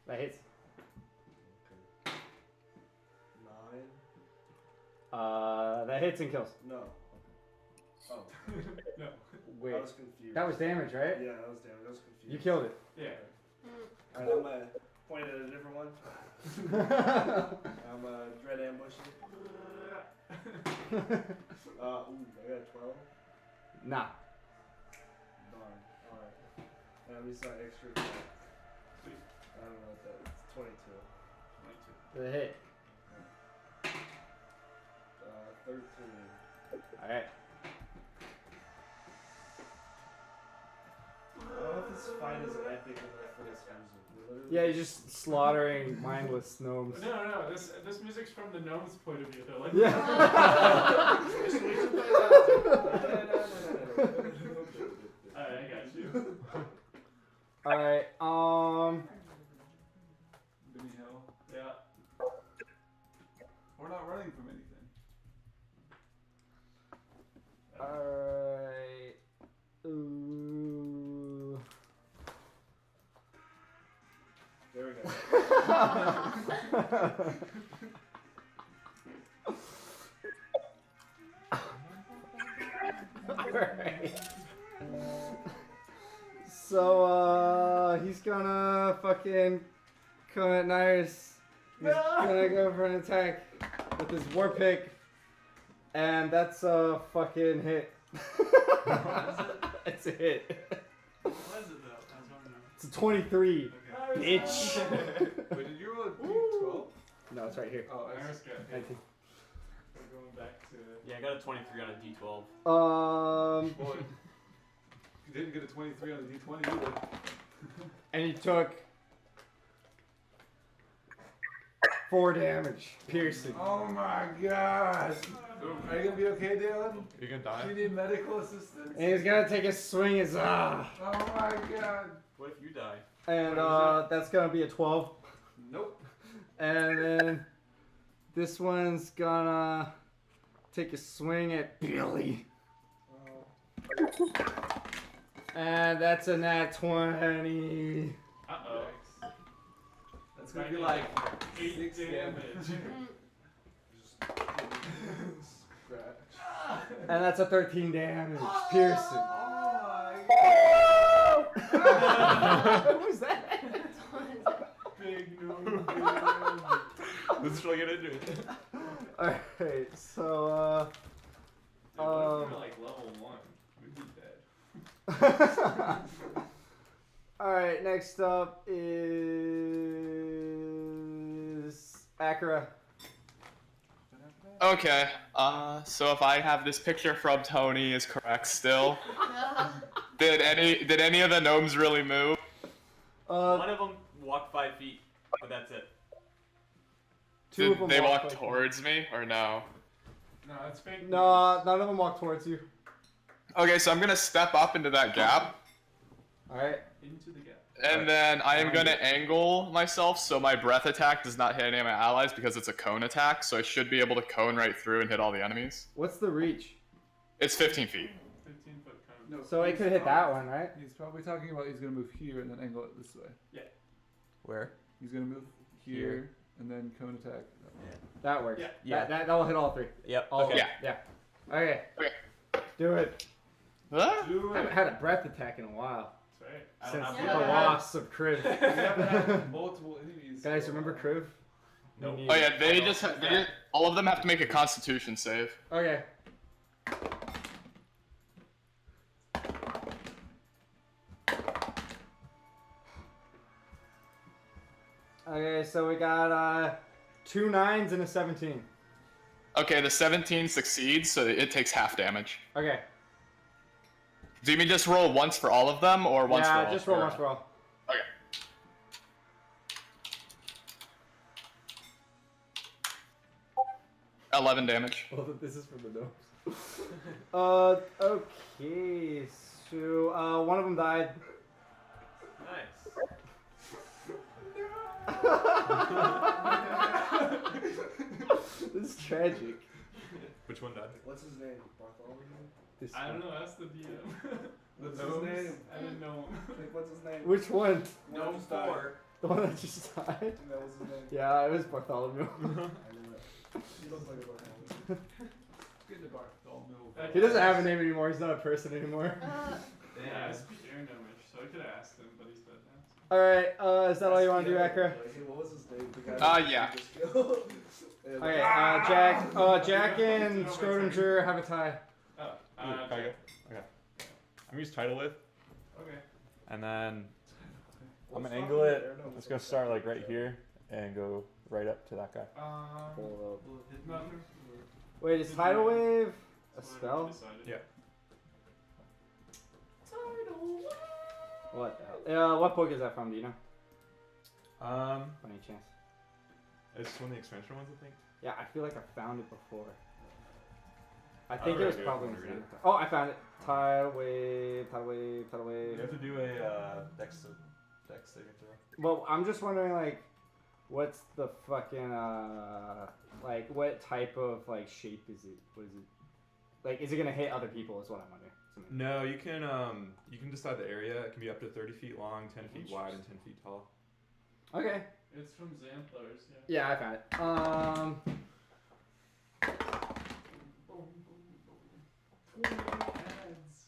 That hits. Okay. 9. That hits and kills. No. Oh. No. Wait, I was confused. that was damage, right? Yeah, that was damage. I was confused. You killed it. Yeah. Alright, I'm gonna point at a different one. I'm dread ambushing. Ooh, I got 12. Nah. Darn. Alright. That means my extra attack. Sweet. I don't know what that is. 22. 22. The hit. 13. Alright. I don't know if this fight is epic enough for this music. Literally. Yeah, you're just slaughtering mindless gnomes. No, this music's from the gnome's point of view. They're like, Yeah. Alright, I got you. Alright, Benny Hill. Yeah. We're not running from anything. Alright. Ooh. There we go. Alright. So, he's gonna fucking come at Nyrus. He's gonna go for an attack with his war pick. And that's a fucking hit. It's a hit. What is it though? I was wondering. It's a 23. Okay. Bitch. Wait, did you roll a D12? No, it's right here. Oh, I Iris see. got I hit. think. We're going back to. Yeah, I got a 23 on a D12. Boy, you didn't get a 23 on the D20 either. And he took 4 damage. Piercing. Oh my god. Are you gonna be okay, Dylan? You gonna Do die? you need medical assistance? And he's gonna take a swing at Oh my god. What if you die? And that's gonna be a 12. Nope. And then this one's gonna take a swing at Billy. And that's a nat 20. Uh oh. It's gonna be like 8 6 damage. Scratch. And that's a 13 damage. Piercing. What was that? Big no. Let's try to get into it. Alright, so, Dude, what if we were like level 1? We'd be dead. Alright, next up is Akira. Okay. So if I have this picture from Tony is correct still, did any of the gnomes really move? One of them walked 5 feet, but that's it. Two of Did them they walk walked like- towards me or no? No, it's fake. No, none of them walk towards you. Okay, so I'm gonna step up into that gap, Alright. Into the gap. and then I am gonna angle myself so my breath attack does not hit any of my allies because it's a cone attack, so I should be able to cone right through and hit all the enemies. What's the reach? It's 15 feet. 15-foot cone. No, So it he's could hit that probably- one, right? He's probably talking about he's gonna move here and then angle it this way. Where? He's gonna move here and then cone attack. That works. Yeah. That will hit all three. Yep. All of Okay. them. Yeah. Okay. Okay. Do it. Huh? Do I haven't had a breath attack in a while. That's right. I don't Since have the Yeah. loss of Kriv. We haven't had multiple enemies. Guys, remember Kriv? Nope. Oh yeah, they just all of them have to make a Constitution save. Okay. Okay, so we got 2 9s and a 17. Okay, the 17 succeeds, so it takes half damage. Okay. Do you mean just roll once for all of them, or once for all? Yeah, just roll once for all. Okay. $11 damage. Well, this is for the gnomes. Okay, so one of them died. Nice. This is tragic. Which one died? What's his name? Bartholomew? This I don't one. know. Ask the DM. What's Gnomes? his name? I didn't know. Like, what's his name? Which one? No just died. 4. The one that just died? That was his name. Yeah, it was Bartholomew. I knew it. He looks like a Bartholomew. Get the Bartholomew. He doesn't have a name anymore. He's not a person anymore. Yeah, I speak air gnomish, so I could have asked him, but he's dead now. Alright, is that all you want to do, Akira? Hey, what was his name? The guy that Yeah. just killed? And- Okay, Jack and Schrodinger have a tie. Oh, Okay. okay. Okay. I'm gonna use tidal wave, Okay. and then I'm What's gonna wrong angle with it. the air gnomes? Let's go start like right here and go right up to that guy. Will it hit nothing? Wait, is Tidal Wave a That's what I spell? decided. Yeah. What the hell? What book is that from? Do you know? By any chance? It's one of the expansion ones, I think. Yeah, I feel like I found it before. I I think don't it was really probably. wanna read it. Oh, I found it. Tidal Wave, Tidal Wave, Tidal Wave. You have to do a dex saving throw. Well, I'm just wondering, like, what's the fucking, like, what type of, like, shape is it? What is it? Like, is it gonna hit other people is what I'm wondering. No, you can decide the area. It can be up to 30 feet long, 10 feet wide, and 10 feet tall. Okay. It's from Xanthar's, yeah. Yeah, I found it. 20 ads.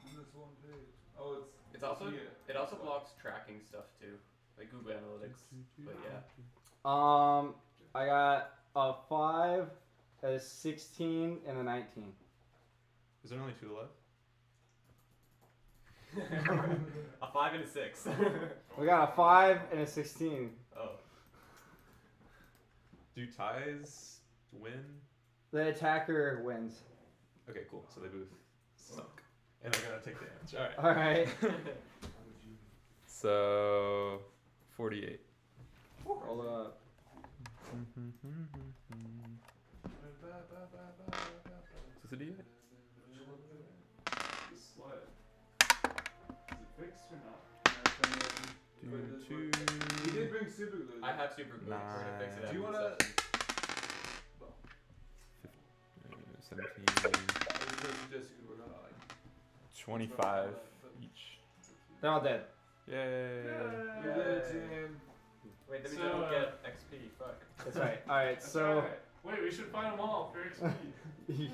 On this one page. Oh, It's also here. it also blocks tracking stuff too, like Google Analytics. But yeah. I got a 5, a 16, and a 19. Is there only 2 left? A 5 and a 6. We got a 5 and a 16. Oh. Do ties win? The attacker wins. Okay, cool. So they both suck. And I'm gonna take damage. Alright. Alright. So 48. Roll it up. Is this a D8? The sled. Is it fixed or not? He did bring super glue. I have super glue. We're gonna fix it Do after you this wanna? session. 17. I suggest you could work on like 25 each. They're all dead. Yay! You did it, Tim. Wait, that means So, I don't get XP. Fuck. That's right. All right, That's so right. Wait, we should find them all for XP.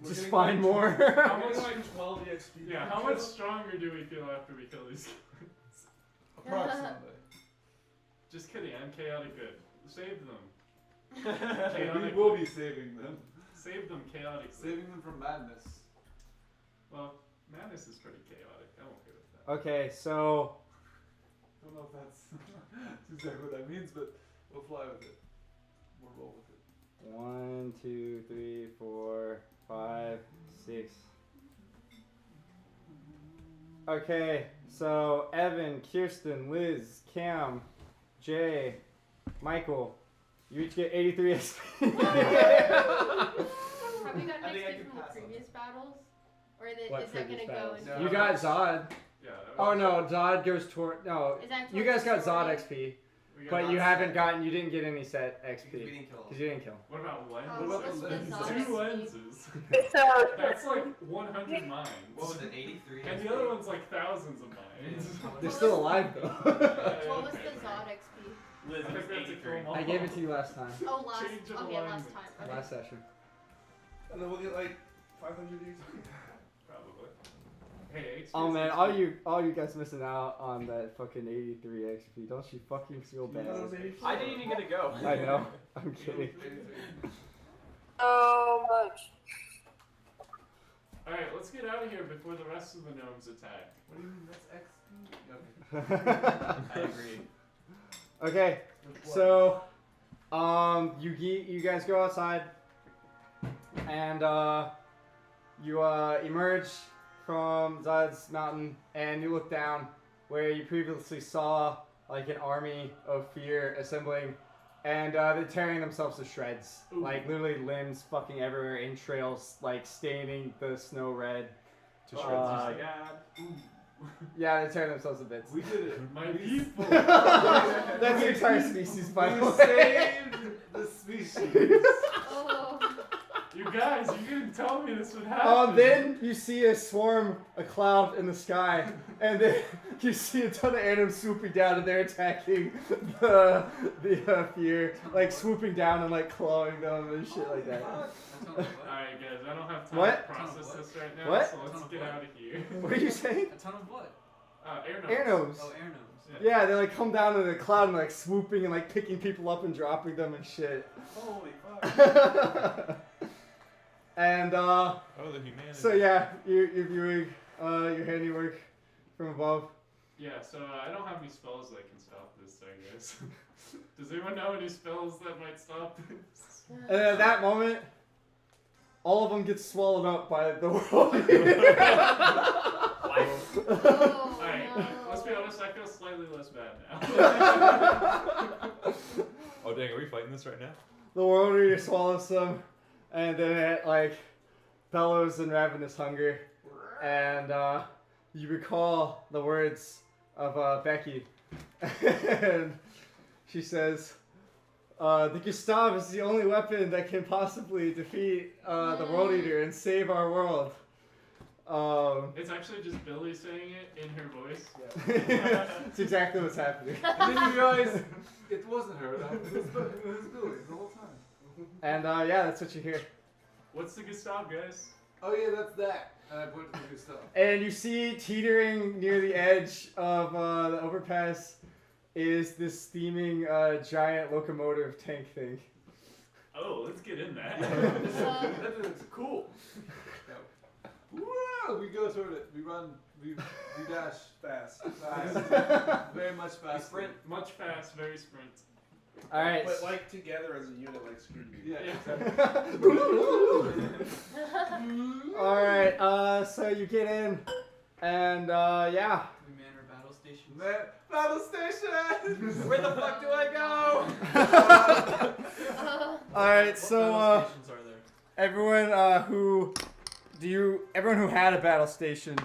just getting find like- more. How much, like 12 EXP. yeah, how much stronger do we feel after we kill these guys? Approximately. Just kidding, I'm chaotic good. Save them. We Chaotic. will be saving them. Save them chaotic. Saving them from madness. Well, madness is pretty chaotic. I'm okay with that. Okay, so I don't know if that's exactly what that means, but we'll fly with it. We'll roll with it. 1, 2, 3, 4, 5, 6. Okay, so Evan, Kirsten, Liz, Cam, Jay, Michael, you each get 83 XP. Have you gotten I think I XP can from the pass on previous battles? Or What is that previous gonna go battles? into You got Zod. Yeah. Oh no, Zod goes toward no. Is that You towards guys got the Zod story? XP, We got but you lots- haven't gotten. You didn't get any set We XP didn't kill because you didn't kill. What about lenses? Oh, What about what's the the lenses? Zod Two XP? lenses. So, That's like 100 mines. What was it, 83? And the other one's like thousands of mines. They're still alive though. What was the Zod XP? Liz, I think it's that's a 83. cool I gave it to you last time, Oh, last. Change of Okay, last alignment. time. Okay. last session. And then we'll get like 500 EXP. Probably. Hey, XP Oh is man, XP. all you guys missing out on that fucking 83 XP. Don't you fucking feel bad? I didn't even get to go. I know. I'm kidding. so much. Alright, let's get out of here before the rest of the gnomes attack. What do you mean that's XP? I agree. Okay, so you guys go outside and you emerge from Zod's mountain and you look down where you previously saw like an army of fear assembling and they're tearing themselves to shreds. Ooh. Like literally limbs fucking everywhere, entrails like staining the snow red. To Oh shreds. my god. Yeah, they're tearing themselves to bits. We did it. My We- people. That's the entire species, by the We way. saved the species. Oh. You guys, you didn't tell me this would happen. Then you see a cloud in the sky, and then you see a ton of animals swooping down, and they're attacking the fear, like swooping down and like clawing them and shit like that. Alright guys, I don't have time What? to process this right now, What? so let's get out of here. What are you saying? A ton of what? Air gnomes. Air gnomes. Oh, air gnomes. Yeah, they like come down in a cloud and like swooping and like picking people up and dropping them and shit. Holy fuck. And Oh, the humanity. so yeah, you're viewing your handiwork from above. Yeah, so I don't have any spells that can stop this, I guess. Does anyone know any spells that might stop this? And at that moment, all of them get swallowed up by the world. Oh, Alright, no. let's be honest, I feel slightly less bad now. Oh dang, are we fighting this right now? The world reader swallows them, and then it like bellows in ravenous hunger, and you recall the words of Becky, and she says, "The Gustav is the only weapon that can possibly defeat the world eater and save our world." It's actually just Billy saying it in her voice. It's exactly what's happening. And then you realize it wasn't her. It was Billy the whole time. And yeah, that's what you hear. What's the Gustav, guys? Oh yeah, that's that. And I pointed to the Gustav. And you see teetering near the edge of the overpass is this steaming giant locomotive tank thing. Oh, let's get in that. That looks cool. Woo! We go toward it. We run. We dash fast. Very much We fast. sprint. Much fast, very sprint. All right. But like together as a unit, like Scooby. Yeah. All right. So you get in, and yeah. We man our battle stations. Battle station. Where the fuck do I go? All right. What So battle stations are there? everyone everyone who had a battle station,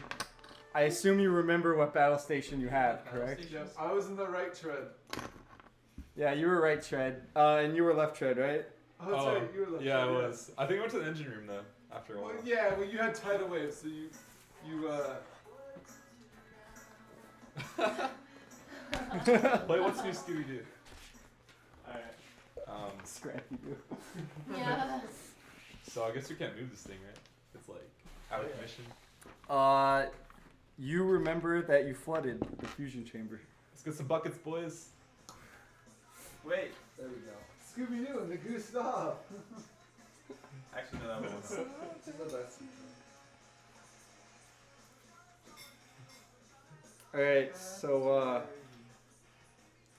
I assume you remember what battle station you had, Battle correct? stations? I was in the right tread. Yeah, you were right tread, and you were left tread, right? Oh, that's right. You were left yeah, tread. I was. I think I went to the engine room though. After a while. Well, yeah, well, you had tidal waves, so you Play what's new Scooby Doo. Scrappy Doo. Yeah. So I guess we can't move this thing, right? It's like out of commission. You remember that you flooded the fusion chamber. Let's get some buckets, boys. Wait. There we go. Scooby Doo and the Gustav. Actually, no, that was. Alright, so,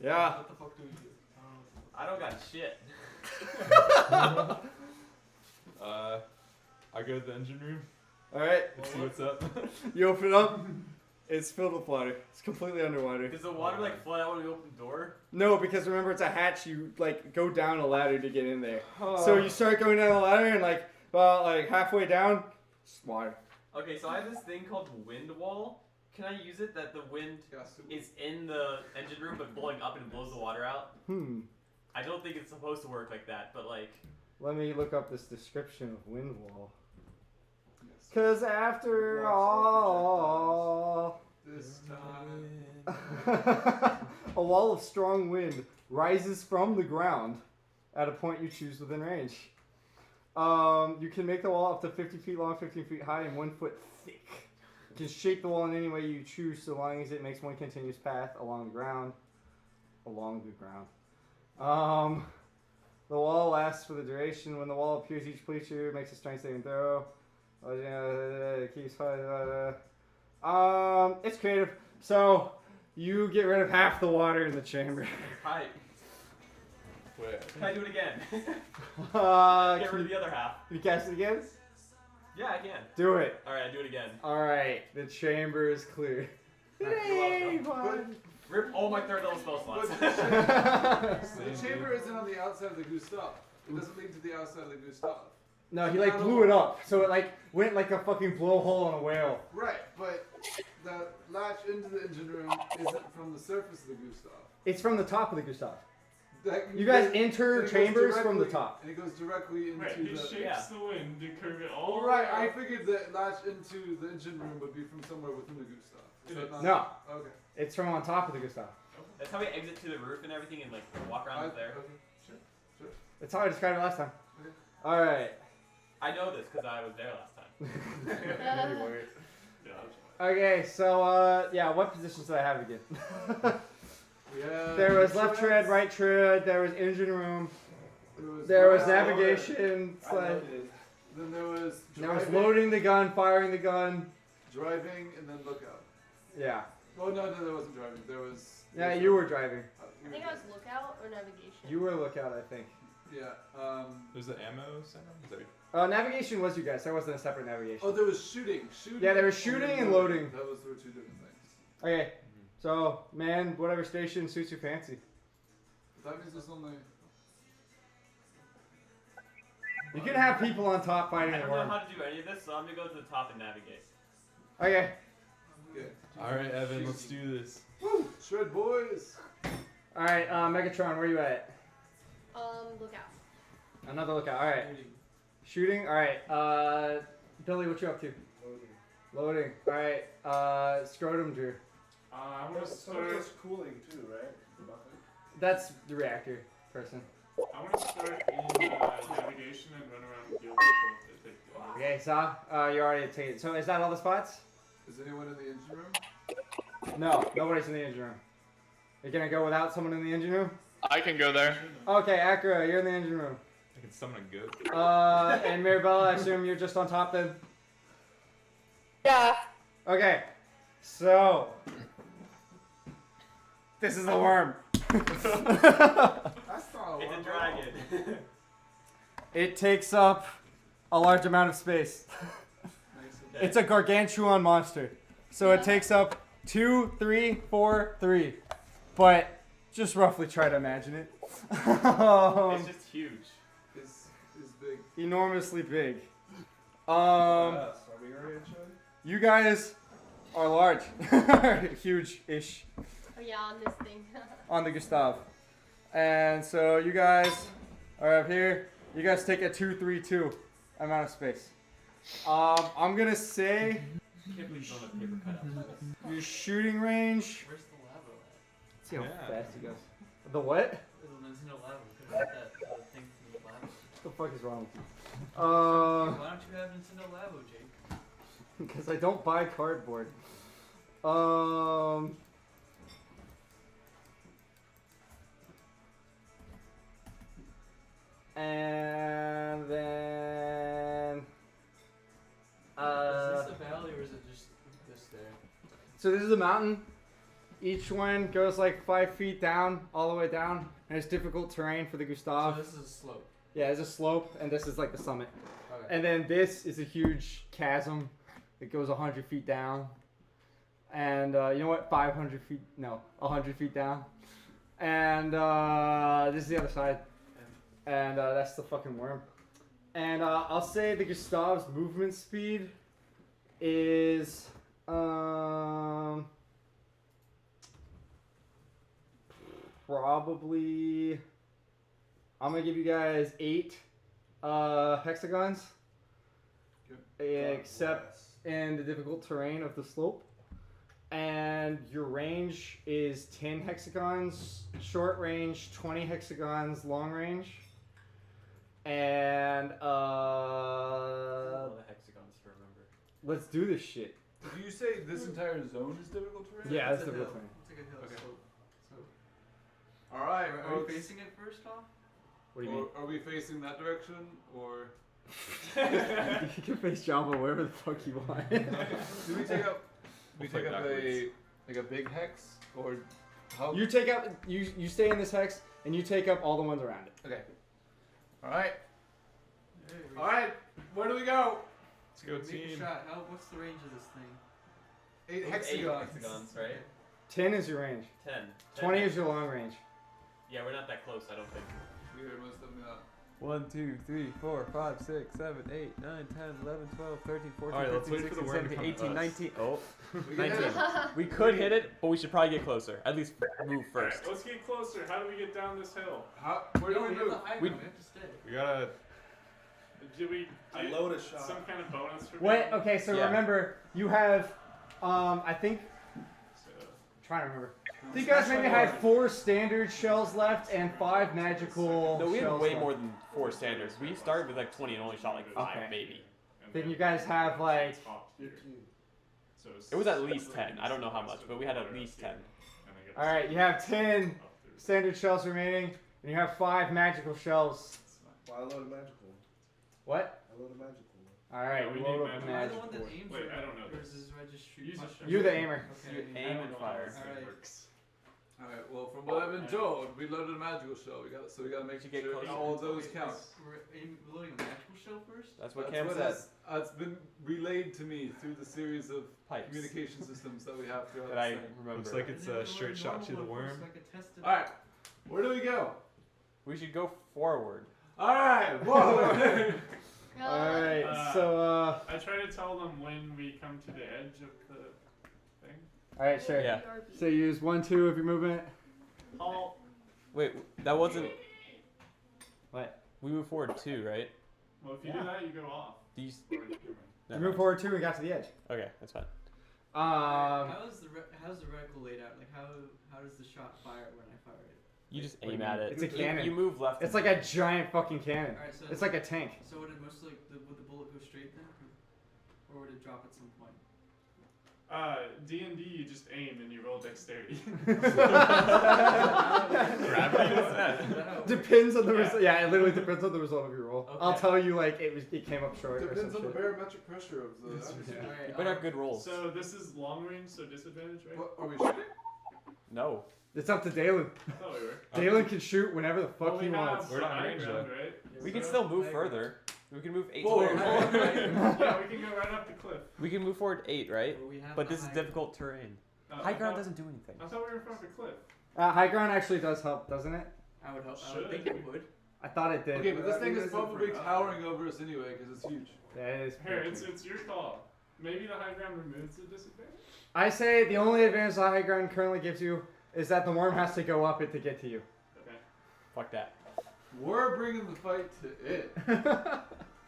yeah. What the fuck do we do? I don't got shit. I go to the engine room. Alright, and see what's up. you open it up. It's filled with water. It's completely underwater. Does the water like flood out when we open the door? No, because remember it's a hatch. You like go down a ladder to get in there. So you start going down the ladder and like about like halfway down, it's water. Okay, so I have this thing called wind wall. Can I use it that the wind is in the engine room but blowing up and blows the water out? I don't think it's supposed to work like that, but like. Let me look up this description of wind wall. Cause after all, this time, a wall of strong wind rises from the ground at a point you choose within range. You can make the wall up to 50 feet long, 15 feet high, and 1 foot thick. You can shape the wall in any way you choose, so long as it makes one continuous path along the ground. The wall lasts for the duration. When the wall appears, each creature makes a strength saving throw. It's creative. So you get rid of half the water in the chamber. Hi. Wait. Can I do it again? Get rid of the other half. Can you cast it again? Yeah, I can. Do it. Alright, I do it again. Alright, the chamber is clear. You're welcome. Rip all my third level spell slots. The chamber isn't on the outside of the Gustav. It doesn't lead to the outside of the Gustav. No, he like blew it up, so it like went like a fucking blowhole on a whale. Right, but the latch into the engine room isn't from the surface of the Gustav. It's from the top of the Gustav. That- You guys it- enter it goes chambers from the directly- top. And it goes directly into Right, he the. shapes the wind to curve it all All right, the way I up. figured that latch into the engine room would be from somewhere within the Gustav. Is that not- No. Okay. It's from on top of the Gustav. That's how we exit to the roof and everything and like walk around up there. Okay, sure. That's how I described it last time. Okay. Alright. I know this because I was there last time. Okay, so yeah, what positions did I have again? Yeah. There was left tread, right tread, there was engine room, there was navigation, Then there was. there was driving, loading the gun, firing the gun. Driving and then lookout. Yeah. Oh no, there wasn't driving. There was. Yeah, you were driving. I think I was lookout or navigation. You were lookout, I think. Yeah. There's the ammo center. Is that Navigation was you guys. There wasn't a separate navigation. Oh, there was shooting. Yeah, there was shooting and loading. There were two different things. Okay. So, man, whatever station suits your fancy. That means there's only. You can have people on top fighting I the don't know worm. how to do any of this, so I'm gonna go to the top and navigate. Okay. Okay. All right, Evan, let's do this. Woo! Shred boys. All right, Megatron, where you at? Lookout. Another lookout. All right. Shooting. All right. Billy, what you up to? Loading. All right. Scrotum Drew. I'm gonna Some start. is cooling too, right? The bucket. That's the reactor person. I want to start in navigation and run around and deal with people if they do. Okay, Saw. You already taken. So is that all the spots? Is anyone in the engine room? No, nobody's in the engine room. You're gonna go without someone in the engine room? I can go there. Okay, Acura, you're in the engine room. I can summon a goat. And Mirabella, I assume you're just on top then? Yeah. Okay, so this is the worm. That's not a It's a worm. dragon. It takes up a large amount of space. It's a gargantuan monster. So it takes up 2, 3, 4, 3. But just roughly try to imagine it. It's just huge. Is big. Enormously big. Are we already in show? You guys are large. Huge-ish Oh yeah, on this thing. on the Gustav. And so you guys are up here. You guys take a 2, 3, 2 amount of space. I'm gonna say I can't believe you don't have paper cut out for this. your shooting range. Where's the lava at? See how fast he goes. The what? There's a Nintendo Labo. We could have got that thing from the Labo. What the fuck is wrong with you? Why don't you have Nintendo Labo, Jake? Because I don't buy cardboard. And then Is this a valley or is it just this there? so this is a mountain. Each one goes like 5 feet down, all the way down, and it's difficult terrain for the Gustav. So this is a slope. Yeah, it's a slope, and this is like the summit. Okay. And then this is a huge chasm that goes 100 feet down. And you know what? 500 feet, no, 100 feet down. And this is the other side. And that's the fucking worm. And I'll say the Gustav's movement speed is probably, I'm gonna give you guys 8 hexagons, except in the difficult terrain of the slope. And your range is 10 hexagons short range, 20 hexagons long range. And all the hexagons to remember. let's do this shit. Did you say this entire zone is difficult terrain? Yeah, it's that's a difficult hill. terrain. It's like a hill. Okay. So All right. are we folks. facing it first off? What do you mean? Are we facing that direction or? You can face Jumbo wherever the fuck you want. Do we take up? We We'll take play up backwards. a big hex or how? You take up, you stay in this hex, and you take up all the ones around it. Okay. All right. Hey, All right. Where do we go? Let's go Make a team. shot. What's the range of this thing? 8 Eight hexagons. hexagons, right? 10 is your range. 10. 20 is your long range. Yeah, we're not that close, I don't think. Weird, most of them not. 1, 2, 3, 4, 5, 6, 7, 8, 9, 10, 11, 12, 13, 14, Alright, let's 15, wait for the 16, worm to 17, come to 18, us. 19. Oh, We can 19. hit it. We could hit it, but we should probably get closer. At least move Alright, first. let's get closer. How do we get down this hill? Where do No, we we have move? the high We- ground. We have to stay. We gotta. Do we I do load a shot. some kind of bonus for Wait, being- okay, so Yeah. remember, you have, I think, So, trying to remember. I think you guys maybe had 4 standard shells left and 5 magical No, we have shells way left. more than 4 standards. We started with like 20 and only shot like 5, Okay. maybe. and Then you guys have like, it's popped here. So It was at least 10. I don't know how much, but we had at least 10. alright, you have 10 standard shells remaining, and you have 5 magical shells. Well, I load a magical. What? I load a magical. Alright, Yeah, we load need up the magic. Am I the magic. one that aims? Wait, or- I don't know Or this. is this registry? Use a punch? shot. You're the aimer. Okay. You aim and fire. Alright. All right. Well, from what I've been told, we loaded a magical shell. We gotta make Should get sure closer. all of those Wait, count. We're loading a magical shell first? That's what That's Cam what said. has been relayed to me through the series of Pipes. communication systems that we have throughout That I this thing. remember. Looks like it's a straight shot to the worm. So I could test it. All right. Where do we go? We should go forward. All right. Whoa. Alright, I try to tell them when we come to the edge of the thing. alright, sure. Yeah. So you use 1, 2 of your movement. Halt. Wait, that wasn't. What? We moved forward 2, right? Well, if you do that, you go off. These. You Never move mind. forward 2 and got to the edge. Okay, that's fine. How's the reticle laid out? Like how does the shot fire when I fire it? You just What do aim you at mean? it. It's a You- cannon. You move left. It's and like a giant fucking cannon. Alright, so It's like a tank. So would it mostly would the bullet go straight then, or would it drop at some point? D&D, you just aim and you roll dexterity. Gravity? What's that? Depends on the result. Yeah, it literally depends on the result of your roll. I'll Okay. tell you like it came up short. Depends or on some the shit. barometric pressure of the atmosphere. Alright, You better have good rolls. So this is long range, so disadvantage, right? What, are we shooting? No. It's up to Dalen. I thought we were. Dalen can shoot whenever the Well, fuck we he have wants. the We're not high range, ground, right? We can So- still move further. We can move 8 Whoa, forward. Yeah, we can go right up the cliff. We can move forward 8, right? Or we have But the this is high- difficult terrain. I High ground thought- doesn't do anything. I thought we were in front of a cliff. High ground actually does help, doesn't it? I would hope. I Should. would think it would. I thought it did. Okay, but this I thing mean, is this is probably for- towering over us anyway because it's huge. Yeah, it is. Here, pretty it's your call. Maybe the high ground removes the disadvantage. I say the only advantage the high ground currently gives you is that the worm has to go up it to get to you. Okay. Fuck that. We're bringing the fight to it.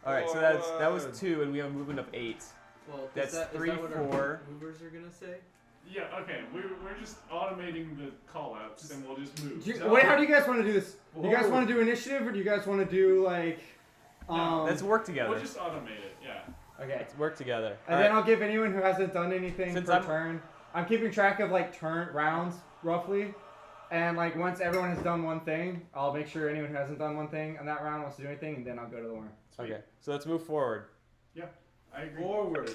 Alright, so that was 2, and we have a movement of 8. Well, That's is that 3, what 4. our movers are gonna say? Yeah, okay. We're just automating the call-outs, and we'll just move. Wait, how do you guys want to do this? Do you guys want to do initiative, or do you guys want to do like? Let's work together. We'll just automate it. Yeah. Okay. Let's work together. And then I'll give anyone who hasn't done anything Since per I'm- turn. I'm keeping track of like rounds roughly, and like once everyone has done one thing, I'll make sure anyone who hasn't done one thing on that round wants to do anything, and then I'll go to the horn. Okay, so let's move forward. Yeah, I agree. Forward.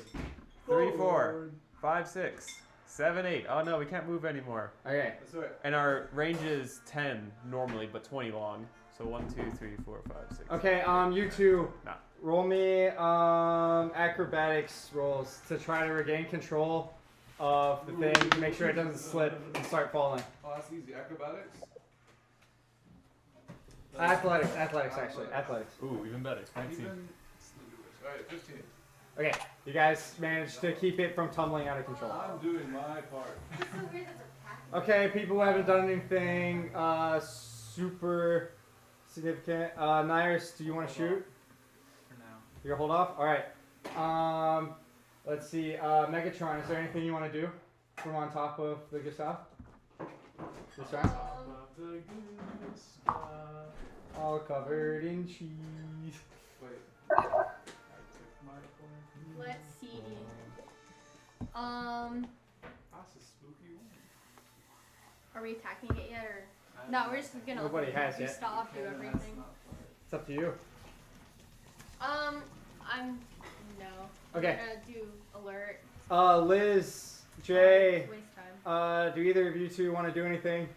3, 4, 5, 6, 7, 8. Oh no, we can't move anymore. Okay. That's right. And our range is 10 normally, but 20 long. So 1, 2, 3, 4, 5, 6. Okay. You two. Nah. Roll me acrobatics rolls to try to regain control of the thing to make sure it doesn't slip and start falling. Oh, that's easy. Acrobatics? Athletics actually. Athletics. Ooh, even better. 19. Alright, 15. Okay, you guys managed to keep it from tumbling out of control. I'm doing my part. Okay, people who haven't done anything super significant. Nairis, do you want to shoot? For now. You're gonna hold off? Alright. Let's see. Megatron, is there anything you want to do from on top of the Gustav? This round? All covered in cheese. Wait. Let's see. That's a spooky one. Are we attacking it yet, or no? We're just gonna Nobody has do yet. stop, do everything. It's up to you. I'm no. Okay. I'm gonna do alert. Liz, Jay, Waste time. do either of you two want to do anything?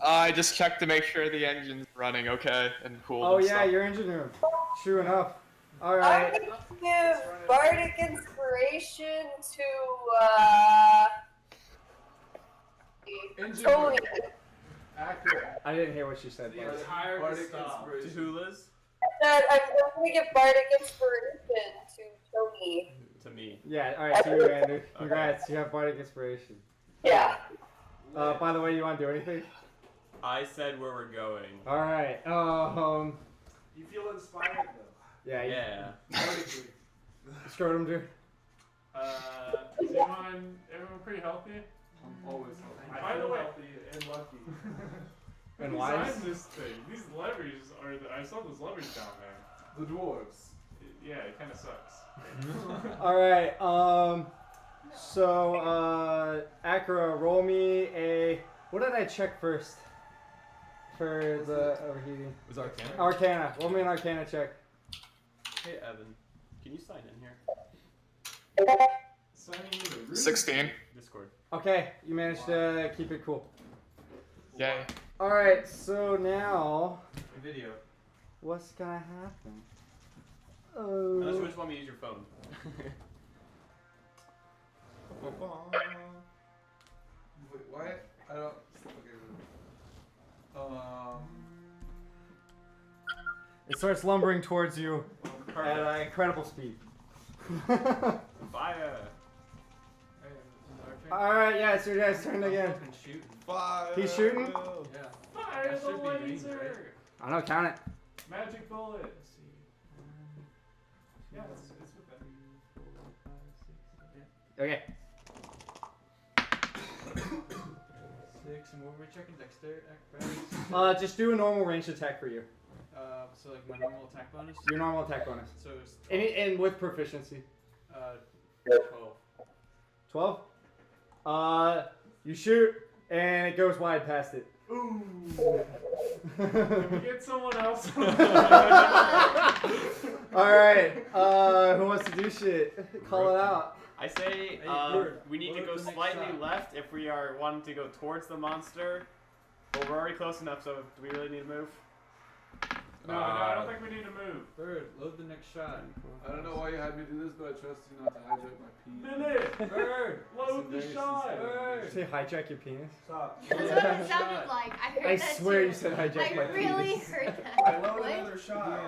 I just checked to make sure the engine's running okay and cool. Oh and yeah, stuff. your engine room. True enough. All I'm right. gonna give bardic inspiration to Tony. Accurate. I didn't hear what she said. The Liz. entire bardic To inspiration. who, Liz? Said I'm going to give bardic inspiration to Tony. To me. Yeah. All right. To you, Andrew. Congrats. You have bardic inspiration. Yeah. By the way, you want to do anything? I said where we're going. All right. You feel inspired though. Yeah. Yeah. Scrotum, dude. Is everyone pretty healthy? I'm always healthy. By the way, healthy and lucky. And who wise. designed this thing? These levers are. I saw those levers down there. The dwarves. Yeah, it kind of sucks. All right. So, Acra, roll me a. What did I check first? For the overheating. Was Arcana? Arcana. Roll me an Arcana check. Hey Evan, can you sign in here? Signing in the room. 16. Discord. Okay, you managed to keep it cool. Yay. All right. So now, Video. what's gonna happen? Unless you just want me to use your phone. Wait, why? I don't. Okay. It starts lumbering towards you at an incredible speed. Fire. All right, yeah, it's your guys' turn again. Fire. He's shooting? Yeah. Fire That the should be range, laser! right? I don't know, count it. Magic bullet. Yeah, it's with that. Okay. 6, and what were we checking? Dexter, acrobatics. Just do a normal ranged attack for you. So like my normal attack bonus. Your normal attack bonus. So it's And with proficiency. 12. 12? You shoot, and it goes wide past it. Ooh. Can we get someone else? Alright, who wants to do shit? Call it out. I say we need to go slightly left if we are wanting to go towards the monster. But we're already close enough, so do we really need to move? No, I don't think we need to move. Bird, load the next shot. I don't know why you had me do this, but I trust you not to hijack my pee. Minute! Bird, Load the shot! Say hijack your penis. Stop. That's what it sounded like. I heard I that swear too. you said hijack my I really penis. heard that. I load What? another shot.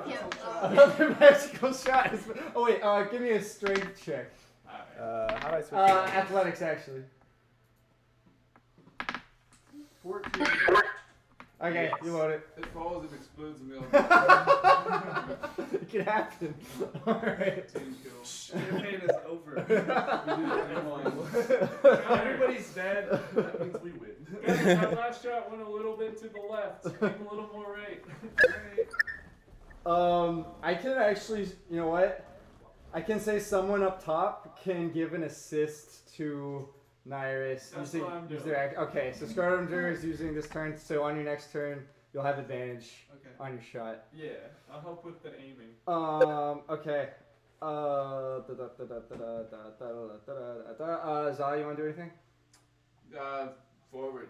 Yeah, Another magical shot. Oh wait, give me a strength check. How do I switch? Athletics actually. 14. Okay, Yes. you load it. It falls and explodes in the It can happen. Alright. Team kill. Campaign is over. Everybody's dead. That means we win. Guys, that last shot went a little bit to the left. Keep a little more right. I can actually, you know what? I can say someone up top can give an assist to Nyrus. That's using, what I'm use doing. their okay, so Scardomger is using this turn, so on your next turn, you'll have advantage Okay. on your shot. Yeah, I'll help with the aiming. Okay. Zah, you want to do anything? Forward.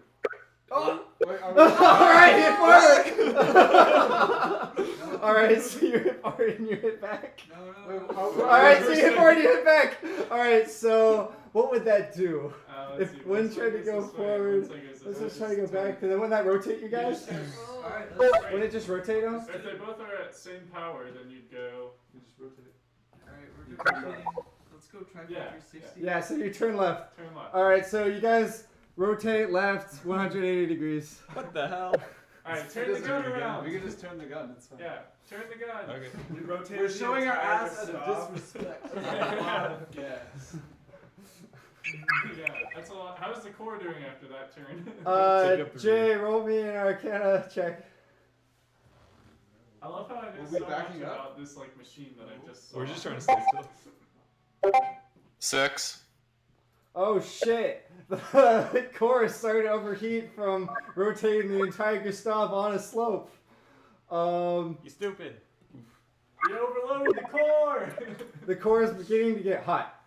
Oh! Wait, Alright, hit forward! Alright, so you hit forward and you hit back. Alright, so you hit forward and you hit back. Alright, so what would that do? Let's see, If one one tried to goes go this way, forward, one goes this let's way. just try to go back, and then wouldn't that rotate you guys? Alright, Wouldn't it just rotate them? If they both are at same power, then you'd go. You just rotate. Alright, we're rotating. Let's go try for Yeah, 360. Yeah, so you turn left. Turn left. Alright, so you guys rotate left 180 degrees. What the hell? Alright, turn the gun around. We can just turn the gun. It's fine. Yeah, turn the gun. Okay. We rotated We're the showing our entire ass at a stop. disrespect. Yes. Yeah, that's a lot. How's the core doing after that turn? Jay, roll me an Arcana check. I love how I know Were we so much backing up? about this like machine that I just saw. We're just trying to stay still. 6. Oh shit! The core is starting to overheat from rotating the entire Gustav on a slope. You stupid. You overloaded the core! The core is beginning to get hot.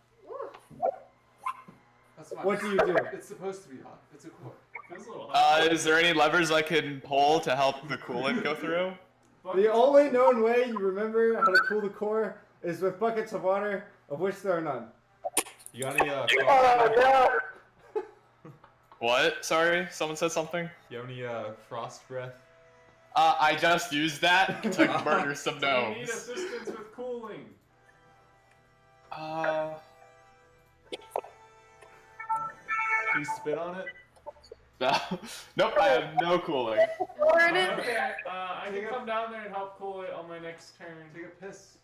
That's fine. What do you do? It's supposed to be hot. It's a core. Feels a little hot. Is there any levers I can pull to help the coolant go through? The only known way you remember how to cool the core is with buckets of water, of which there are none. You got any What? Sorry, someone said something? You have any frost breath? I just used that to murder some So you need gnomes. assistance with cooling. Can you spit on it? No. Nope, I have no cooling. Okay, I can come down there and help cool it on my next turn. Take a piss.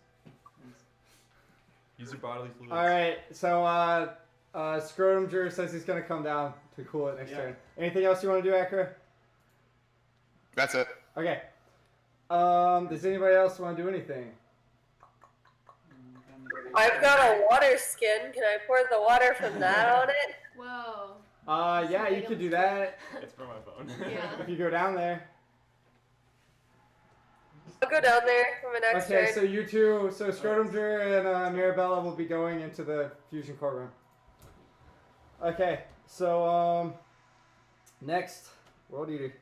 Use your bodily fluids. Alright, so Scrotumger says he's gonna come down to cool it next turn. Anything else you want to do, Akra? That's it. Okay. Does anybody else want to do anything? I've got a water skin. Can I pour the water from that on it? Whoa. Yeah, you could do that It's for my phone. Yeah. if you go down there. I'll go down there for my next Okay, turn. so you two, so Scrotumger and Mirabella will be going into the fusion core room. Okay, so next, World Eater.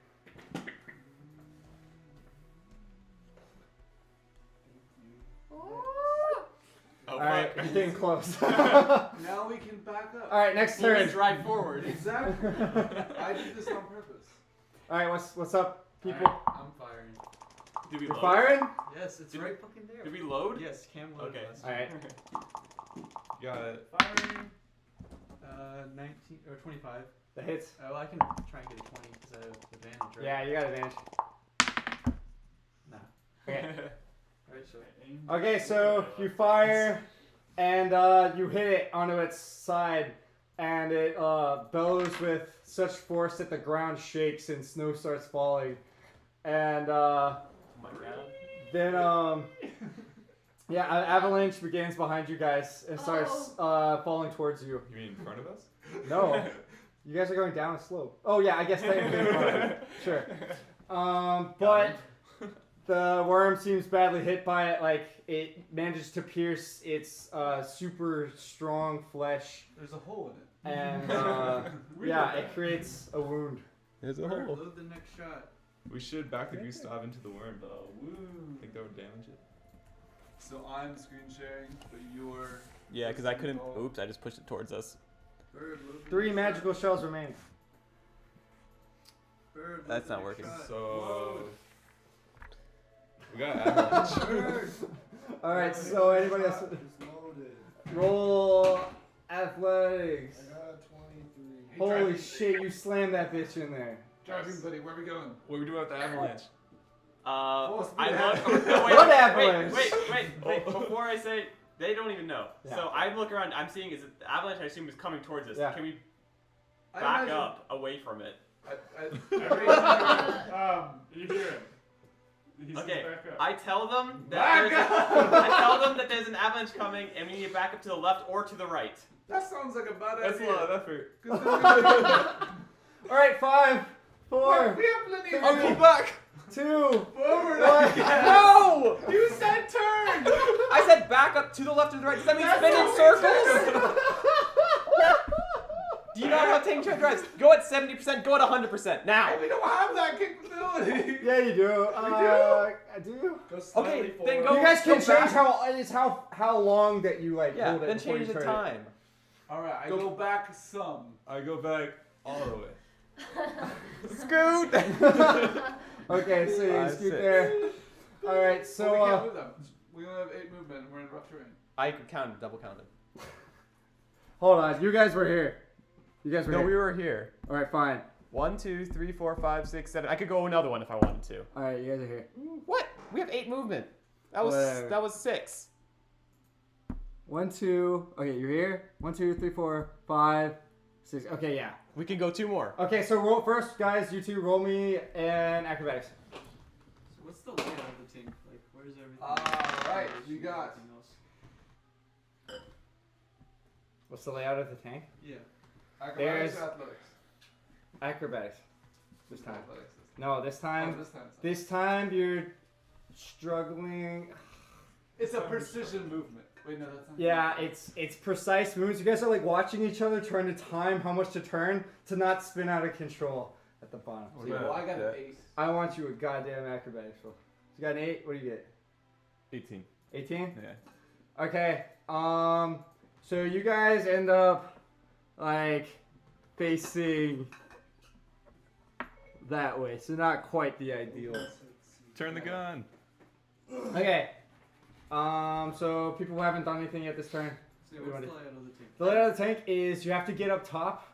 Oh, Alright, fuck. you're getting close. Now we can back up. Alright, next You can turn. drive forward. Exactly. I did this on purpose. Alright, what's up, people? Alright, I'm firing. Did we You're load? firing? Yes, it's Did right fucking there. Did we load? Yes, Cam loaded Okay. last Alright. You got it. Firing. 19 or 25. That hits. Oh, I can try and get a 20 because I have advantage, right? Yeah, you got advantage. Nah. Okay. Alright, so Okay, so you fire, and you hit it onto its side, and it bellows with such force that the ground shakes and snow starts falling. And Oh my god. then, yeah, an avalanche begins behind you guys and starts falling towards you. You mean in front of us? No, you guys are going down a slope. Oh yeah, I guess technically in front of you. Sure. But the worm seems badly hit by it. Like it manages to pierce its super strong flesh, There's a hole in it. and yeah, it creates a wound. There's a Bird, hole. load the next shot. We should back the Gustav into the worm. Think that would damage it? So I'm screen sharing, but you're. Yeah, because I couldn't. Oops, I just pushed it towards us. Bird, load the 3 next magical shot. shells remain. Bird, load That's the not next working. shot. So we got avalanche. Bird. All right, so anybody else? It's loaded. Roll athletics. I got a 23. Holy shit! You slammed that bitch in there. Driving buddy, where are we going? What are we doing with the avalanche? I look. What Wait, avalanche? wait. Before I say, they don't even know. Yeah. So I look around. I'm seeing is the avalanche. I assume is coming towards us. Yeah. Can we I back imagine- up away from it? You hear him. He says Okay. back up. I tell them that Back there's up! I tell them that there's an avalanche coming, and we need to back up to the left or to the right. That sounds like a bad That's a idea. lot of effort. All right, 5, 4, We have plenty of I'll room. pull back. 2, Forward, 1. I guess. No! You said turn! I said back up to the left or the right. Does that mean spin in circles? Do you know how taking train drives? Go at 70%. Go at 100%. Now. We don't have that capability. Yeah, you do. I do. Okay, then go. You guys can go back. change how long that you like Yeah, hold it. then before change you the turn it. time. All right, I go back some. I go back all the way. Scoot. Okay, so you 5, scoot 6. there. All right, so Well, we can't move them. We only have 8 movement. And we're in rough terrain. I could count it, double counted. hold on. You guys were here. You guys were No, here. we were here. All right, fine. 1, 2, 3, 4, 5, 6, 7. I could go another one if I wanted to. All right, you guys are here. What? We have 8 movement. That was Whatever. 6. 1, 2. Okay, you're here. 1, 2, 3, 4, 5, 6. Okay, yeah. We can go 2 more. Okay, so roll first, guys. You two roll me and acrobatics. So what's the layout of the team? Like, where's everything? Alright, we got- Everything else? What's the layout of the tank? Yeah. Acrobatics There's- or athletics? Acrobatics. This time. Athletics. No, this time. Oh, this time. This time you're struggling. It's a precision movement. Wait, no, that's not. Yeah, it's precise moves. You guys are like watching each other trying to time how much to turn to not spin out of control at the bottom. See, well, I got an 8. I want you a goddamn acrobatics roll. You got an 8. What do you get? 18. 18. Yeah. Okay. So you guys end up like facing that way. So not quite the ideal. Turn the gun. Okay. So people who haven't done anything yet this turn. So What do you what's the wanna layout of the team? The layout of the tank is you have to get up top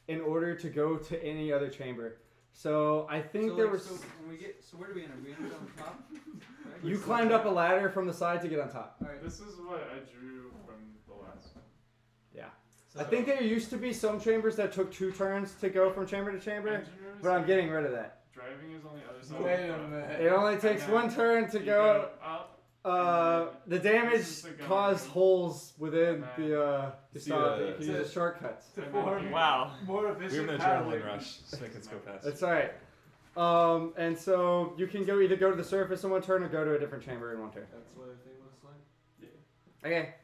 in order to go to any other chamber. So I think so there like, was. So when we get, so where do we enter? We enter on top. Right? You climbed up a ladder from the side to get on top. Alright. This is what I drew from the last one. Yeah. So I think there used to be some chambers that took 2 turns to go from chamber to chamber, Engineers but I'm are- getting rid of that. Driving is on the other side. Wait of a the minute. It only takes And then 1 turn to you go. up. The damage is the gun caused room. holes within And the See, stop. You can to- use the shortcuts. To And then form you- Wow. more We efficient have an paddling. adrenaline rush. Just make us go fast. That's alright. And so you can either go to the surface in 1 turn or go to a different chamber in 1 turn. That's what everything looks like. Okay.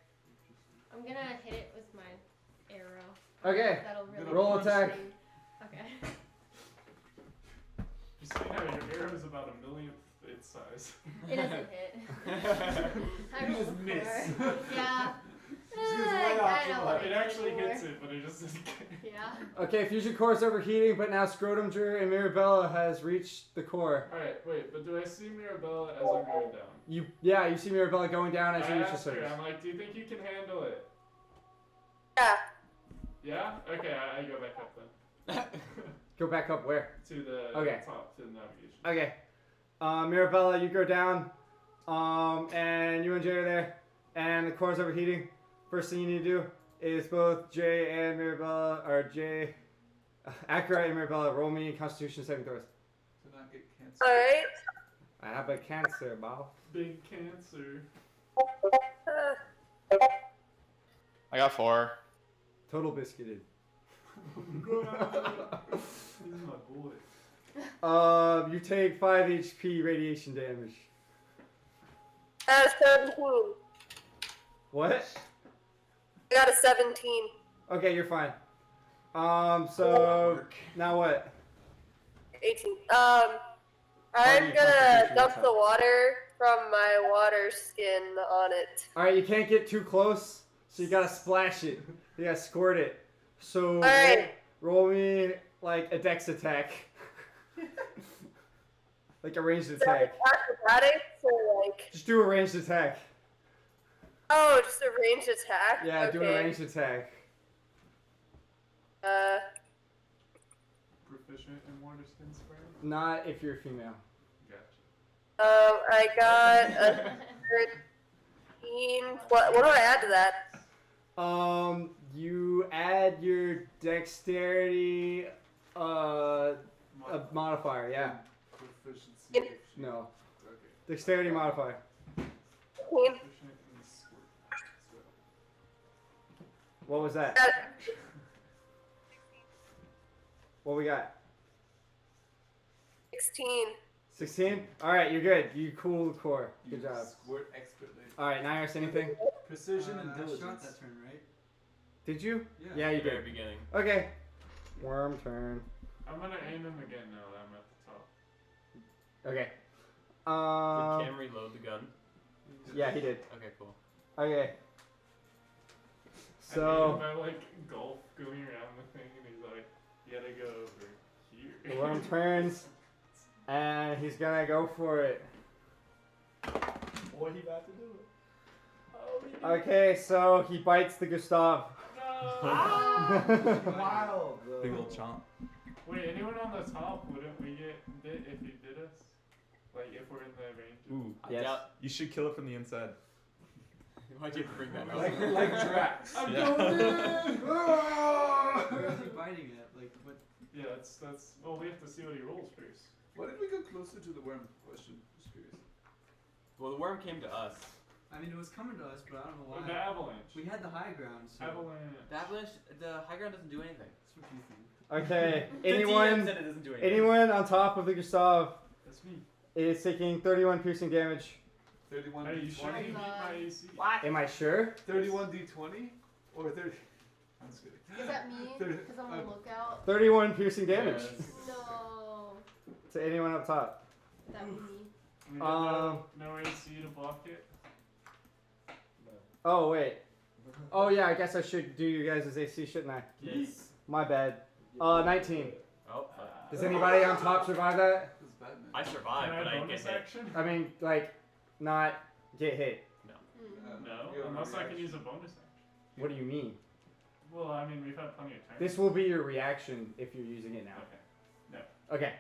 I'm gonna hit it with my arrow. Okay. That'll really Roll punch attack. me. Okay. Just so you know, your arrow is about 1/millionth its size. It doesn't hit. I You rolled just a miss. 4. Yeah. Just goes right off I the don't line. want It actually anymore. hits it, but it just doesn't get it. Yeah. Okay, fusion core is overheating, but now Scrotum Drew and Mirabella has reached the core. Alright, wait, but do I see Mirabella as I'm going down? You see Mirabella going down as you I reach the asked her, surface. I'm like, do you think you can handle it? Yeah. Yeah? Okay, I go back up then. Go back up where? To the Okay. top, to the navigation. Okay. Mirabella, you go down. And you and Jay are there. And the core's overheating. First thing you need to do is both Jay and Mirabella, or Jay, Akira and Mirabella, roll me Constitution saving throws. To not get cancer. Alright. I have a cancer, Bob. Big cancer. I got 4. Total biscuited. He's my boy. You take 5 HP radiation damage. 17. What? I got a 17. Okay, you're fine. So now what? 18. How do I'm you gonna constitution dump yourself? the water from my water skin on it. All right, you can't get too close, so you gotta splash it. You gotta squirt it. So Alright. roll me like a dex attack, like a ranged Is that attack. acrobatics or like? Just do a ranged attack. Oh, just a ranged attack. Yeah, okay. do a ranged attack. proficient in water skin spray? Not if you're female. Gotcha. I got a 13. What do I add to that? You add your dexterity modifier, yeah. Proficiency. No. Okay. Dexterity modifier. 13. Proficient in squirt. What was that? What we got? 16. 16? Alright, you're good. You cool the core. Good job. Squirt expertly. Alright, Nairis, anything? Precision and I shot diligence. that turn, right? Did you? Yeah. you Very did. beginning. Okay. Worm turn. I'm gonna aim him again now that I'm at the top. Okay. Did Cam reload the gun? Yeah, he did. Okay, cool. Okay. I So, made him by like golf going around the thing, and he's like, "You gotta go over here." the worm turns, and he's gonna go for it. Boy, he about to do it. Oh, he did- Okay, so he bites the Gustav. No. Wild, bro. Big old chomp. Wait, anyone on the top? Wouldn't we get bit if he bit us? Like if we're in the range? Ooh. I Yes. doubt. You should kill it from the inside. Why'd you have to bring that up? Like Drax. I'm Yeah. going in. Where is he biting at? Like what? Yeah, that's. Well, we have to see what he rolls first. Why did we go closer to the worm question? Just curious. Well, the worm came to us. I mean, it was coming to us, but I don't know Oh, why. the avalanche. We had the high ground, so. Avalanche. The avalanche, the high ground doesn't do anything. That's what you think. Okay, The DM anyone said it doesn't do anything. anyone on top of the Gustav That's me. is taking 31 piercing damage. 31 Hey, you should d20? beat my AC. Am I sure? 31 d20? Or 30? I'm just kidding. Is that me? Because I'm on lookout. 31 piercing damage Yes. No. to anyone up top. That would be me. We did Um, no AC to block it. Oh, wait. Oh, yeah, I guess I should do you guys' AC, shouldn't I? Yes. My bad. 19. Oh. Does anybody on top survive that? This is Batman. I survived, Can I but I have get bonus hit. action? I mean, like, not get hit. Mm. No, you have a unless I can reaction. use a bonus action. What do you mean? Well, I mean, we've had plenty of time. This will be your reaction if you're using it now. Okay. No. Okay.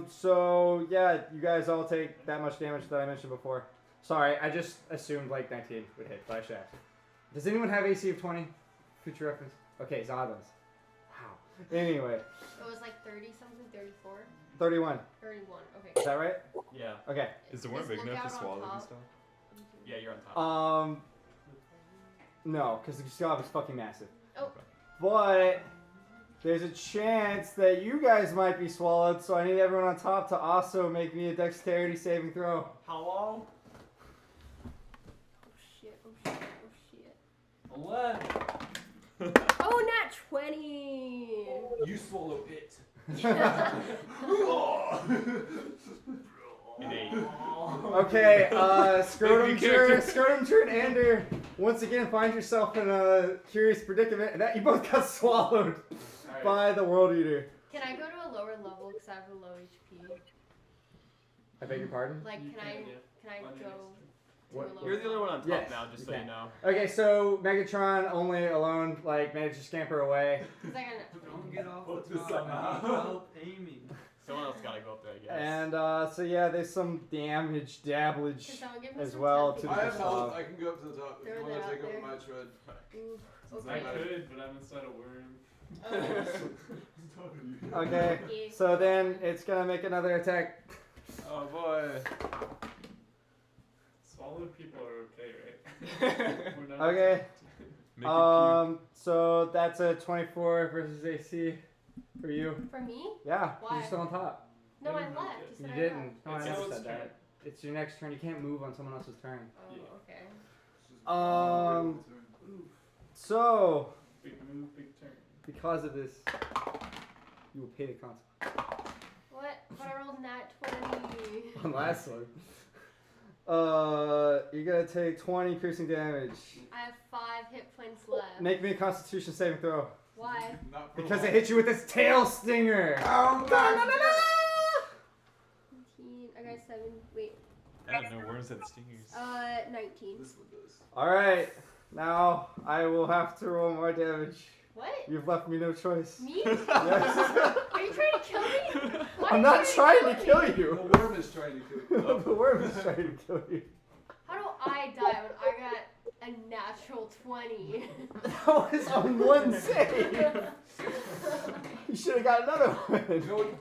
So, yeah, you guys all take that much damage that I mentioned before. Sorry, I just assumed, like, 19 would hit, but I should ask. Does anyone have AC of 20? Future reference? Okay, Zod does. Wow. Anyway, It was like 30 something, 34, 31. 31. Is Okay. that right? Yeah. Okay. Is the worm Just big look enough to out on swallow top. and stuff? Yeah, you're on top. No, because the Gustav is fucking massive. Oh. But there's a chance that you guys might be swallowed, so I need everyone on top to also make me a dexterity saving throw. Hello? Oh shit, oh shit, oh shit. 11. Oh, nat 20! You swallow it. An 8. Okay, Scrotum turn, Ander. Once again, find yourself in a curious predicament, and that you both got swallowed Alright. by the World Eater. Can I go to a lower level because I have a low HP? I beg your pardon? Like, You can I yeah. go One to What? a lower You're the only one on top Yes, now, just you so you can. know. Okay, so Megatron only alone, like, managed to scamper away. Because I got Don't get off Fuck the this top. up now. I need help aiming. Someone else gotta go up there, I guess. And, so yeah, there's some damage, dablage Can someone give me as some well temp? to I the have health. Gustav. I can go up to the top if Throw you want that to out take over there. my tread. Ooh, I okay. could, but I'm inside a worm. Okay, Yeah. so then it's gonna make another attack. Oh boy. Swallowed people are okay, right? We're not Okay, Make it so that's a 24 versus AC for you. For me? Yeah, Why? you're still on top. No, I didn't left. move yet. You You said I didn't. left. No, I It's never Zoe's said turn. that. It's your next turn. You can't move on someone else's turn. Oh, okay. So Big move, big turn. because of this, you will pay the consequence. What? But I rolled nat 20. On last one. You're gonna take 20 piercing damage. I have 5 hit points left. Make me a Constitution saving throw. Why? Not for Because long. it hit you with its tail stinger. Oh my 17. I got 7. Wait. I didn't know worms had stingers. 19. This one does. Alright, now I will have to roll more damage. What? You've left me no choice. Me? Yes. I'm not trying to kill you. The worm is trying to kill you. The worm is trying to kill you. How do I die when I got a natural 20? That was on one save. You should have got another one. You know what?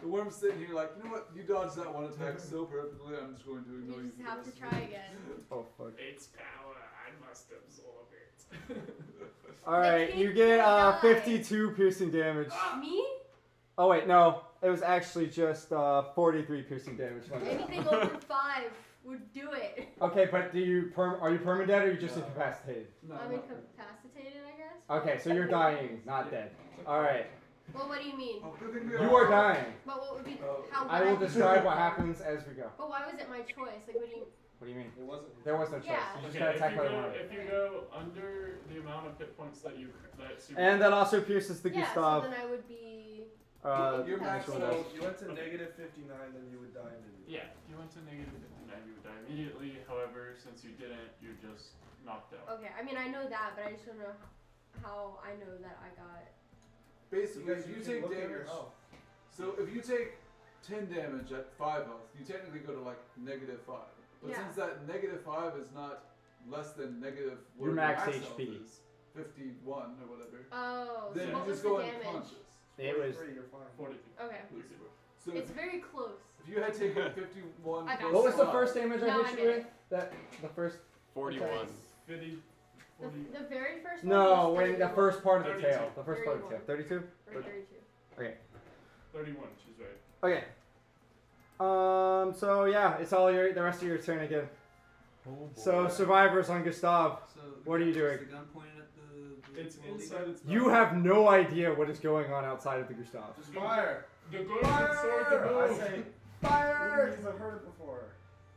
The worm's sitting here like, you know what? You dodged that one attack so perfectly, I'm just going to ignore you. You just have to try again. Oh fuck. Its power, I must absorb it. Alright, you get 52 piercing damage. Me? Oh wait, no. It was actually just 43 piercing damage. Anything over 5 would do it. Okay, but are you permanent or are you just incapacitated? I'm incapacitated, I guess. Okay, so you're dying, not dead. Alright. Well, what do you mean? You are dying. But what would be how would I will be- describe what happens as we go. But why was it my choice? Like, what do you? What do you mean? It wasn't. There was no choice. Yeah. You just Okay, got attacked by the worm. if you go under the amount of hit points that super And that also pierces the Yeah, Gustav. so then I would be. Your max actual roll, dice. you went to negative 59, then you would die immediately. Yeah, if you went to negative 59, you would die immediately. However, since you didn't, you're just knocked out. Okay, I mean I know that, but I just don't know how I know that I got. Basically, if you can take look at your damage, health. so if you take 10 damage at 5 health, you technically go to like negative 5. But Yeah. since that negative 5 is not less than negative Your whatever max health HP. is, 51 or whatever, Oh, then so you what was just the go damage? unconscious. It was 42. Okay. So It's very close. if you had taken 51 I got plus What was the 5, first damage I No, hit I you did with? it. That the first 41. 50. The very first one. No, was when the 31. first part of the 32. tail. The first part of the tail. 32? Or 32. Okay. 31, she's right. Okay. So yeah, it's all the rest of your turn again. So survivors on Gustav. So What are you doing? Is the gun pointed at the It's world inside leader? its You mouth. have no idea what is going on outside of the Gustav. Just fire! The girl inside the I boat. say, Fire! because I've heard it before.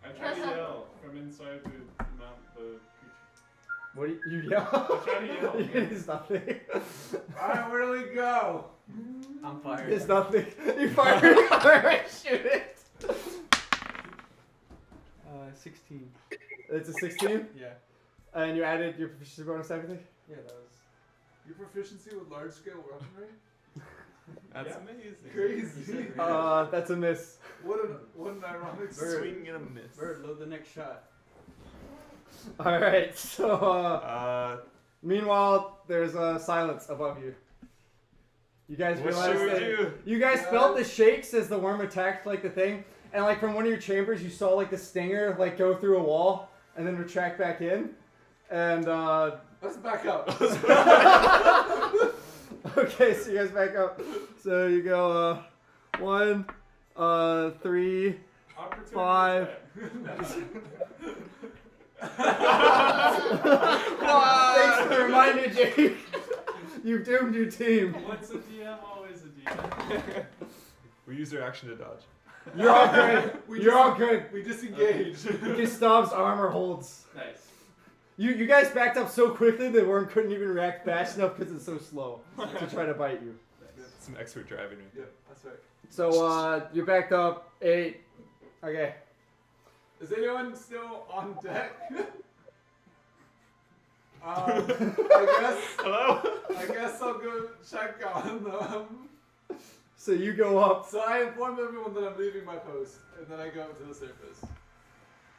I try to yell from inside the creature. What do you yell? I try to yell. It's nothing. Alright, where do we go? I'm fired. It's nothing. You fire. Alright, shoot it. 16. It's a 16? Yeah. And you added your proficiency bonus to everything? Yeah, that was. Your proficiency with large scale weaponry? That's amazing. Crazy. That's a miss. What an ironic Swing and a miss. Bird, load the next shot. Alright, so meanwhile, there's silence above you. You guys What realize should we that do? you guys felt the shakes as the worm attacked like the thing, and like from one of your chambers you saw like the stinger like go through a wall and then retract back in. And Let's back up. okay, so you guys back up. So you go 1, 3, 5. Thanks for the reminder, Jake. You've doomed your team. What's a DM? Always a DM. We use their action to dodge. You're all good. You're all good. We disengage. Gustav's armor holds. Nice. You guys backed up so quickly the worm couldn't even react fast enough because it's so slow to try to bite you. Some expert driving me. Yeah, that's right. So you're backed up 8. Okay. Is anyone still on deck? I guess. Hello? I guess I'll go check on them. So you go up. So I inform everyone that I'm leaving my post, and then I go to the surface.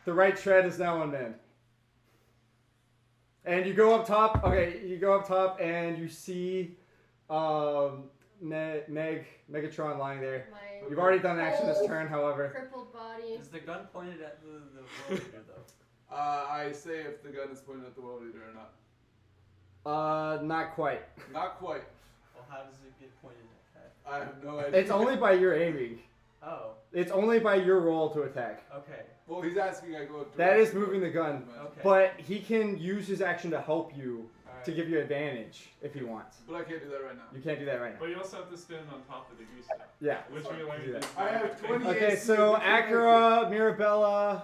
The right tread is now unmanned. And you go up top. Okay, you go up top and you see Megatron lying there. My You've already done an action this turn, however. crippled body. Is the gun pointed at the world leader though? I say if the gun is pointed at the world leader or not. Not quite. Not quite. Well, how does it get pointed at? I have no idea. It's only by your aiming. Oh, It's only by your roll to attack. okay. Well, he's asking I go. That is directly moving the to gun. Okay. But he can use his action to help you Alright. to give you advantage if he wants. But I can't do that right now. You can't do that right now. But you also have to stand on top of the goose now. Yeah. Which we learned Do that. is I have 20 Okay, AC, so we can Acura, Mirabella,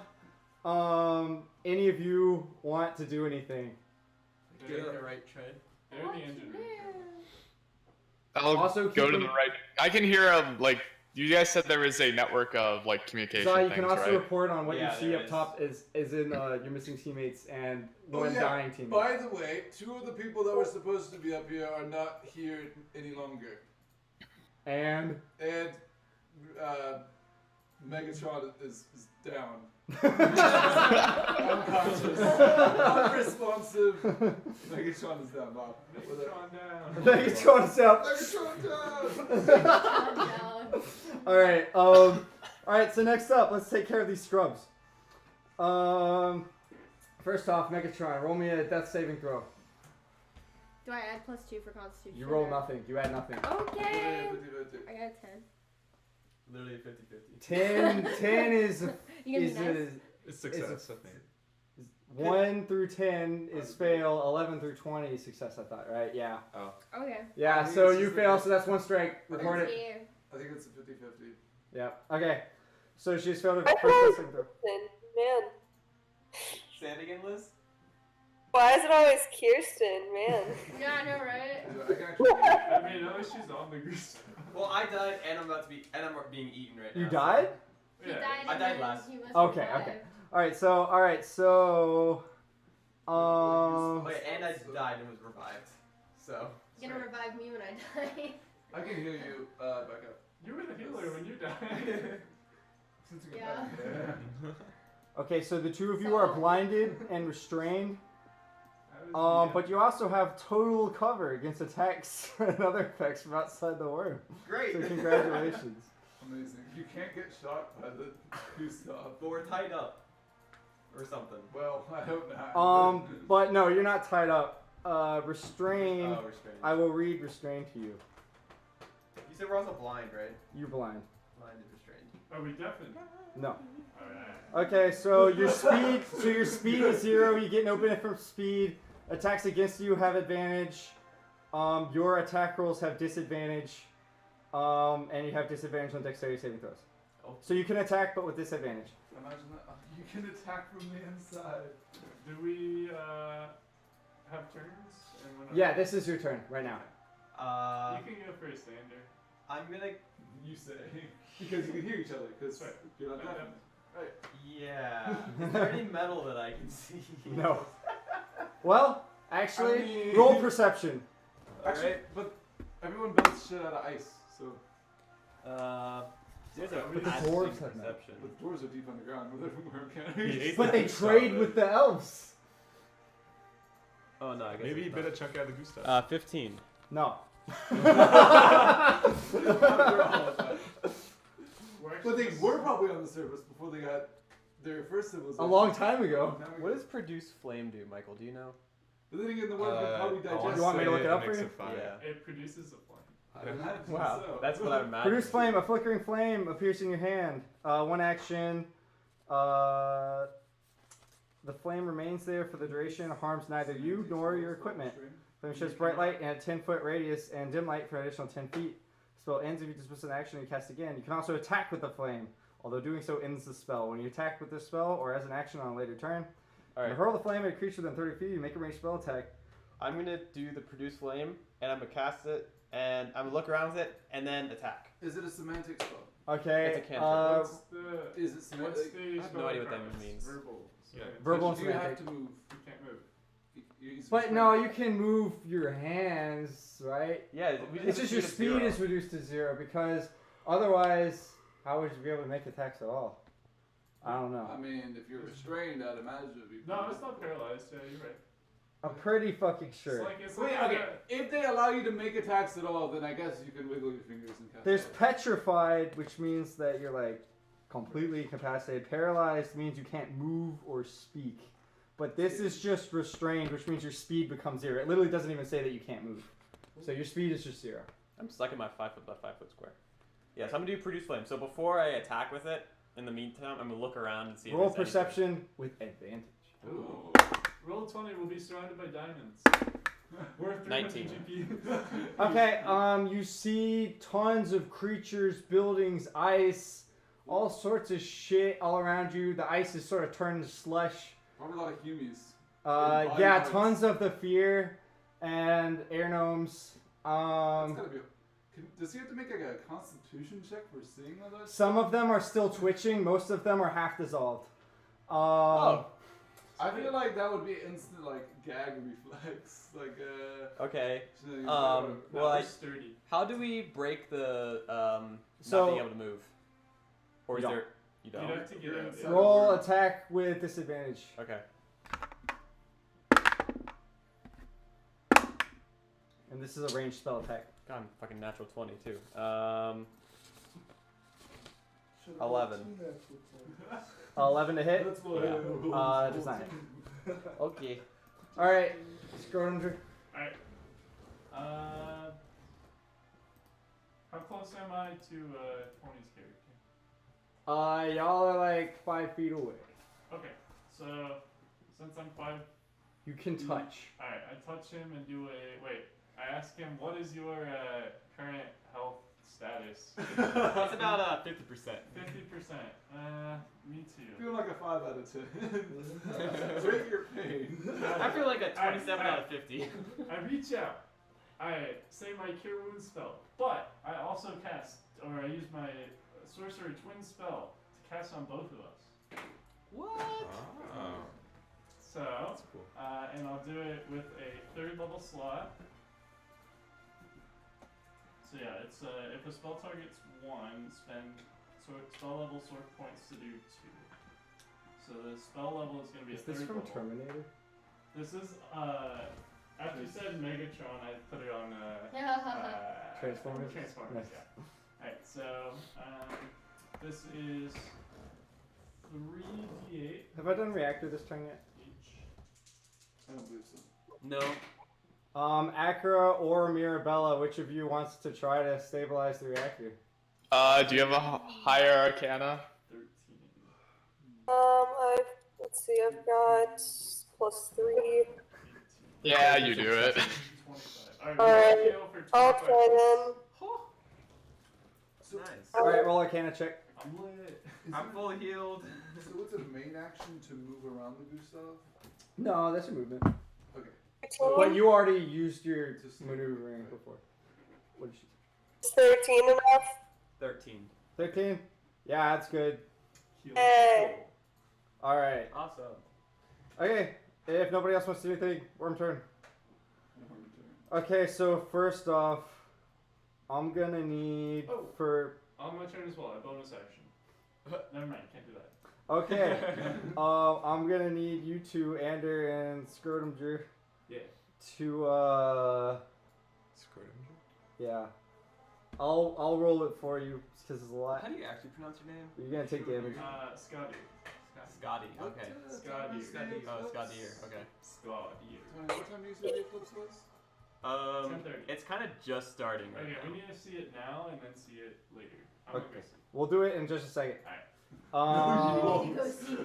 any of you want to do anything? Get the right tread. They're the engine room. I'll Also go to keep the in- right. I can hear like you guys said there was a network of like communication So you things, can also right? report on what Yeah, you see there up is. top is in your missing teammates and Oh, one yeah. dying teammate. By the way, 2 of the people that were supposed to be up here are not here any longer. And And Megatron is down. Unconscious. Unresponsive. Megatron is down, Bob. Megatron down. Megatron's out. Megatron down. Alright, so next up, let's take care of these scrubs. First off, Megatron, roll me a death saving throw. Do I add +2 for Constitution? You roll or- nothing. You add nothing. Okay. I got a 10. Literally 50-50. 10 is You is gonna be nice? It's success, I think. 1 through 10 is fail. 11 through 20 is success. I thought, right? Yeah. Oh. Okay. Yeah. think So it's you just fail. like- So that's 1 strike. Record it. Yeah. I think it's a 50-50. Yeah. Okay. So she's failed her first death saving throw. Man. Say it again, Liz. Why is it always Kirsten, man? Yeah, I know, right? I can actually. I mean, at least she's on the goose. Well, I died, and I'm being eaten right now. You died? He Yeah. died. I and died then last. he was Okay. revived. Okay. All right. So. Wait, and I died and was revived. So. You're gonna revive me when I die. I can hear you. Back up. You were the healer when you died. Since you Yeah. Okay. So the two of you are blinded and restrained. Yeah. But you also have total cover against attacks and other effects from outside the worm. Great. So congratulations. Amazing. You can't get shot by the Gustav. But we're tied up. Or something. Well, I hope not. But no, you're not tied up. Restrain. Oh, restrained. I will read restrain to you. You said we're also blind, right? You're blind. Blind and restrained. Are we deafened? No. Alright. Okay, so your speed. So your speed is 0. You get no benefit from speed. Attacks against you have advantage. Your attack rolls have disadvantage. And you have disadvantage on dexterity saving throws. Oh. So you can attack, but with disadvantage. Imagine that. You can attack from the inside. Do we have turns? And when Yeah, this is your turn right now. You can go for a stander. I'm gonna. You say. Because you can hear each other. Because Right. you're not deaf. Right. Yeah. Is there any metal that I can see? No. Well, actually, I mean- roll perception. Actually, but everyone builds shit out of ice, so. There's But the dwarves have metal. perception. But the doors are deep underground where worm can't He reach. ate But they trade with the elves. Oh no, I guess Maybe he it's bit not. a chunk out of the Gustav. 15. No. But they were probably on the surface before they got their first civilization. A long time ago. What does produce flame do, Michael? Do you know? But then again, the worm could probably digest. You want me to look it up for makes you? a fire. Yeah. It produces a flame. I imagine Wow, so. that's what I imagine. Produce flame. A flickering flame appears in your hand. One action. The flame remains there for the duration. Harms neither you nor your equipment. Flame sheds bright light and a 10-foot radius and dim light for an additional 10 feet. Spell ends if you dismiss an action and cast again. You can also attack with the flame, although doing so ends the spell. When you attack with this spell or as an action on a later turn, Alright. you hurl the flame at a creature within 30 feet. You make a ranged spell attack. I'm gonna do the produce flame, and I'm gonna cast it, and I'm gonna look around with it, and then attack. Is it a semantic spell? Okay. It's a cantrip. What's the Is it what's semantic? the I have no idea what that spell means. Verbal. Yeah. Verbal and Do you have semantic. to move? You can't move. But no, you can move your hands, right? Yeah, we It's just your speed is reduced to 0 because otherwise, how would you be able to make attacks at all? I don't know. I mean, if you're restrained, I'd imagine it'd be. No, it's not paralyzed. Yeah, you're right. I'm pretty fucking sure. It's like it's Wait, like okay. If they allow you to make attacks at all, then I guess you can wiggle your fingers and cast. There's spells. petrified, which means that you're like completely incapacitated. Paralyzed means you can't move or speak. But this is just restrained, which means your speed becomes 0. It literally doesn't even say that you can't move. So your speed is just 0. I'm stuck in my 5 foot by 5 foot square. Yeah, so I'm gonna do produce flame. So before I attack with it, in the meantime, I'm gonna look around and see. Roll if there's perception with advantage. Ooh. Roll 20 will be surrounded by diamonds. Worth 300 19. GP. Okay, you see tons of creatures, buildings, ice, all sorts of shit all around you. The ice is sort of turned to slush. Probably a lot of humies. Yeah, parts. tons of the fear and air gnomes. That's gotta be. Does he have to make like a constitution check for seeing all that? Some of them are still twitching. Most of them are half dissolved. I feel like that would be instant like gag reflex. Like Okay. so you Well, sturdy. how do we break the So- not being able to move? Or is You don't. there? You don't. You'd have to get out there. Roll attack with disadvantage. Okay. And this is a ranged spell attack. God, I'm fucking natural 20 too. 11. 11 to hit. That's what Does not hit. Okay. All right, Scrotum. Alright. How close am I to Tony's character? Y'all are like 5 feet away. Okay, so since I'm 5, You can touch. alright, I touch him and do a wait. I ask him, what is your current health status? It's about 50%. 50%. Me too. Feel like a 5 out of 10. Drink your pain. I feel like a 27 out of 50. I reach out. I say my Cure Wounds spell, but I also cast, or I use my Sorcerer Twin spell to cast on both of us. What? Oh. So, That's cool. and I'll do it with a 3rd level slot. So yeah, it's if a spell targets 1, spend spell level sword points to do 2. So the spell level is going to be Is a 3rd this from level. Terminator? This is after you said Megatron, I put it on Transformers? Transformers, Nice. yeah. Alright, so this is 3d8 Have I done reactor this turn yet? each. I don't believe so. No. Acura or Mirabella, which of you wants to try to stabilize the reactor? Do you have a higher arcana? 13. Let's see, I've got +3. Yeah, you do it. 25. Alright, Fail for I'll 25. try then. Nice. Alright, roll arcana check. I'm lit. I'm fully healed. So what's a main action to move around the do stuff? No, that's a movement. Okay. But you already used your maneuvering before. What did you Is 13 enough? 13. 13? Yeah, that's good. Hey. Alright. Awesome. Okay, if nobody else wants to do anything, worm turn. Okay, so first off, I'm gonna need for. On my turn as well, I bonus action. Never mind, can't do that. Okay, I'm gonna need you two, Ander and Scrotum Drew. Yeah. To Scrotum yeah, I'll roll it for you because it's a lot. How do you actually pronounce your name? You're gonna take damage. Scotty. Scotty. Okay. Scotty. Oh, Scotty. Okay. Scotty. Tony, what time do you say the eclipse was? 10:30. It's kind of just starting right Okay, now. we need to see it now and then see it later. I'm Okay. gonna go see. We'll do it in just a second. You need to go see.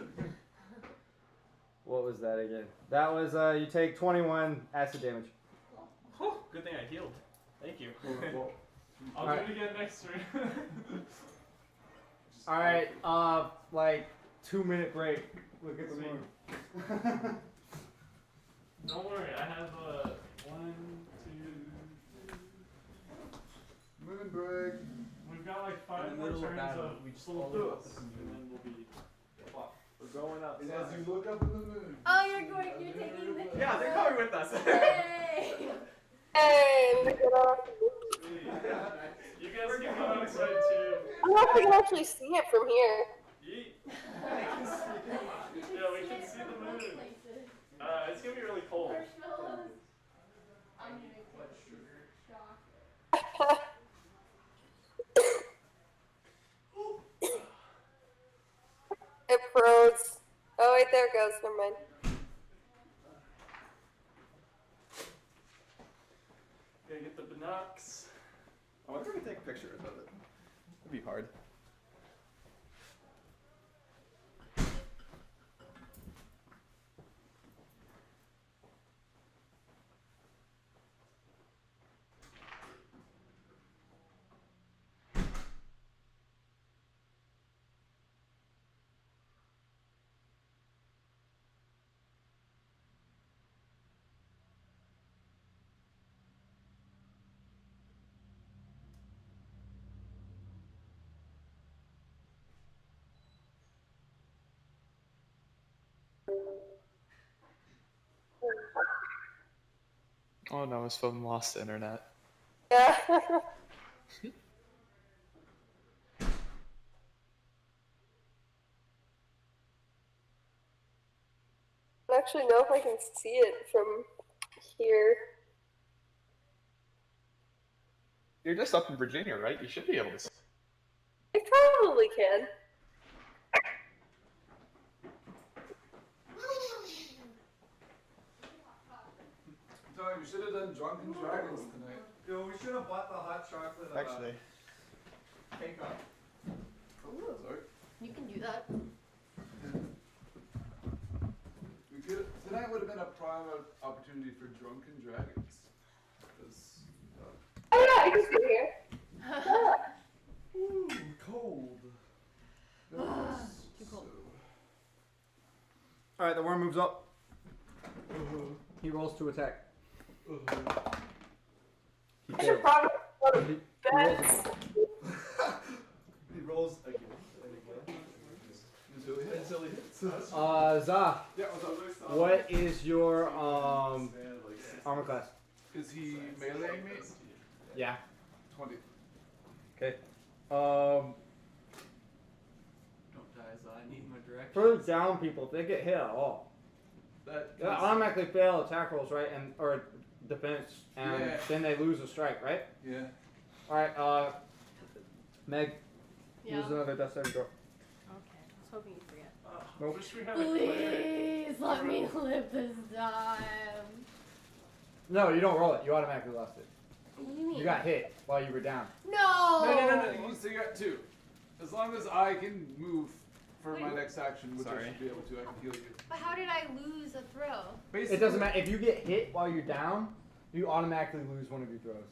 What was that again? That was you take 21 acid damage. Whew, good thing I healed. Thank you. I'll Alright. do it again next turn. All right, like 2-minute break. Look at the moon. Don't worry, I have 1, 2. Moving break. We've got like 5 In the more middle of turns battle, of we just full all look up boots, at the and then we'll be. We're going up. And as you look up at the moon. Oh, you're taking the. Yeah, they're coming with us. Yay! Hey, look it up. You guys can go outside too. I don't know if I can actually see it from here. Yeet. Yeah, we can see the moon. It's gonna be really cold. Marshmallows. I'm gonna take shock. It froze. Oh wait, there it goes. Never mind. Gotta get the binocs. I wonder if we can take pictures of it. It'd be hard. Oh no, his phone lost the internet. Yeah. I don't actually know if I can see it from here. You're just up in Virginia, right? You should be able to see. I probably can. Tony, we should have done Drunken Dragons tonight. Yo, we should have bought the hot chocolate. Actually. Cake up. Ooh. Sorry. You can do that. We could. Tonight would have been a prime opportunity for Drunken Dragons. 'Cause, Oh yeah, I can see here. ooh, cold. Too cold. All right, the worm moves up. He rolls to attack. He I should probably go to bed. He rolls again and again. Until he hits. Za, Yeah, what's up? what is your armor class? Is he meleeing me? Yeah. 20. Okay. Don't die, Zah. I need my direction. For the down people, if they get hit at all, they automatically fail attack rolls, right? And or defense, and Yeah. then they lose a strike, right? Yeah. All right. Meg, Yeah. use another death saving throw. Okay. I was hoping you'd forget. Nope. Wish we had a clinic. Please let me live this time. No, you don't roll it. You automatically lost it. What do you mean? You got hit while you were down. No! No. So you got 2. As long as I can move for my Wait. next action, which I Sorry. should be able to, I can heal you. But how did I lose a throw? It doesn't matter. If you get hit while you're down, you automatically lose one of your throws.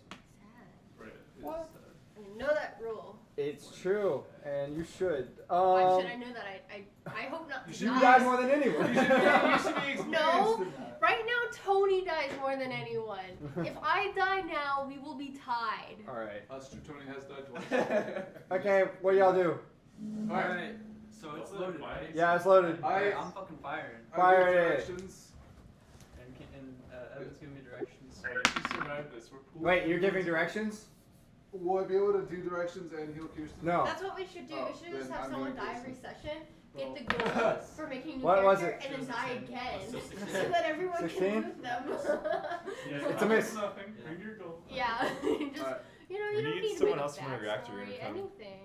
Right. What? I didn't know that rule. It's true, and you should. Why should I know that? I hope not. You died more than anyone. You should be experienced No, in that. right now Tony dies more than anyone. If I die now, we will be tied. All right. That's true. Tony has died twice. Okay, what do y'all do? Alright, so it's loaded, right? Yeah, it's loaded. Alright, I'm fucking firing. Fire it. Directions. And Evan's giving me directions. Alright, if you survive this, we're cool. Wait, you're giving directions? Will I be able to do directions and heal Kirsten? No. That's what we should do. Oh, we should just then have I'm someone gonna die do every some- session, get the gold for making a new What was character, it? and then die again. So 16. So that everyone 16? can move them. Yeah, It's a miss. Nothing. Bring your gold. Yeah. Just, Alright. you know, We you don't need need to someone make else a from the reactor room to backstory, come. anything.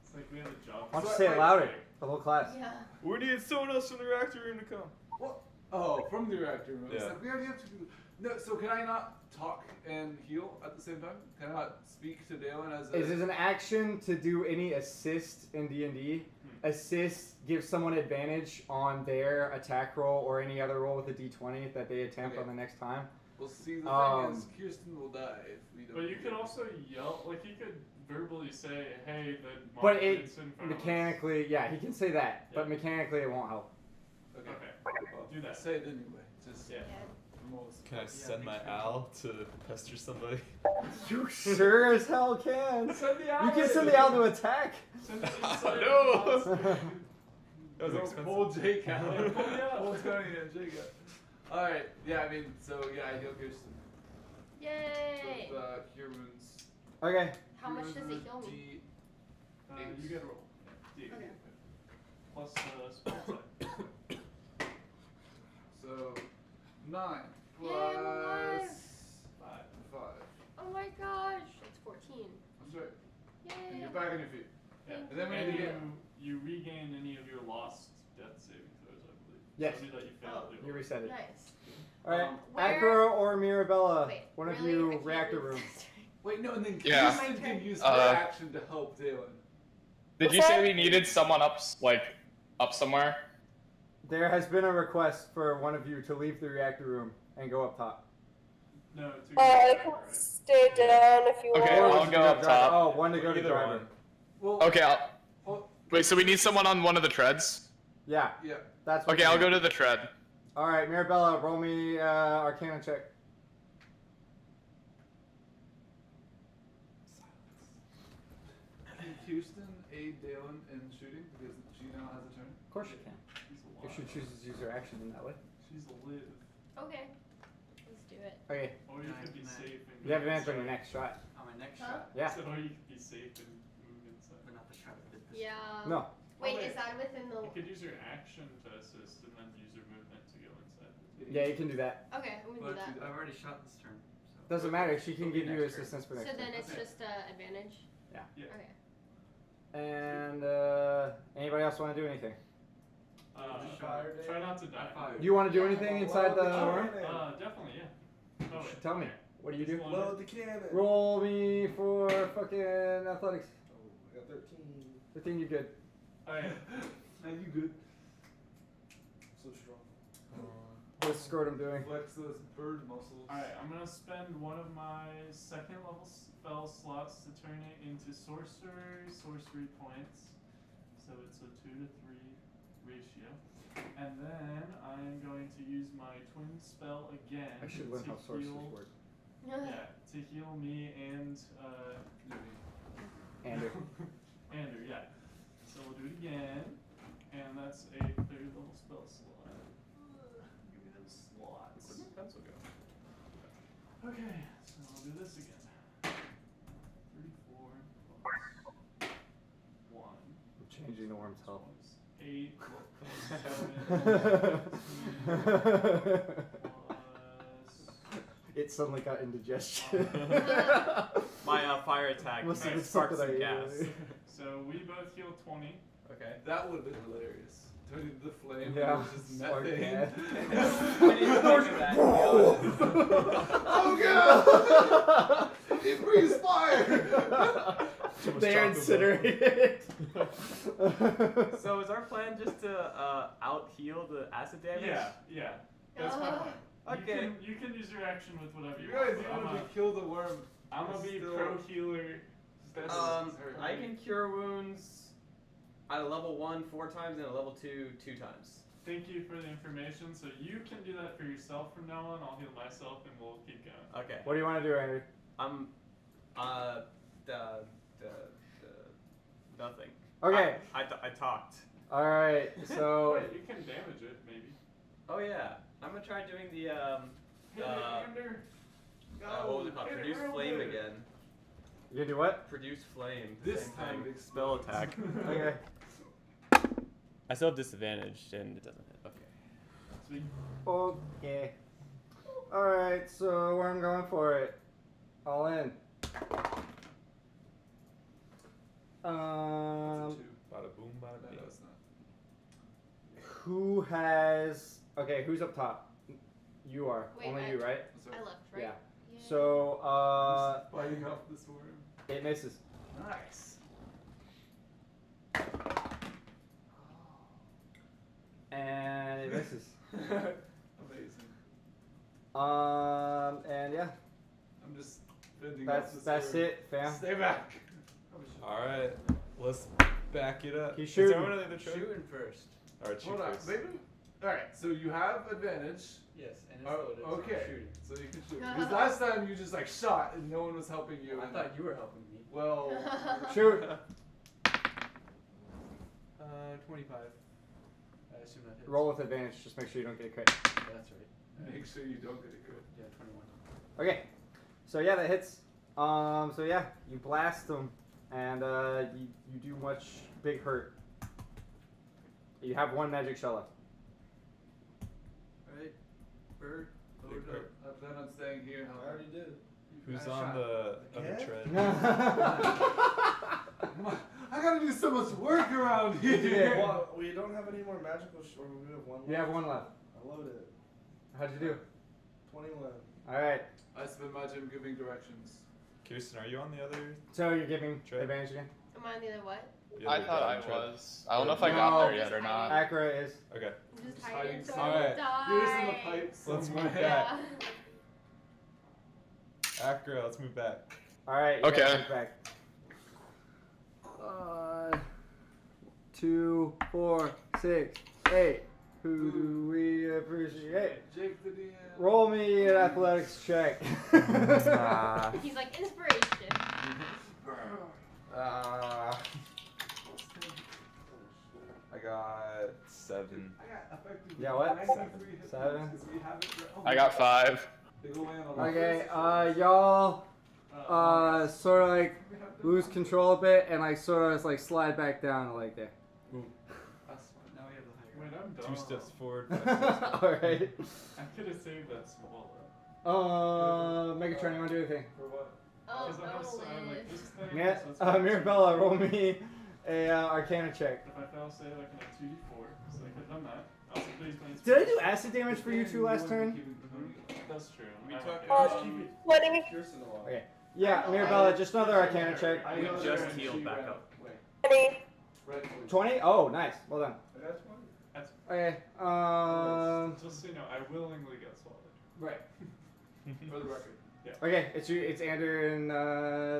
It's like we have a job. Why don't you So say it I- louder? The whole class. Yeah. We need someone else from the reactor room to come. What? Oh, from the reactor room. It's Yeah. like we already have to do. No, so can I not talk and heal at the same time? Can I not speak to Dalen as a? Is it an action to do any assist in D&D? Assist gives someone advantage on their attack roll or any other roll with a D20 that they attempt Okay. on the next time. Well, see, the Um, thing is, Kirsten will die if we don't. But you do could it. also yell, like you could verbally say, "Hey, the But monster it is in front of us." mechanically, yeah, he can say that, but Yeah. mechanically it won't help. Okay. Okay. Well, Do that. Say it anyway. Just Yeah. most. Can I send my owl to pester somebody? You sure as hell can. Send the You owl. can send the owl to attack. Send the inside No. of the monster. That was expensive. Pull Jake out. Yeah, pull me out. Pull Tony and Jake out. Alright, yeah, I mean, so yeah, I heal Kirsten. Yay! With cure wounds. Okay. How much Cure does wounds it heal me? You get a roll. Yeah. Okay. Plus spell attack. So 9 Yay, I'm alive. plus 5. Oh my gosh, it's 14. That's right. And Yay! you're back on your feet. Yeah. And then we And need to get. you regain any of your lost death saving throws, I believe. Yes. So any that you failed. Oh. they You will- reset it. Nice. Alright. Where- Akira or Mirabella, Wait, one of really? I you can't reactor read room. this. Wait, no, and then Yeah. Kirsten can use her Uh, action to help Dalen. Did you say we needed someone up somewhere? There has been a request for one of you to leave the reactor room and go up top. No, two. I can stay down if you Okay, want. Or I'll one go to up driver. top. Oh, one to go to Either driver. one. Well, Okay, well, wait, so we need someone on one of the treads? Yeah, yeah. that's what Okay, you I'll need. go to the tread. Alright, Mirabella, roll me Arcana check. Can Kirsten aid Dalen in shooting because she now has a turn? Of course you can. She's If she chooses to use her action in that way. She's a live. Okay. Let's do do it. Okay. Or you could be safe and You have go advantage on your inside. next shot. On my next Huh? shot. Yeah. So or you could be safe and move inside. But not the shot that did this. Yeah. No. Wait, wait. is that within the? You could use your action to assist and then use your movement to go inside. Yeah, you can do that. Okay, I'm gonna do that. I've already shot this turn. So. Doesn't matter. She can It'll be give you next turn. assistance for So next then turn. it's just advantage. Yeah. Yeah. Okay. And anybody else want to do anything? Try not to die. You want to do anything inside the worm? Definitely, yeah. Oh, wait. Tell me. What do you do? Load the cannon. Roll me for fucking athletics. Oh, I got 13. 13, you good. Alright. Now you good. So strong. What's Scrotum doing? Flex those bird muscles. Alright, I'm gonna spend one of my second level spell slots to turn it into sorcery points. So it's a 2 to 3 ratio. And then I'm going to use my twin spell again I should learn to how sorcerers heal. work. Yeah, to heal me and Andrew. Andrew, yeah. So we'll do it again. And that's a 3rd level spell slot. Give me those slots. Where'd my pencil go? Okay, so I'll do this again. 3, 4 plus 1. I'm changing the worm's health. 8 It suddenly got indigestion. My fire attack Must have been sparks something some I gas. ate. So we both heal 20. Okay. That would have been hilarious. Turning the flame Yeah, and just spark methane. Oh god! It breathes fire! They're incinerated. So is our plan just to out heal the acid damage? Yeah. That's my plan. Okay. You can use your action with whatever you You guys, want. even if we kill the worm, I'm gonna be still- pro healer. I can cure wounds at a level 1 4 times and a level 2 2 times. Thank you for the information. So you can do that for yourself from now on. I'll heal myself and we'll keep going. Okay. What do you want to do, Andrew? Nothing. Okay. I talked. Alright, so. Wait, you can damage it, maybe. Oh yeah. I'm gonna try doing the Hit it, Andrew. what was it called? Hit it Produce real flame good. again. You gonna do what? Produce flame. This Same time thing. it Spell explodes. attack. Okay. I still have disadvantage and it doesn't hit. Okay. Sweet. Okay. Alright, so where I'm going for it. All in. Bada boom, bada bing. Who has. Okay, who's up top? You are. Wait, Only I- you, right? I left, right? Yeah. So, Fighting off this worm. it misses. Nice. And it misses. Amazing. And yeah. I'm just fending That's off this that's worm. it, fam. Stay back. Alright, let's back it up. He's Is shooting. everyone on the other track? Shooting first. Alright, shoot Hold on, first. maybe. Alright, so you have advantage. Yes, and it's Oh, loaded. So okay, I'm shooting. so you can shoot. Because last time you just like shot and no one was helping you. I and- thought you were helping me. Well, Shoot. 25. I assume that hits. Roll with advantage. Just make sure you don't get a crit. Yeah, that's right. make sure you don't get a crit. Yeah, 21. Okay. So yeah, that hits. So yeah, you blast them, and you do much big hurt. You have one magic shell left. Alright. Bird. Load Big up. crit. I plan on staying here. I already did. Who's I on shot. the other Again? tread? I gotta do so much work around here. Well, we don't have any more magical or we have one left. You have one left. I loaded it. How'd you do? 21. All right. I spend my gym giving directions. Kirsten, are you on the other? So you're giving Tread. advantage again. Am I on the other what? the I other thought I dog tread? was. I don't know if I got No. there yet or not. Acura is. Okay. I'm just hiding hiding so I somewhere. don't die. You're just in the pipes. Let's move somewhere. back. Yeah. Acura, let's move back. All right. You Okay. guys move back. 2, 4, 6, 8. Who do we appreciate? Jake the DM. Roll me an athletics check. He's like inspiration. I got 7. I got effectively Yeah, what? 93 hit 7? points 'cause we haven't I got 5. They go in on the Okay, first y'all sort of like lose control a bit and like sort of like slide back down like there. That's fine. Now we have the high Wait, ground. I'm dumb. 2 steps forward. 5 steps back. Alright. I could have saved that small. Megatron, you want to do anything? For what? Because I'm I'll like this thing. Yeah, so it's gonna be Mirabella, roll me a Arcana check. If I fail, say like in a 2d4, so I could have done that. Also, please play Did I do acid damage for you two last turn? That's true. We I talked don't about care. 20. Okay. Yeah, Mirabella, just another Arcana check. We just healed back up. 20. 20? Oh, nice. Well done. That's Okay. just so you know, I willingly get swallowed. Right. For the record. Yeah. Okay, it's you. It's Andrew and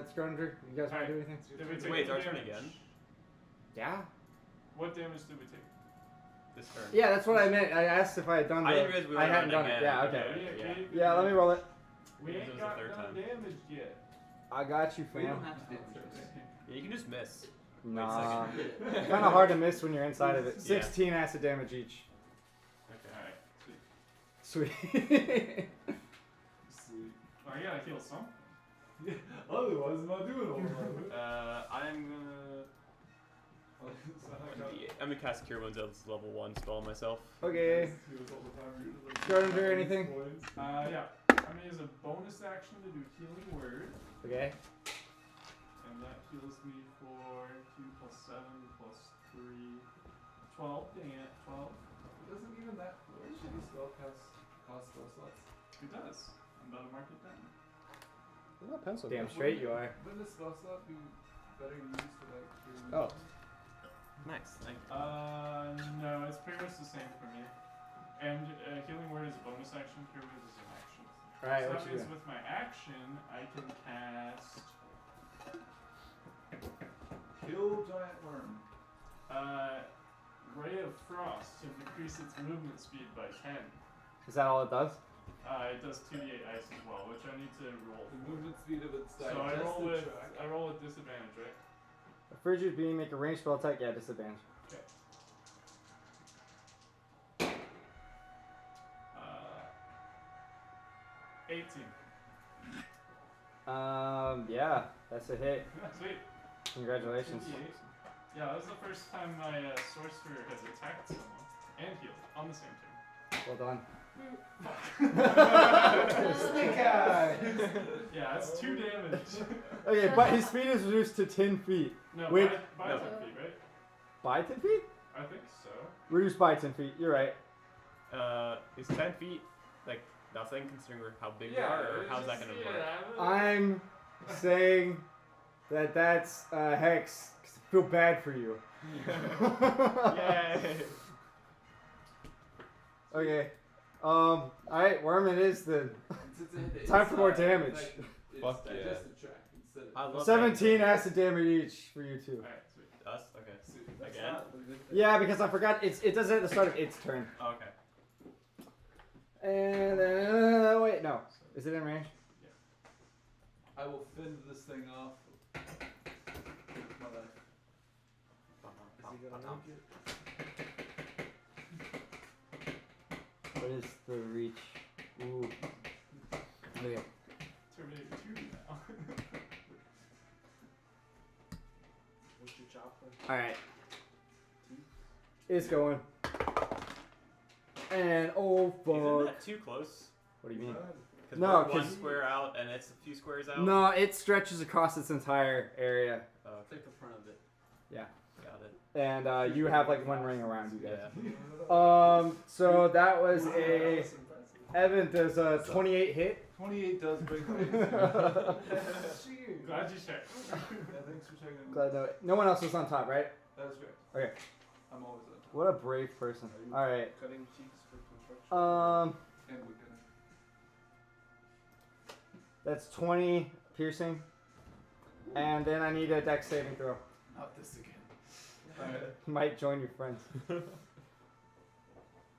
it's Grunder. You guys want to do anything? Did we take Wait, it's any our turn damage? again? Yeah. What damage did we take? This turn. Yeah, that's what I meant. I asked if I had done the. I didn't realize we were I hadn't running done it. again. Yeah. Okay. Yeah. Yeah, let me roll it. We This ain't was the got third done time. damage yet. I got you, We fam. don't have to do this. Yeah, you can just miss. Nah. Wait a second. Kind of hard to miss when you're inside of it. Yeah. 16 acid damage each. Okay. Alright. Sweet. Sweet. Sweet. Oh, I gotta heal some. Yeah, otherwise, I'm not doing all that. I'm gonna cast Cure Wounds as level 1 spell on myself. Okay. Grunder, anything? Yeah. I'm gonna use a bonus action to do Healing Word. Okay. And that heals me for 2 plus 7 plus 3. 12. Dang it. 12. Doesn't even that shitty spell cost spell slots? It does. I'm about to mark it down. What about pencil? Damn straight you are. Wouldn't the spell slot be better used for like your Oh. Nice. Thank you. No, it's pretty much the same for me. And Healing Word is a bonus action. Cure Wounds is an action. Alright, So what that you means doing? with my action, I can cast kill giant worm? Ray of Frost to decrease its movement speed by 10. Is that all it does? It does 2d8 ice as well, which I need to roll. The movement speed of its So I roll with disadvantage, right? A frigid being make a ranged spell attack. Yeah, disadvantage. Okay. 18. Yeah, that's a hit. Sweet. Congratulations. 28. Yeah, that was the first time my sorcerer has attacked someone and healed on the same turn. Well done. Snake eyes. Yeah, that's 2 damage. Okay, but his speed is reduced to 10 feet. No, Wait, by 10 feet, right? by 10 feet? I think so. Reduced by 10 feet. You're right. Is 10 feet like nothing considering how big we Yeah, are, or how's that gonna work? I'm saying that that's hex. 'Cause I feel bad for you. Yay! Okay. Alright, worm it is then. Time for more damage. Fuck yeah. I love 17 acid damage each for you two. Alright, sweet. Us? Okay. Again? Yeah, because I forgot it does it at the start of its turn. Oh, okay. And wait, no. Is it in range? I will fend this thing off with my life. What is the reach? Ooh. Okay. Terminator 2 now. What's your chop for? Alright. It's going. And oh Isn't fuck. that too close? What do you mean? Because No, we're 'cause- one square out and it's a few squares out. No, it stretches across its entire area. Oh, Take the front of it. Yeah. got it. And you have like one ring around you guys. Yeah. So that was a Evan does a 28 hit. 28 does break my AC. Glad you checked. Yeah, thanks for checking. Glad no one else was on top, right? That's great. Okay. I'm always on top. What a brave person. All right. Cutting cheeks for construction. And we're gonna. That's 20 piercing, and then I need a dex saving throw. Not this again. Alright. Might join your friends.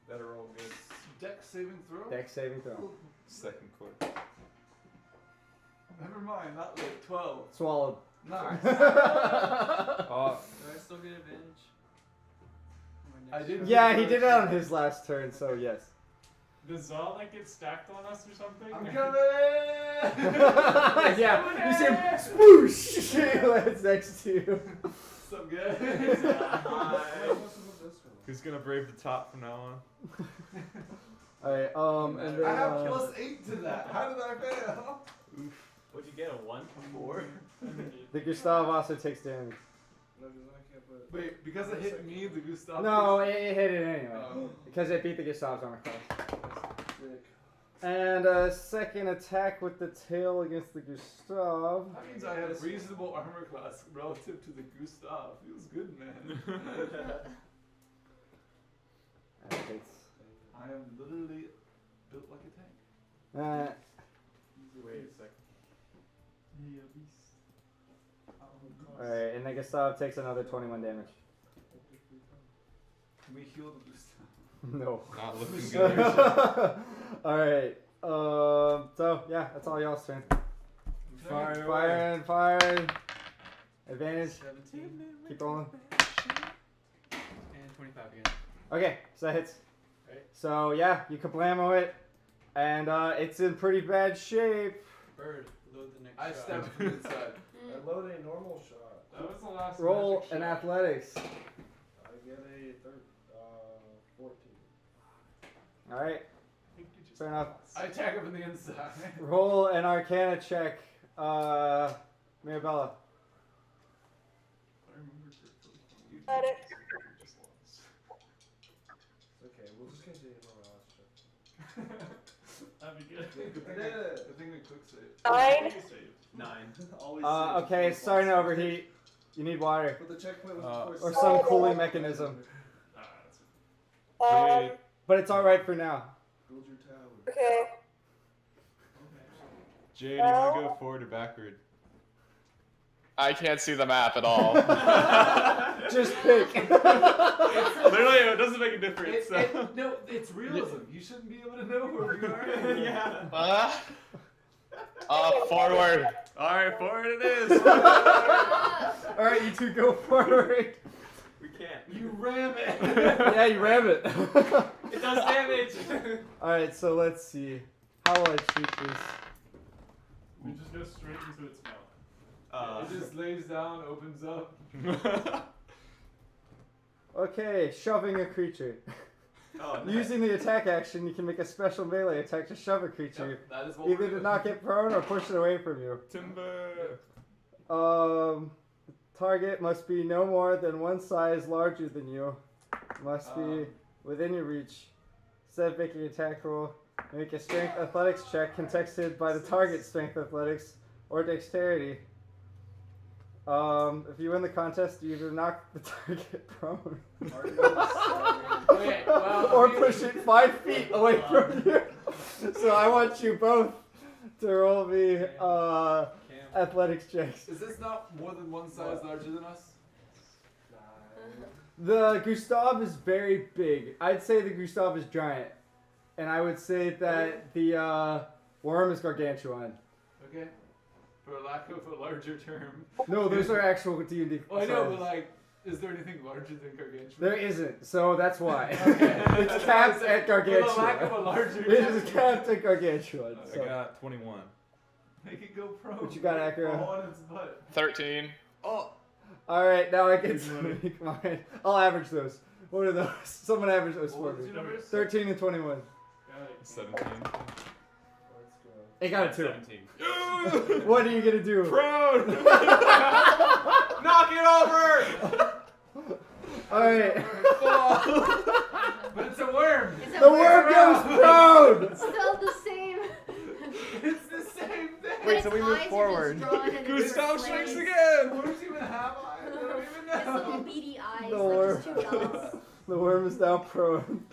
Better roll good. Dex saving throw? Dex saving throw. Second quarter. Never mind, not like 12. Swallowed. Nice. Do I still get advantage? I did. Yeah, he did it on his last turn, so yes. Does Zod like get stacked on us or something? I'm coming! Yeah, you see him spoosh it's next to you. Some good. Who's gonna brave the top from now on? Alright, and then, I have +8 to that. How did I fail? What'd you get? A 1? A 4? the Gustav also takes damage. Wait, because it hit me, the Gustav. No, it hit it anyway. Because it beat the Gustav's armor class. And a second attack with the tail against the Gustav. That means I have reasonable armor class relative to the Gustav. Feels good, man. I am literally built like a tank. Wait a second. Alright, and the Gustav takes another 21 damage. Can we heal the Gustav? No. Not looking good. Alright, so yeah, that's all y'all's turn. Fire. Advantage. 17. Keep rolling. And 25 again. Okay, so that hits. Right. So yeah, you kablamo it, and it's in pretty bad shape. Bird, load the next I shot. stabbed from inside. I load a normal shot. That was the last Roll magic an shot. athletics. I get a 14. Alright, fair enough. I attack him from the inside. Roll an Arcana check, Mirabella. Got it. Okay, we'll just continue on our last check. That'd be good. I did it. I think we quick save. 9. 9. Okay, starting to overheat. You need water. But the checkpoint was Or some cooling mechanism. But it's alright for now. Build your tower. Okay. Jay, do you want to go forward or backward? I can't see the map at all. Just pick. Literally, it doesn't make a difference. So. No, it's realism. You shouldn't be able to know where you are. Yeah. Forward. Alright, forward it is. Alright, you two go forward. We can't. You ram it. Yeah, you ram it. It does damage. Alright, so let's see. How will I treat this? We just go straight into its mouth. It just lays down, opens up. Okay, shoving a creature. Oh, nice. Using the attack action, you can make a special melee attack to shove a creature. Yep, that is what Either we're to doing. knock it prone or push it away from you. Timber. Target must be no more than one size larger than you. Must be within your reach. Instead of making an attack roll, make a strength athletics check contested by the target's strength athletics or dexterity. If you win the contest, you either knock the target prone Okay, well, or push it 5 feet away from you. So I want you both to roll me athletics checks. Is this not more than one size larger than us? The Gustav is very big. I'd say the Gustav is giant. And I would say that the worm is gargantuan. Okay. For lack of a larger term. No, those are actual D&D. Well, I know, but like, is there anything larger than gargantuan? There isn't, so that's why. Okay. It's capped at For the gargantuan. lack of a larger It is capped at gargantuan. I So. got 21. Make it go pro. What you got, Acura? Fall on its butt. 13. Oh. Alright, now I get to make mine. I'll average those. What are those? Someone average those for What was me. your numbers? 13 and 21. 17. It got a 2. 17. What are you gonna do? Prone! Knock it over! Alright. But it's a worm. The worm goes prone! It's still the same. It's the same thing. Wait, so we move Eyes are forward. just drawn in a Gustav different shrinks place. again! Worms even have eyes? I don't even His know. little beady eyes, The like worm. just 2 dots. The worm is now prone.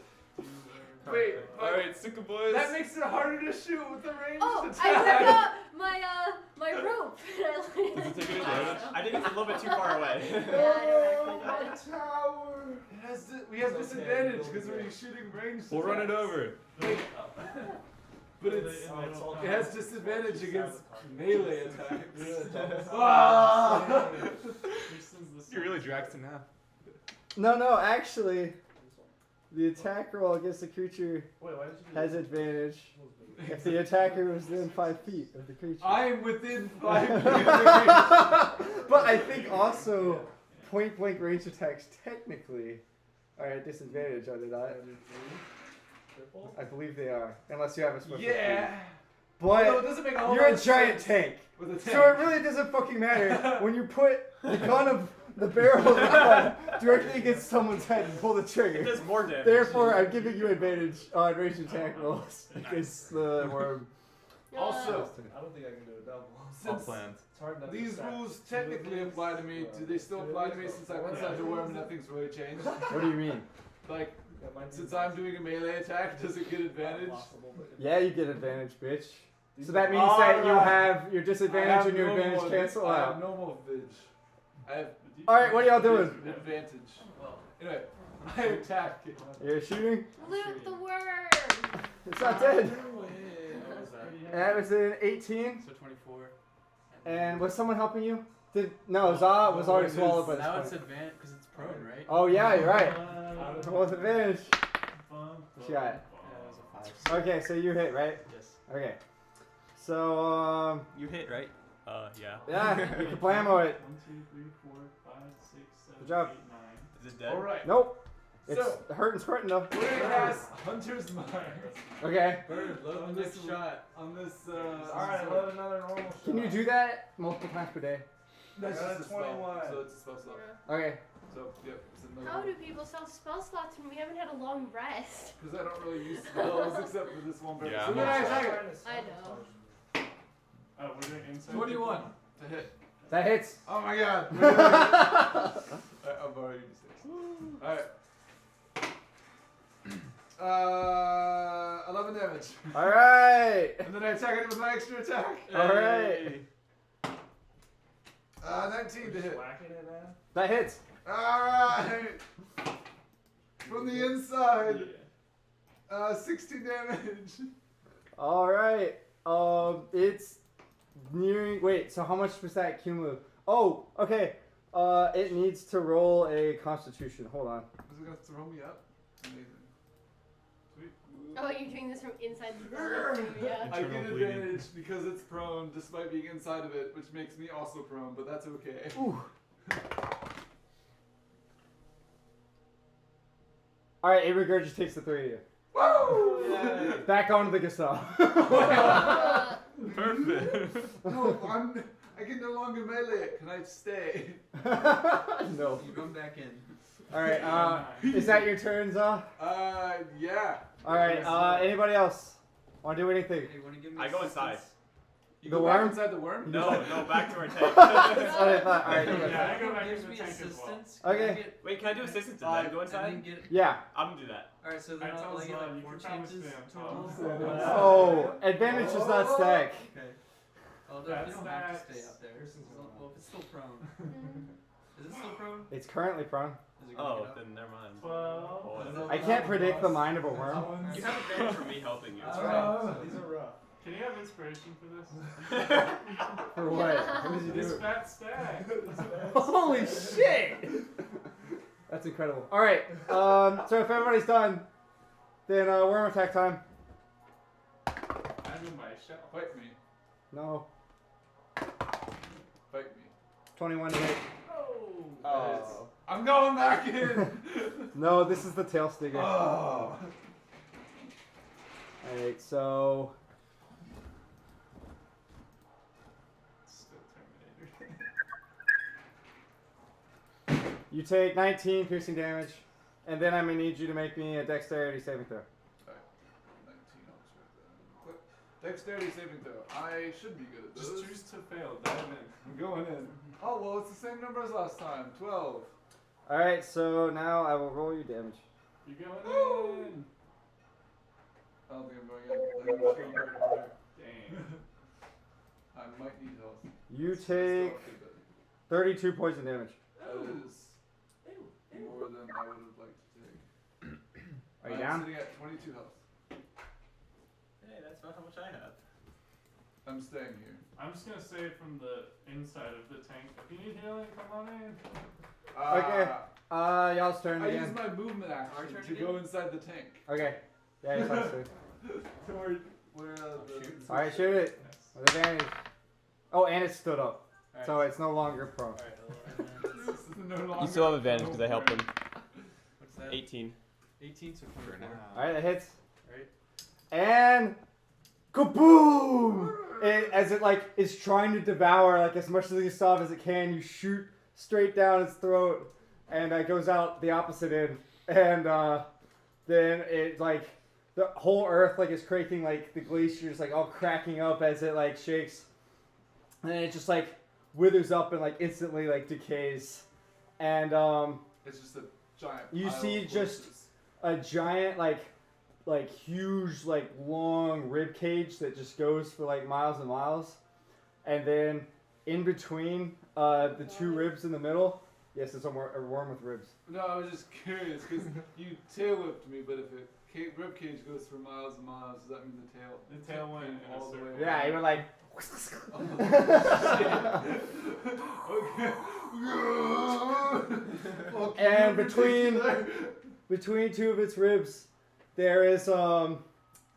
Wait, Alright, sick of boys. that makes it harder to shoot with the ranged Oh, attack. I ripped out my rope. Does it take any damage? I think it's a little bit too far away. Yeah, I know, My tower. We have disadvantage because we're shooting ranged. We'll run it attacks. over. But it has disadvantage against melee attacks. You're really Draxton now. No, actually, The attack roll against the creature Wait, why did you do has this? advantage if the attacker was within 5 feet of the creature. I'm within 5 feet of the But I think also point blank range attacks technically are at disadvantage, are they not? I believe they are, unless you have a special. Yeah. But Although it doesn't make a whole you're a lot of giant sense tank. with a So tank. it really doesn't fucking matter when you put the gun of the barrel of the gun directly against someone's head and pull the trigger. It does more damage. Therefore, I'm giving you advantage on range attack rolls against the worm. Also, I don't think I can do a double. All since planned. It's hard enough to these stack rules two of technically these, apply to me, do they still apply to me since I'm inside the worm and nothing's really changed? What do you mean? Like, That might be since I'm doing a melee attack, does it get advantage? possible, but Yeah, you get advantage, bitch. these So are- that means that you have your disadvantage and your advantage cancel I have out. normal vidge. I have Alright, what are y'all doing? advantage. Anyway, I attack. You're shooting? Loot the worm! It's not dead. What was that? That was an 18. So 24. And was someone helping you? No, Za was already swallowed by the Now it's spike. advanced because it's prone, right? Oh yeah, you're right. Uh, Roll with advantage. bum, She got it. Yeah, that was a 5. Okay, so you hit, right? Yes. Okay. So, You hit, right? Yeah. yeah, you can blammo it. 1, 2, 3, 4, 5, 6, 7, Good job. 8, 9. Is it dead? Alright. Nope. It's So- hurt and squirting though. We're gonna cast Hunter's Mark. Okay. Bird, load On the this next shot. On this, Alright, let another normal shot. Can you do that multiple times per day? That's I got just a a 21. spell. So it's a spell slot. Okay. So, yep, it's another How do people sell spell slots when we haven't had a long rest? Because I don't really use spells except for this one purpose. Yeah, so I'm then I also- attack it. I know. We're doing inside. 21 to hit. That hits. Oh my god. I'm already 6. Alright. 11 damage. Alright. And then I attack it with my extra attack. Alright. 19 to hit. Whacking it, man. That hits. Alright. From the inside. 16 damage. Alright. It's nearing. Wait, so how much was that cumulative? Oh, okay. It needs to roll a constitution. Hold on. Is it gonna throw me up? Amazing. Oh, you're doing this from inside the building, yeah. I get Internal bleeding. advantage because it's prone despite being inside of it, which makes me also prone, but that's okay. Ooh. Alright, it regurgitates the three of you. Woo! Back onto the Gestalt. Perfect. No, I can no longer melee it. Can I stay? No. You come back in. Alright, is that your turn, Za? Yeah. Alright, anybody else? Want to do anything? Hey, wanna give me I go inside. You The go back worm? inside the worm? No, back to our tank. That's what I thought. Alright, you go. Yeah, I go back gives into me the tank as well. assistance. Okay. Can I get Wait, can I do assistance and then go inside? and then get, Yeah. I'm gonna do that. Alright, so then I I'll tell get Zod, like you 4 can promise chances me I'm total. promising. Oh, advantage does not stack. Okay. Oh, no, That's you don't have to stacks. stay out there. Well, if it's still prone. Is it still prone? It's currently prone. Is it gonna Oh, get up? then never mind. 12. Oh, I can't predict the mind of a worm. you have advantage for me helping you. That's These are rough. Can you have inspiration for this? For what? What did you This do? fat stack. Holy shit! That's incredible. Alright, so if everybody's done, then worm attack time. I'm in my shell. Fight me. No. Fight me. 21 to hit. Oh. I'm going back in. No, this is the tail stinger. Oh. Alright, so. Still Terminator. You take 19 piercing damage, and then I'm gonna need you to make me a dexterity saving throw. 19, I'll check that. Dexterity saving throw. I should be good at this. Just choose to fail. Dive in. I'm going in. Oh, well, it's the same number as last time. 12. Alright, so now I will roll your damage. You going in? I don't think I'm going in. I think I'm just going harder. Dang. I might need health. You Still take okay, but 32 poison damage. that is more than I would have liked to take. Are you I'm down? sitting at 22 health. Hey, that's not how much I have. I'm staying here. I'm just gonna say it from the inside of the tank. If you need healing, come on in. Okay. Y'all's turn I again. use my movement action to go inside the tank. Okay. Yeah, you're supposed to. Where the Alright, shoot it. With advantage. Oh, and it stood up. Alright. So it's no longer prone. You still have advantage because I helped him. What's that? 18. 18, so 24. Alright, that hits. Right. And kaboom! As it like is trying to devour like as much of the Gustav as it can, you shoot straight down its throat, and it goes out the opposite end. And then it like the whole earth like is quaking, like the glaciers like all cracking up as it like shakes, and then it just like withers up and like instantly like decays. And it's just a giant. you pile see of just corpses. a giant like huge like long rib cage that just goes for like miles and miles, and then in between the two ribs in the middle, yes, it's a worm with ribs. No, I was just curious because you tail whipped me, but if a rib cage goes for miles and miles, does that mean The tail went came in a all the way? circle. Yeah, you were like. And between two of its ribs, there is a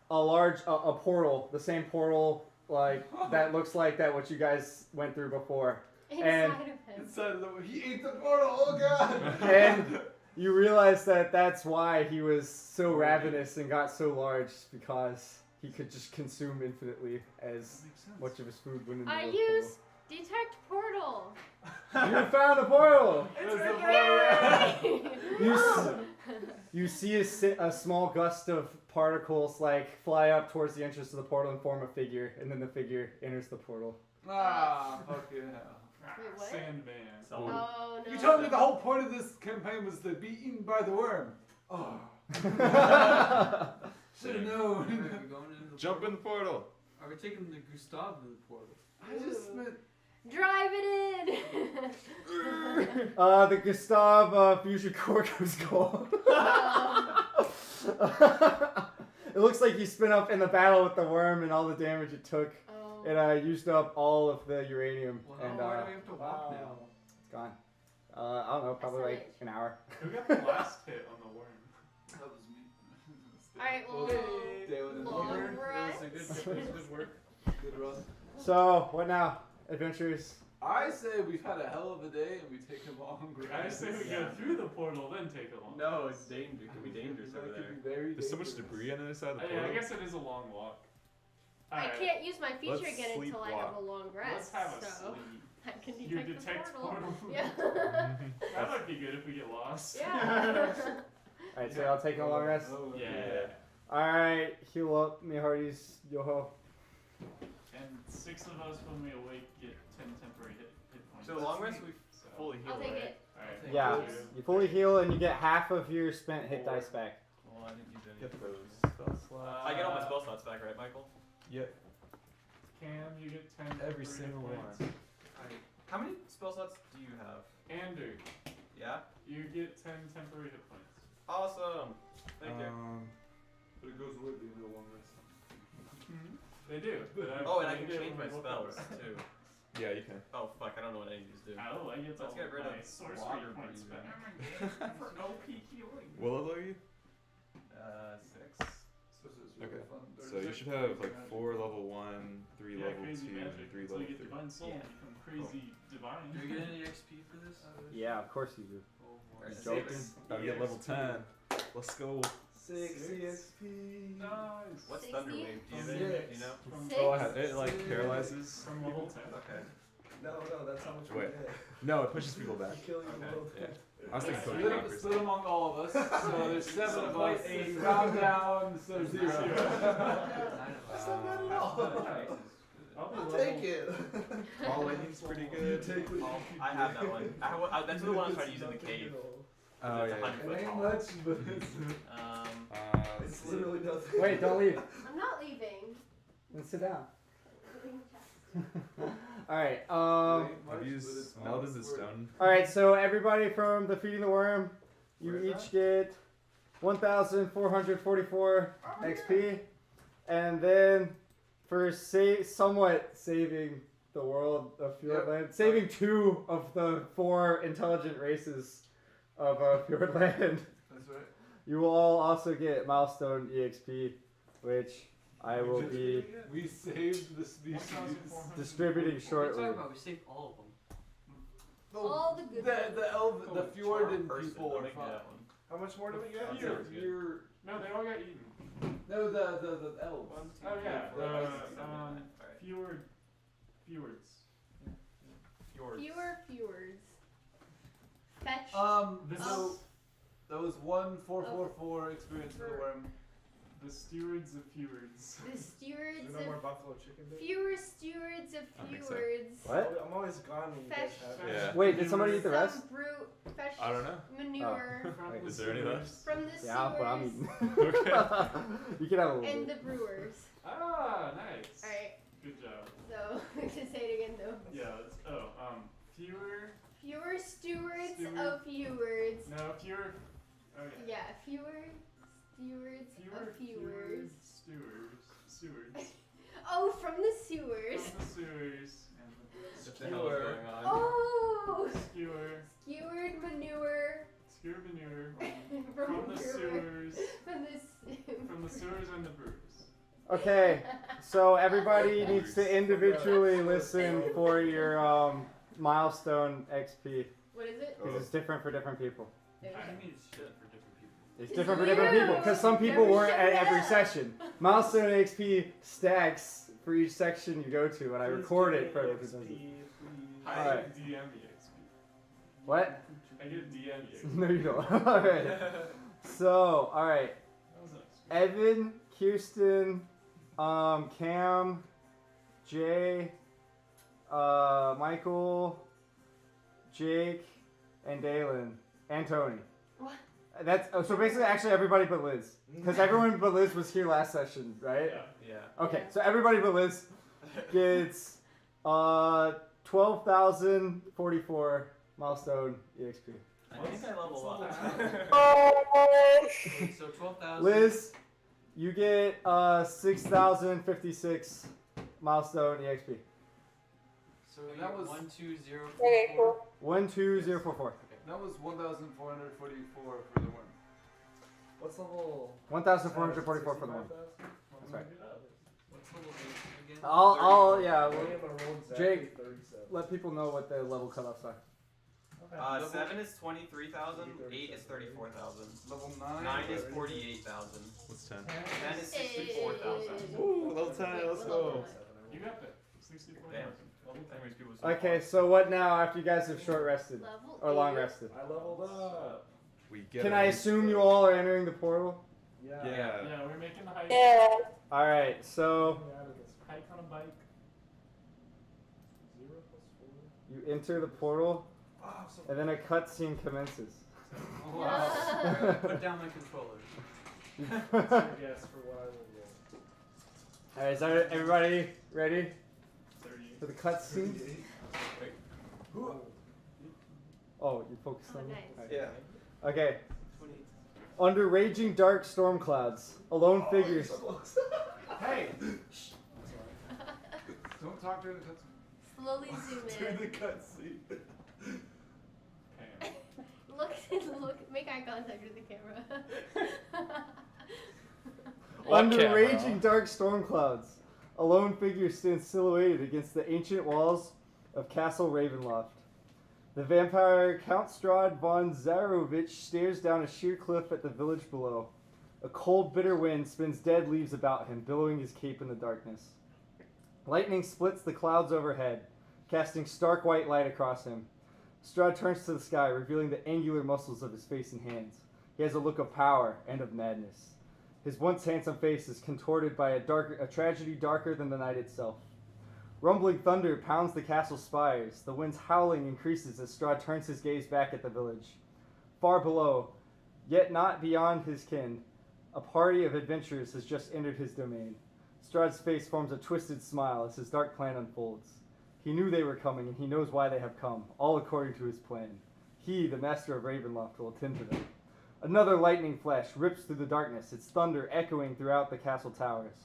large a portal, the same portal like that looks like that what you guys went through before. And Inside of him. Inside of the he ate the portal. Oh god! and you realize that that's why he was so ravenous and got so large, because he could just consume infinitely as much of his food went into I the use detect portal. portal. You found a portal. It's right here. You see a small gust of particles like fly up towards the entrance of the portal and form a figure, and then the figure enters the portal. Ah, fuck yeah. Wait, what? Sandman. Oh no. You told me the whole point of this campaign was to be eaten by the worm. Oh. Should have known. Alright, we're going into the Jump in the portal. Are we taking the Gustav to the portal? I just meant. Drive it in. The Gustav fusion core goes gold. It looks like you spin up in the battle with the worm and all the damage it took. Oh. It used up all of the uranium, Well, and why do we have to walk now? it's gone. I don't know, probably like an hour. Who got the last hit on the worm? That was me. Alright, well, long That was rest. a good work. Good run. So what now, adventurers? I say we've had a hell of a day and we take a long I rest. say we go through the portal, then take a long. No, it's dangerous. It could be dangerous That over could there. be very There's so much dangerous. debris on the other side of the Yeah, portal. I guess it is a long walk. I Alright, can't use my feature Let's again until I have a long let's rest. have a so sleep. I can detect, You detect the portal. portal. Yeah. That might be good if we get lost. Yeah. Alright, so y'all taking a long rest? Oh, Yeah. Alright, heal up, me hearties, yo-ho. And 6 of us when we awake get 10 temporary hit points. So long rest, we So- fully heal, I'll take right? it. Alright. Yeah, thank you. you fully heal and you get half of your spent hit dice back. Well, I didn't use any. Get those spell slots. I get all my spell slots back, right, Michael? Yep. Cam, you get 10 Every temporary single hit points. one. Alright. How many spell slots do you have? Andrew, Yeah? you get 10 temporary hit points. Awesome. Thank you. But it goes with the long rest. They do. But Oh, and I can did change my when we spells looked over. too. Yeah, you can. Oh fuck, I don't know what any of these do. Oh, I get Let's all get rid my of sorcery water points breathing. back. For no peak healing. What level are you? 6. So this is really Okay. fun. So you should have like 4 level 1, 3 Yeah, level 2, crazy and magic. 3 Until level you get 3. divine soul and become crazy divine. Do we get any XP for this? Yeah, of course you do. Alright, Joking. I'll get level 10. Let's go. 6 EXP. Nice. What's 60? Thunderwave? Do you have Six. any? You know? From, Oh, Oh, I have, it like paralyzes. from level 10. Okay. No, that's how much Wait. No, it pushes people back. Kill you Okay. both. Yeah. I was thinking Split, Cody Conquers. split among all of us. So there's 7 of us. Eight. Round down, so 0. That's not bad at all. I'll take it. Ball lightning's pretty good. Take what Oh, I have that one. That's the one I was trying to use in the cave. Oh, It's yeah. 100 foot It ain't tall. much, but it's. Let's It's see. literally nothing. Wait, don't leave. I'm not leaving. Then sit down. Leaving chat. Alright, I've used Meld as a stone. alright, so everybody from Defeating the Worm, you Where is each get 1,444 XP, and then for somewhat saving the world of Fjordland, saving 2 of the 4 intelligent races, of Fjordland. That's right. You will all also get milestone EXP, which I will be We saved the species. distributing What are you shortly. talking about? We saved all of them. All the good The Fjorden people were fine. How much more do we get? Fewer. No, they all got eaten. No, the elves. Oh yeah, Alright. fjords. Fjords. Fjords. Fetch. So that was 1444 experience for the worm. The stewards of fjords. The stewards Is there no more buffalo chicken bits? Fewer stewards of I think so. fjords. What? I'm always gone when you guys Fetch. have it. Yeah. Wait, did somebody eat the Some rest? brute fetch I don't know. manure Wait, Is there any left? from the Yeah, but I'm sewers eating. Okay. You can have a little and bit. the brewers. Ah, nice. Alright, Good job. so to say it again though. Yeah. Fewer. Fewer stewards Steward. of fjords. No, fewer. Oh yeah. Yeah, fewer stewards of fjords. Stewards. Oh, from the sewers. From the sewers. What the hell is going on? Oh! Skewer. Skewered manure Skewer manure. from From the brewer. sewers. From the From the sewers and the brewers. Okay, so everybody needs to individually listen for your milestone XP What is it? because it's different for different people. There we I go. mean, it's shit for different people. It's different for different people because some people weren't at every session. Milestone XP stacks for each section you go to, and I record it for every session. I Alright. get DM EXP. What? I get DM EXP. No, you don't. Alright. So, alright. That was nice. Evan, Kirsten, Cam, Jay, Michael, Jake, and Dalen, and Tony. What? That's so basically actually everybody but Liz, because everyone but Liz was here last session, right? Yeah. Okay, so everybody but Liz gets 12,044 milestone EXP. I think I level up. So 12,000. Liz, you get 6,056 milestone EXP. So And you that get was- 12044. 12044. That was 1,444 for the worm. What's level? 1,444 for the one. That's right. What's level 8 again? I'll yeah. I Well, am gonna roll exactly Jake, 37. let people know what the level cutoffs are. Okay. 7 is 23,000. 8 is 34,000. Level 9. 9 is 48,000. What's 10? 10 is 64,000. Ooh, level 10, let's go. You got that. 64. Damn. Anyways, people so Okay, so what now after you guys have short rested Level or long 8. rested? I leveled up. We get Can it. I assume you all are entering the portal? Yeah. Yeah. Yeah, we're making the hike. Yeah. All right, so Get me out of this. Hike on a bike. 0 plus 4. you enter the portal, Oh, so and then a cutscene commences. Oh, wow. Put down my controller. what's your guess for what I will roll? All right, is that everybody ready 30. for the cutscene? Oh, you focused Oh, on me? nice. All right. Yeah. Okay. Under raging dark storm clouds, a lone Oh, figure. you're so close. Hey! Don't talk during the cutscene. Slowly zoom During the in. cutscene. Look, make eye contact with the camera. What Under camera? raging dark storm clouds, a lone figure stands silhouetted against the ancient walls of Castle Ravenloft. The vampire Count Strahd von Zarovich stares down a sheer cliff at the village below. A cold, bitter wind spins dead leaves about him, billowing his cape in the darkness. Lightning splits the clouds overhead, casting stark white light across him. Strahd turns to the sky, revealing the angular muscles of his face and hands. He has a look of power and of madness. His once handsome face is contorted by a tragedy darker than the night itself. Rumbling thunder pounds the castle spires. The wind's howling increases as Strahd turns his gaze back at the village. Far below, yet not beyond his kin, a party of adventurers has just entered his domain. Strahd's face forms a twisted smile as his dark plan unfolds. He knew they were coming, and he knows why they have come, all according to his plan. He, the master of Ravenloft, will attend to them. Another lightning flash rips through the darkness, its thunder echoing throughout the castle towers.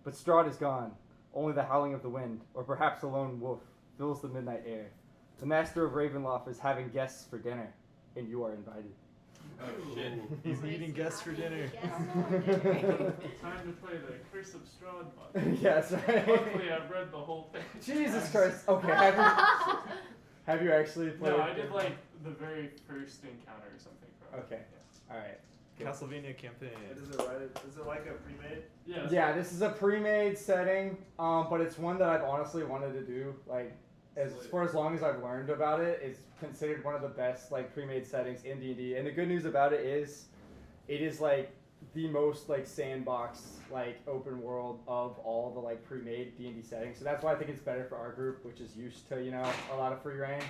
But Strahd is gone. Only the howling of the wind, or perhaps a lone wolf, fills the midnight air. The master of Ravenloft is having guests for dinner. and you are invited. Oh shit. He's eating guests for dinner. Time to play the Curse of Strahd mod. Yes, right. Luckily, I've read the whole thing. Jesus Christ. Okay, have you actually played? No, I did like the very first encounter or something. From Okay. All right. Castlevania campaign. Is it like a pre-made? Yeah. Yeah, this is a pre-made setting, but it's one that I've honestly wanted to do. Like, for as long as I've learned about it, it's considered one of the best like pre-made settings in D&D. And the good news about it is like the most like sandbox like open world of all the like pre-made D&D settings. So that's why I think it's better for our group, which is used to a lot of free reign.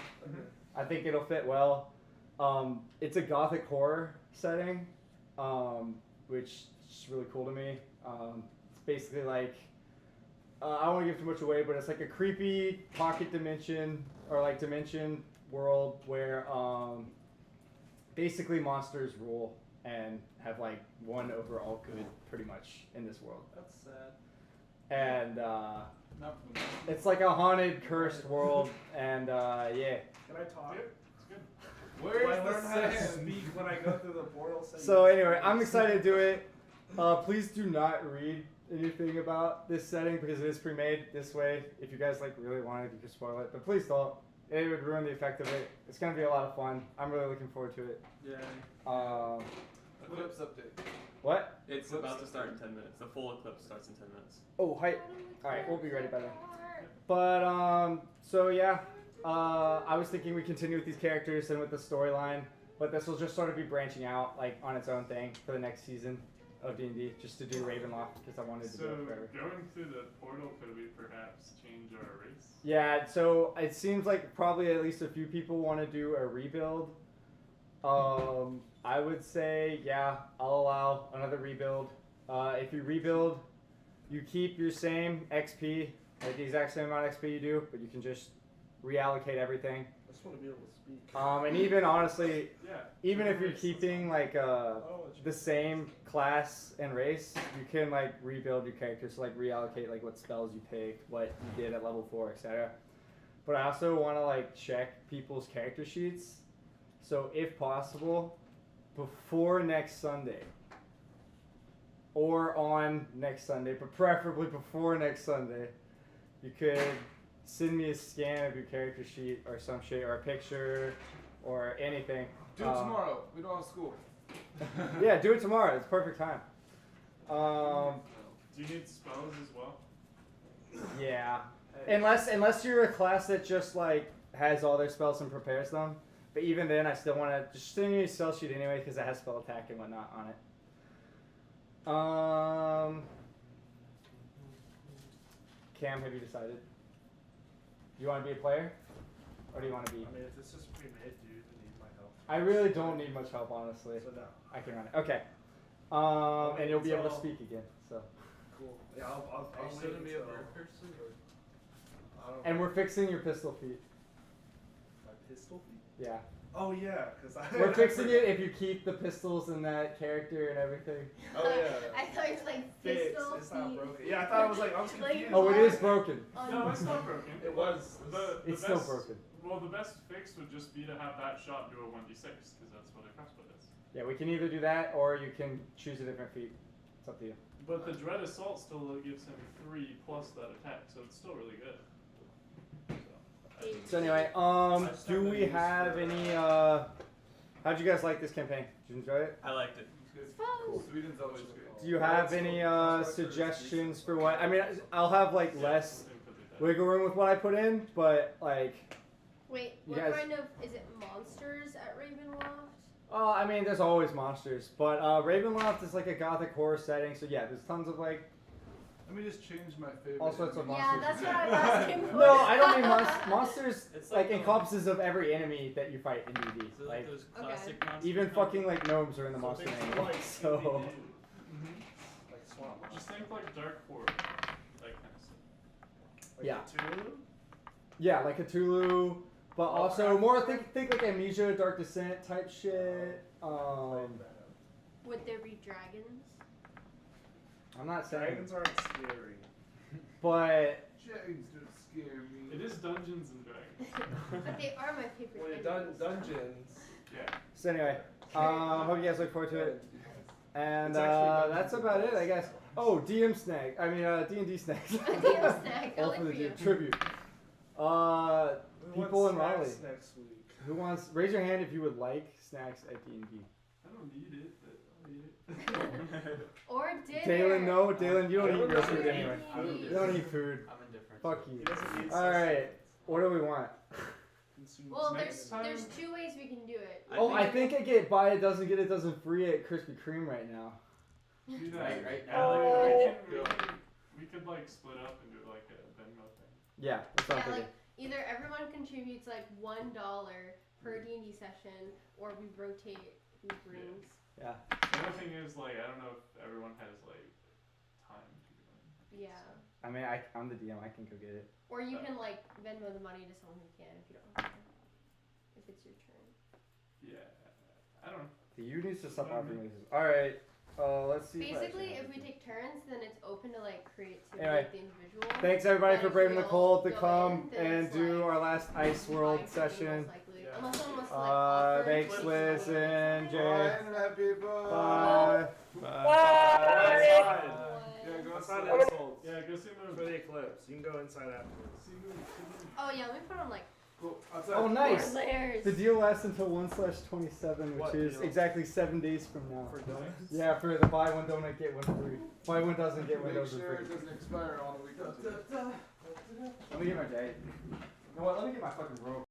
I think it'll fit well. It's a gothic horror setting, which is really cool to me. It's basically like I don't want to give too much away, but it's like a creepy pocket dimension or like dimension world where basically monsters rule and have like won over all good pretty much in this world. That's sad. And it's like a haunted, cursed world, and yeah. Can I talk? Yep, it's good. Where do I learn how to speak when I go through the portal? So anyway, I'm excited to do it. Please do not read anything about this setting because it is pre-made this way. If you guys like really wanted, you could spoil it, but please don't. It would ruin the effect of it. It's gonna be a lot of fun. I'm really looking forward to it. Yeah. Eclipse update. What? It's about to start in 10 minutes. The full eclipse starts in 10 minutes. Oh, hi. All right, we'll be ready by then. But so yeah, I was thinking we continue with these characters and with the storyline, but this will just sort of be branching out like on its own thing for the next season of D&D, just to do Ravenloft because I wanted to do it forever. Going through the portal, could we perhaps change our race? Yeah, so it seems like probably at least a few people want to do a rebuild. I would say, yeah, I'll allow another rebuild. If you rebuild, you keep your same XP, like the exact same amount of XP you do, but you can just reallocate everything. I just want to be able to speak. And even honestly, Yeah. even if you're keeping like the same class and race, you can like rebuild your character, so like reallocate like what spells you picked, what you did at level 4, etc. But I also want to like check people's character sheets, so if possible, before next Sunday, or on next Sunday, but preferably before next Sunday, you could send me a scan of your character sheet or some shit, or a picture, or anything. Do it tomorrow. We don't have school. Yeah, do it tomorrow. It's perfect time. Do you need spells as well? Yeah. Unless you're a class that just like has all their spells and prepares them. But even then, I still want to just send you a spell sheet anyway because it has spell attack and whatnot on it. Cam, have you decided? Do you want to be a player, or do you want to be? I mean, if this is pre-made, do you need my help? I really don't need much help, honestly. So no. I can run it. Okay. And you'll be able to speak again. So. Cool. Yeah, I'll shouldn't be a until- bird person, or I don't And know. we're fixing your pistol feet. My pistol feet? Yeah. Oh yeah, because We're fixing it if you keep the pistols in that character and everything. Oh yeah. I thought it was like Fixed. pistol It's not feet. broken. Yeah, I thought it was like I was confused. Oh, it is broken. No, it's not broken. It was. The It's still best, broken. Well, the best fix would just be to have that shot do a 1d6, because that's what a crossbow does. Yeah, we can either do that or you can choose a different feat. It's up to you. But the Dread Assault still gives him 3 plus that attack, so it's still really good. So anyway, do we have any, how'd you guys like this campaign? Did you enjoy it? I liked it. Cool. Sweden's always good. Do you have any suggestions for what? I mean, I'll have like less wiggle room with what I put in, but like. Wait, You what guys- kind of is it? Monsters at Ravenloft? Oh, I mean, there's always monsters, but Ravenloft is like a gothic horror setting, so yeah, there's tons of like. Let me just change my favorite. All sorts of Yeah, monsters. that's what I was asking for. No, I don't mean monsters. It's like like encompasses of every enemy that you fight in D&D. So like Like those classic monsters. even fucking like gnomes are in the So monster basically manual. like So Scooby-Doo, like swamp. Just think like Dark Horde, that kind of stuff. Like Yeah. Cthulhu? yeah, like Cthulhu, but also Lovecraft. more think like Amnesia, Dark Descent type shit. Would there be dragons? I'm not saying, Dragons aren't scary. but James don't scare me. It is Dungeons and Dragons. But they are my favorite Well, animals. dungeons. Yeah. So anyway, hope you guys look forward to it. And It's actually that's about it, I guess. Oh, DM snag. I mean, D&D snags. DM snag. I All like for the for you. tribute. People in Raleigh. next week? Who wants? Raise your hand if you would like snacks at D&D. I don't need it, but I'll eat it. Or dinner. Dalen, no, Dalen, you don't eat real I food don't anyway. I don't You don't eat food. I'm indifferent. Fuck He you. doesn't eat All right, what do we want? Well, Next there's time- 2 ways we can do it. I think I get buy it doesn't get it doesn't free at Krispy Kreme right now. Do that. Right. Yeah, like, we could like split up and do like a Venmo thing. Yeah, that's what I'm Yeah, thinking. like either everyone contributes like $1 per D&D session, or we rotate who brings. Yeah. The other thing is like I don't know if everyone has like time to go in. Yeah. I mean, I'm the DM. I can go get it. Or you can like Venmo the money to someone who can if you don't have to. If it's your turn. Yeah. I don't know. The U needs to stop offering this. All right. Let's see. Basically, if we take turns, then it's open to like creativity Anyway, of the individual. Thanks everybody But for if braving we the all cold to go come in, then and it's do like our last Ice World five would be session. most likely. Unless someone wants to like offer Thanks, to Liz and Jay. Bye, internet people. Bye. Bye. Yeah, go outside. inside assholes. Yeah, go see For the eclipse. You can go inside afterwards. Oh yeah, let me put on like Cool. Outside. Oh, nice. layers. The deal lasts until 1/27, which What is deal? exactly 7 days from now. For donuts? Yeah, for the buy one donut get one free. Buy one doesn't get one Make doesn't sure free. it doesn't expire on the weekend. Let me get my day. You know what? Let me get my fucking rope.